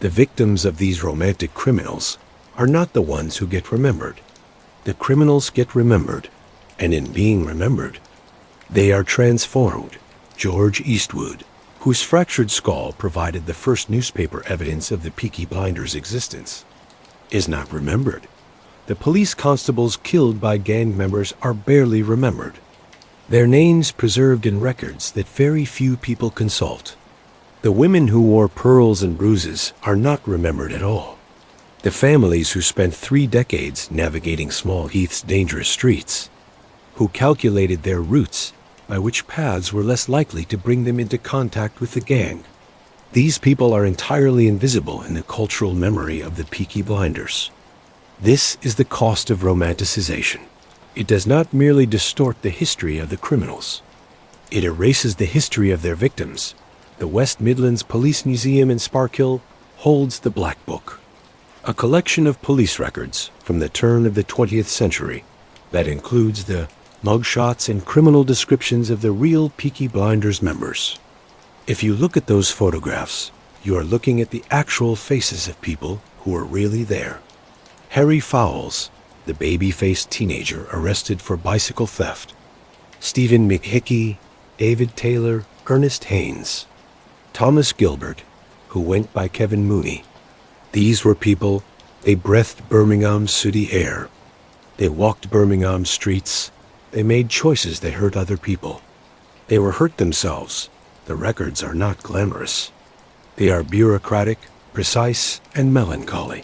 The victims of these romantic criminals are not the ones who get remembered. The criminals get remembered, and in being remembered, they are transformed. George Eastwood, whose fractured skull provided the first newspaper evidence of the Peaky Blinders' existence, is not remembered. The police constables killed by gang members are barely remembered. Their names preserved in records that very few people consult. The women who wore pearls and bruises are not remembered at all. The families who spent 3 decades navigating small heath's dangerous streets, who calculated their routes by which paths were less likely to bring them into contact with the gang. These people are entirely invisible in the cultural memory of the Peaky Blinders. This is the cost of romanticization. It does not merely distort the history of the criminals. It erases the history of their victims. The West Midlands Police Museum in Sparkhill holds the Black Book, a collection of police records from the turn of the 20th century that includes the mugshots and criminal descriptions of the real Peaky Blinders members. If you look at those photographs, you are looking at the actual faces of people who were really there. Harry Fowles, the baby-faced teenager arrested for bicycle theft. Stephen McHickey, David Taylor, Ernest Haynes. Thomas Gilbert, who went by Kevin Mooney. These were people, they breathed Birmingham's sooty air. They walked Birmingham's streets. They made choices that hurt other people. They were hurt themselves. The records are not glamorous. They are bureaucratic, precise, and melancholy.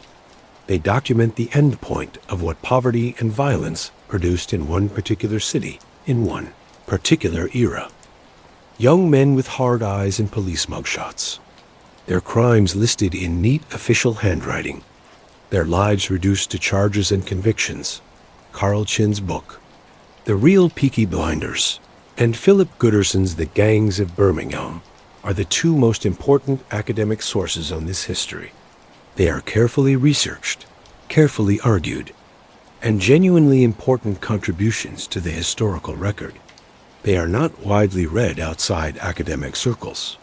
They document the end point of what poverty and violence produced in one particular city, in one particular era. Young men with hard eyes and police mugshots. Their crimes listed in neat official handwriting. Their lives reduced to charges and convictions. Carl Chin's book, The Real Peaky Blinders, and Philip Gooderson's The Gangs of Birmingham are the 2 most important academic sources on this history. They are carefully researched, carefully argued, and genuinely important contributions to the historical record. They are not widely read outside academic circles.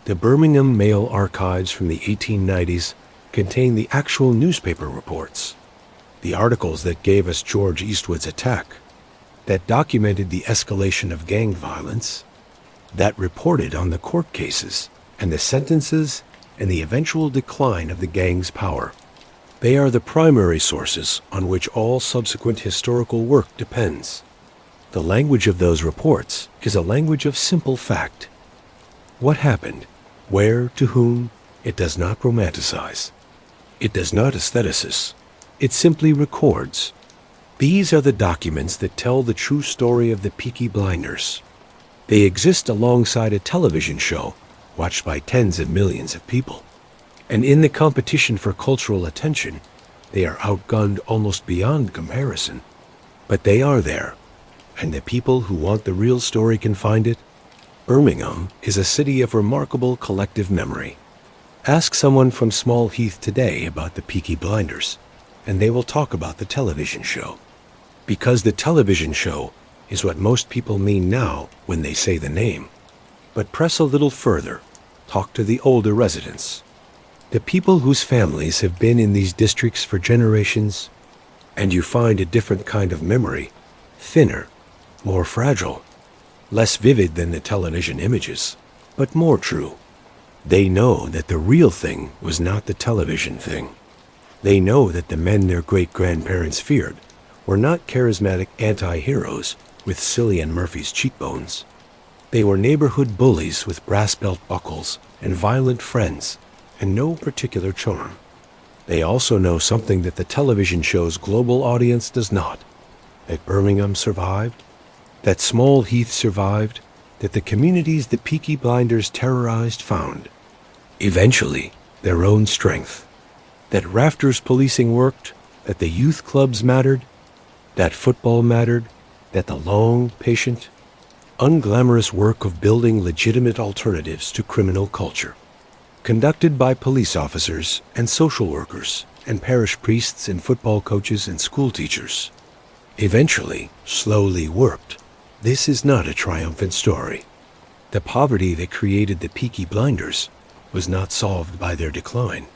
The Birmingham Mail archives from the 1890s contain the actual newspaper reports, the articles that gave us George Eastwood's attack, that documented the escalation of gang violence, that reported on the court cases and the sentences and the eventual decline of the gang's power. They are the primary sources on which all subsequent historical work depends. The language of those reports is a language of simple fact. What happened, where, to whom, it does not romanticize. It does not aestheticize. It simply records. These are the documents that tell the true story of the Peaky Blinders. They exist alongside a television show watched by tens of millions of people. And in the competition for cultural attention, they are outgunned almost beyond comparison. But they are there, and the people who want the real story can find it. Birmingham is a city of remarkable collective memory. Ask someone from Small Heath today about the Peaky Blinders, and they will talk about the television show. Because the television show is what most people mean now when they say the name. But press a little further. Talk to the older residents. The people whose families have been in these districts for generations, and you find a different kind of memory, thinner, more fragile, less vivid than the television images, but more true. They know that the real thing was not the television thing. They know that the men their great-grandparents feared were not charismatic anti-heroes with Cillian Murphy's cheekbones. They were neighborhood bullies with brass belt buckles and violent friends and no particular charm. They also know something that the television show's global audience does not. That Birmingham survived, that Small Heath survived, that the communities the Peaky Blinders terrorized found, eventually, their own strength. That Rafter's policing worked, that the youth clubs mattered, that football mattered, that the long, patient, unglamorous work of building legitimate alternatives to criminal culture, conducted by police officers and social workers and parish priests and football coaches and school teachers, eventually, slowly worked. This is not a triumphant story. The poverty that created the Peaky Blinders was not solved by their decline.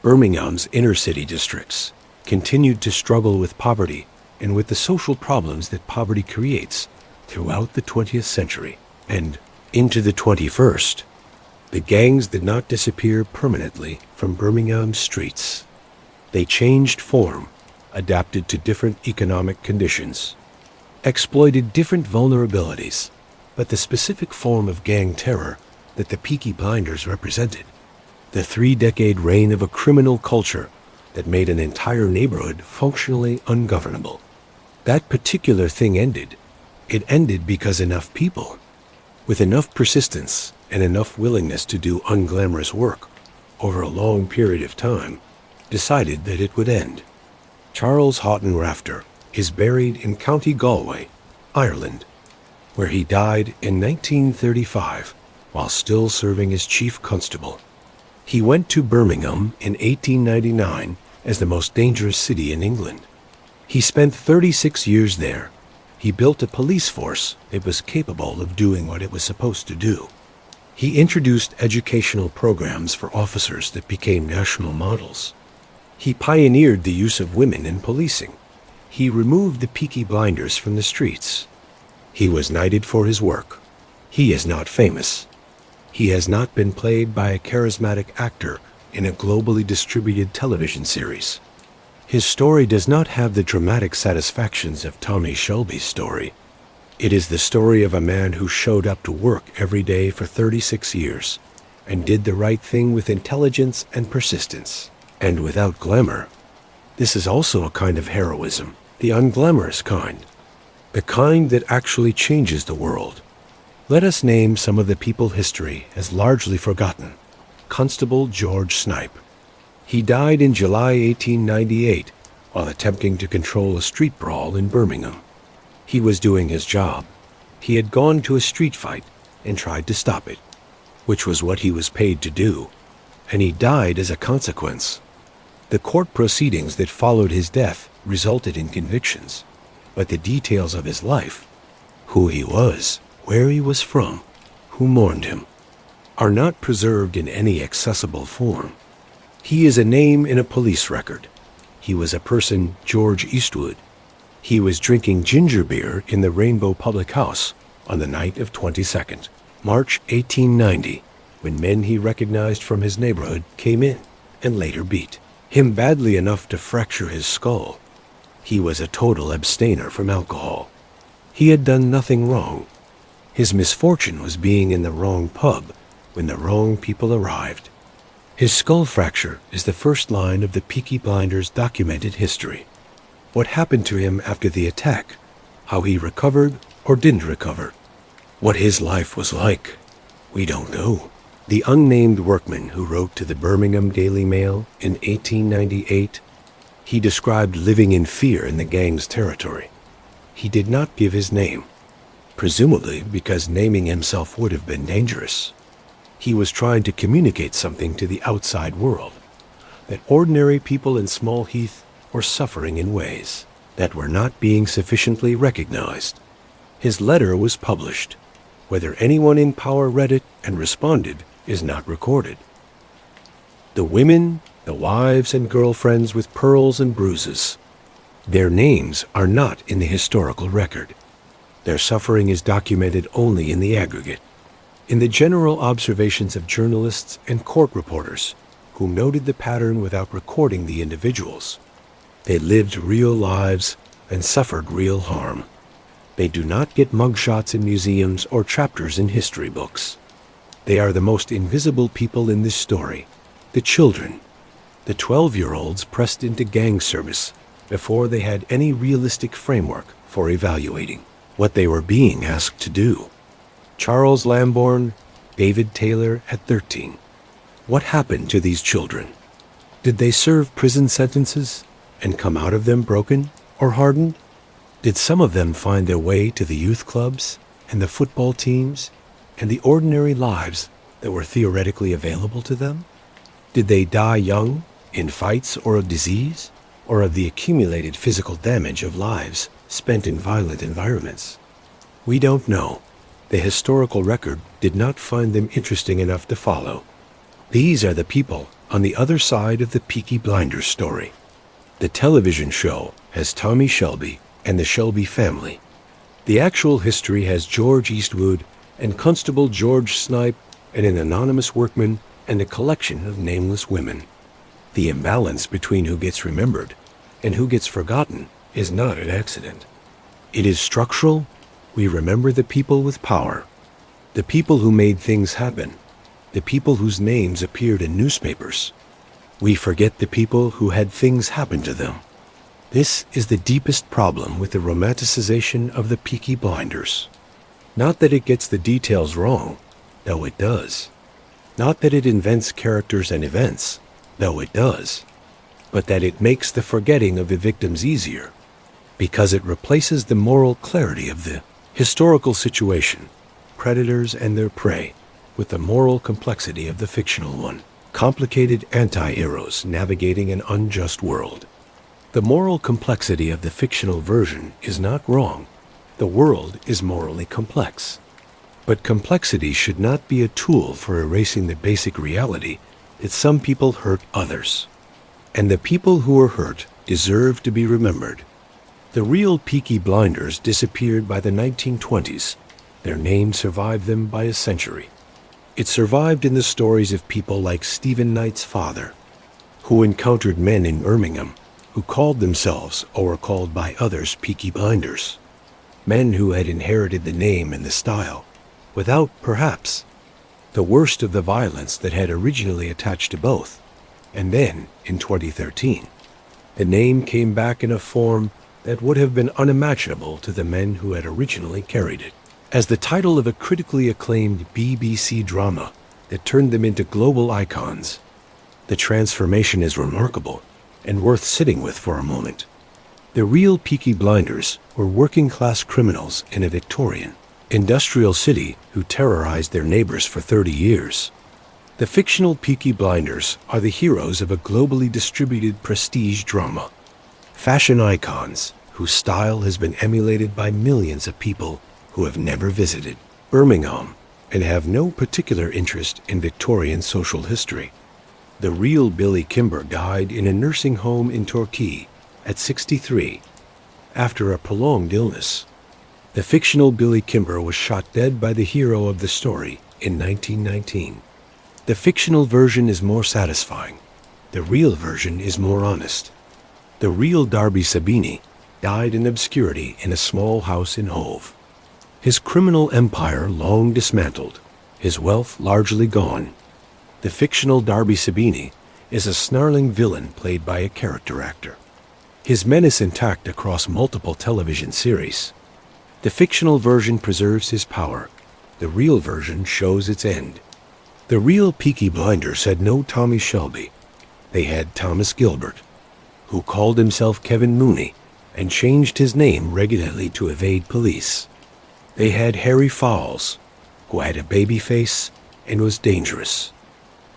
Birmingham's inner-city districts continued to struggle with poverty and with the social problems that poverty creates throughout the 20th century and into the 21st. The gangs did not disappear permanently from Birmingham's streets. They changed form, adapted to different economic conditions, exploited different vulnerabilities, but the specific form of gang terror that the Peaky Blinders represented, the 3-decade reign of a criminal culture that made an entire neighborhood functionally ungovernable. That particular thing ended. It ended because enough people, with enough persistence and enough willingness to do unglamorous work over a long period of time, decided that it would end. Charles Houghton Rafter is buried in County Galway, Ireland, where he died in 1935 while still serving as chief constable. He went to Birmingham in 1899 as the most dangerous city in England. He spent 36 years there. He built a police force that was capable of doing what it was supposed to do. He introduced educational programs for officers that became national models. He pioneered the use of women in policing. He removed the Peaky Blinders from the streets. He was knighted for his work. He is not famous. He has not been played by a charismatic actor in a globally distributed television series. His story does not have the dramatic satisfactions of Thomas Shelby's story. It is the story of a man who showed up to work every day for 36 years and did the right thing with intelligence and persistence, and without glamour. This is also a kind of heroism, the unglamorous kind, the kind that actually changes the world. Let us name some of the people history has largely forgotten. Constable George Snipe. He died in July 1898 while attempting to control a street brawl in Birmingham. He was doing his job. He had gone to a street fight and tried to stop it, which was what he was paid to do, and he died as a consequence. The court proceedings that followed his death resulted in convictions, but the details of his life, who he was, where he was from, who mourned him, are not preserved in any accessible form. He is a name in a police record. He was a person, George Eastwood. He was drinking ginger beer in the Rainbow Public House on the night of 22nd, March 1890, when men he recognized from his neighborhood came in and later beat him badly enough to fracture his skull. He was a total abstainer from alcohol. He had done nothing wrong. His misfortune was being in the wrong pub when the wrong people arrived. His skull fracture is the first line of the Peaky Blinders' documented history. What happened to him after the attack, how he recovered or didn't recover, what his life was like, we don't know. The unnamed workman who wrote to the Birmingham Daily Mail in 1898, he described living in fear in the gang's territory. He did not give his name, presumably because naming himself would have been dangerous. He was trying to communicate something to the outside world, that ordinary people in Small Heath were suffering in ways that were not being sufficiently recognized. His letter was published. Whether anyone in power read it and responded is not recorded. The women, the wives and girlfriends with pearls and bruises. Their names are not in the historical record. Their suffering is documented only in the aggregate, in the general observations of journalists and court reporters who noted the pattern without recording the individuals. They lived real lives and suffered real harm. They do not get mugshots in museums or chapters in history books. They are the most invisible people in this story, the children, the 12-year-olds pressed into gang service before they had any realistic framework for evaluating what they were being asked to do. Charles Lambourne, David Taylor at 13. What happened to these children? Did they serve prison sentences and come out of them broken or hardened? Did some of them find their way to the youth clubs and the football teams and the ordinary lives that were theoretically available to them? Did they die young, in fights or of disease, or of the accumulated physical damage of lives spent in violent environments? We don't know. The historical record did not find them interesting enough to follow. These are the people on the other side of the Peaky Blinders story. The television show has Tommy Shelby and the Shelby family. The actual history has George Eastwood and Constable George Snipe and an anonymous workman and a collection of nameless women. The imbalance between who gets remembered and who gets forgotten is not an accident. It is structural. We remember the people with power, the people who made things happen, the people whose names appeared in newspapers. We forget the people who had things happen to them. This is the deepest problem with the romanticization of the Peaky Blinders. Not that it gets the details wrong, though it does. Not that it invents characters and events, though it does. But that it makes the forgetting of the victims easier, because it replaces the moral clarity of the historical situation, predators and their prey, with the moral complexity of the fictional one, complicated anti-heroes navigating an unjust world. The moral complexity of the fictional version is not wrong. The world is morally complex. But complexity should not be a tool for erasing the basic reality that some people hurt others. And the people who were hurt deserve to be remembered. The real Peaky Blinders disappeared by the 1920s. Their name survived them by a century. It survived in the stories of people like Stephen Knight's father, who encountered men in Birmingham who called themselves or were called by others Peaky Blinders. Men who had inherited the name and the style, without, perhaps, the worst of the violence that had originally attached to both. And then, in 2013, the name came back in a form that would have been unimaginable to the men who had originally carried it, as the title of a critically acclaimed BBC drama that turned them into global icons. The transformation is remarkable and worth sitting with for a moment. The real Peaky Blinders were working-class criminals in a Victorian, industrial city who terrorized their neighbors for 30 years. The fictional Peaky Blinders are the heroes of a globally distributed prestige drama. Fashion icons whose style has been emulated by millions of people who have never visited Birmingham and have no particular interest in Victorian social history. The real Billy Kimber died in a nursing home in Torquay at 63 after a prolonged illness. The fictional Billy Kimber was shot dead by the hero of the story in 1919. The fictional version is more satisfying. The real version is more honest. The real Darby Sabini died in obscurity in a small house in Hove. His criminal empire long dismantled, his wealth largely gone. The fictional Darby Sabini is a snarling villain played by a character actor, his menace intact across multiple television series. The fictional version preserves his power. The real version shows its end. The real Peaky Blinders had no Tommy Shelby. They had Thomas Gilbert, who called himself Kevin Mooney and changed his name regularly to evade police. They had Harry Fowles, who had a baby face and was dangerous.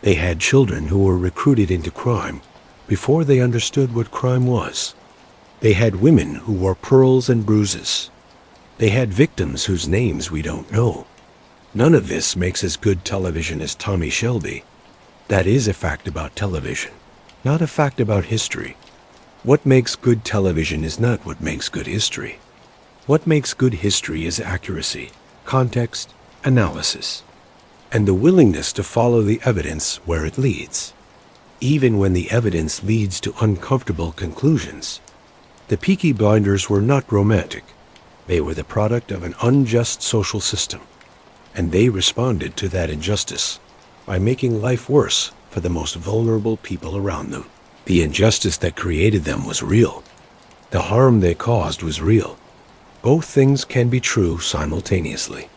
They had children who were recruited into crime before they understood what crime was. They had women who wore pearls and bruises. They had victims whose names we don't know. None of this makes as good television as Tommy Shelby. That is a fact about television, not a fact about history. What makes good television is not what makes good history. What makes good history is accuracy, context, analysis, and the willingness to follow the evidence where it leads, even when the evidence leads to uncomfortable conclusions. The Peaky Blinders were not romantic. They were the product of an unjust social system, and they responded to that injustice by making life worse for the most vulnerable people around them. The injustice that created them was real. The harm they caused was real. Both things can be true simultaneously.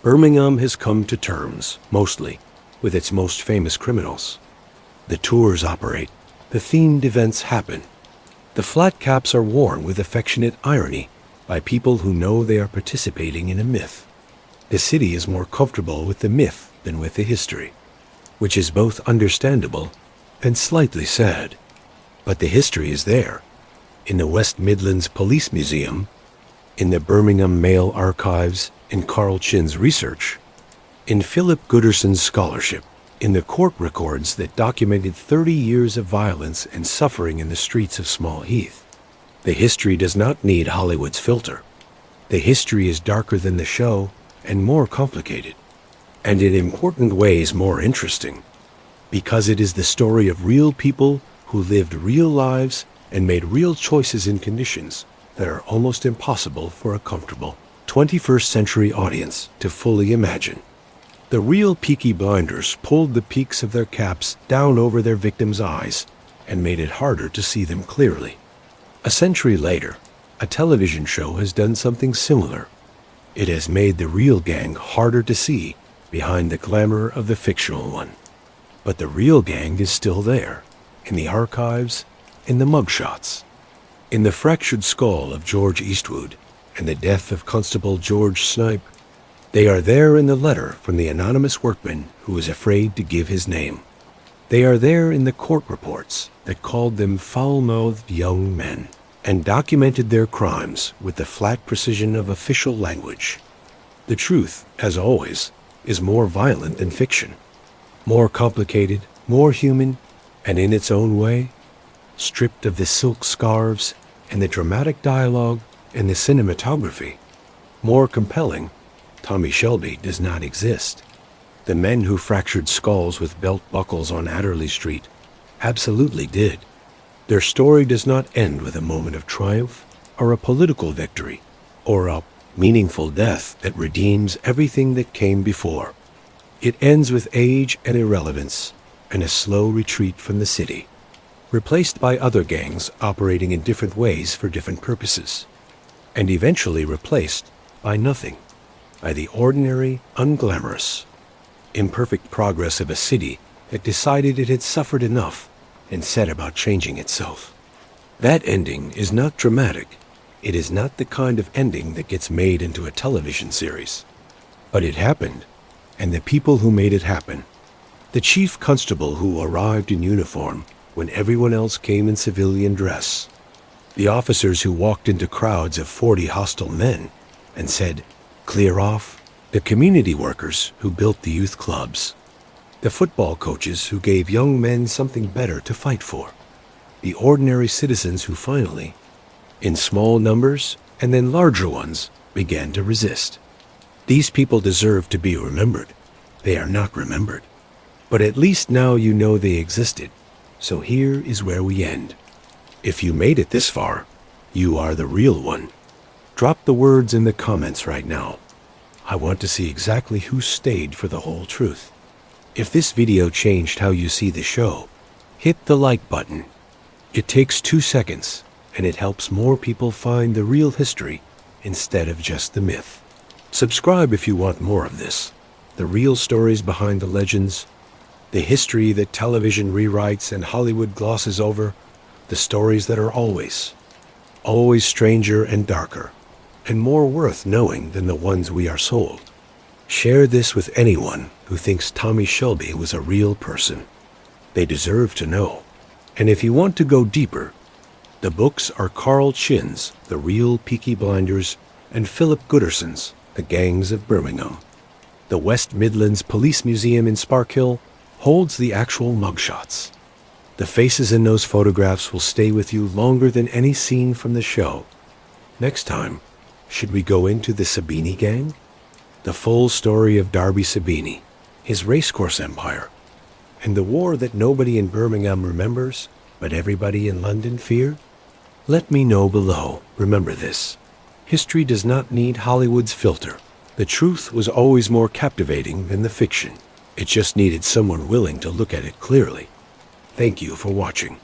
Birmingham has come to terms, mostly, with its most famous criminals. The tours operate. The themed events happen. The flat caps are worn with affectionate irony by people who know they are participating in a myth. The city is more comfortable with the myth than with the history, which is both understandable and slightly sad. But the history is there, in the West Midlands Police Museum, in the Birmingham Mail Archives, in Carl Chinn's research, in Philip Gooderson's scholarship, in the court records that documented 30 years of violence and suffering in the streets of Small Heath. The history does not need Hollywood's filter. The history is darker than the show and more complicated, and in important ways more interesting, because it is the story of real people who lived real lives and made real choices in conditions that are almost impossible for a comfortable 21st century audience to fully imagine. The real Peaky Blinders pulled the peaks of their caps down over their victims' eyes and made it harder to see them clearly. A century later, a television show has done something similar. It has made the real gang harder to see behind the glamour of the fictional one. But the real gang is still there, in the archives, in the mugshots, in the fractured skull of George Eastwood and the death of Constable George Snipe. They are there in the letter from the anonymous workman who was afraid to give his name. They are there in the court reports that called them foul-mouthed young men and documented their crimes with the flat precision of official language. The truth, as always, is more violent than fiction, more complicated, more human, and in its own way, stripped of the silk scarves and the dramatic dialogue and the cinematography, more compelling. Tommy Shelby does not exist. The men who fractured skulls with belt buckles on Adderley Street absolutely did. Their story does not end with a moment of triumph or a political victory or a meaningful death that redeems everything that came before. It ends with age and irrelevance and a slow retreat from the city, replaced by other gangs operating in different ways for different purposes, and eventually replaced by nothing, by the ordinary, unglamorous, imperfect progress of a city that decided it had suffered enough and set about changing itself. That ending is not dramatic. It is not the kind of ending that gets made into a television series. But it happened, and the people who made it happen, the chief constable who arrived in uniform when everyone else came in civilian dress, the officers who walked into crowds of 40 hostile men and said, "Clear off," the community workers who built the youth clubs, the football coaches who gave young men something better to fight for, the ordinary citizens who finally, in small numbers and then larger ones, began to resist. These people deserve to be remembered. They are not remembered. But at least now you know they existed. So here is where we end. If you made it this far, you are the real one. Drop the words in the comments right now. I want to see exactly who stayed for the whole truth. If this video changed how you see the show, hit the like button. It takes 2 seconds, and it helps more people find the real history instead of just the myth. Subscribe if you want more of this. The real stories behind the legends, the history that television rewrites and Hollywood glosses over, the stories that are always stranger and darker, and more worth knowing than the ones we are sold. Share this with anyone who thinks Tommy Shelby was a real person. They deserve to know. And if you want to go deeper, the books are Carl Chinn's The Real Peaky Blinders and Philip Gooderson's The Gangs of Birmingham. The West Midlands Police Museum in Sparkhill holds the actual mugshots. The faces in those photographs will stay with you longer than any scene from the show. Next time, should we go into the Sabini gang? The full story of Darby Sabini, his racecourse empire, and the war that nobody in Birmingham remembers, but everybody in London feared? Let me know below. Remember this: history does not need Hollywood's filter. The truth was always more captivating than the fiction. It just needed someone willing to look at it clearly. Thank you for watching.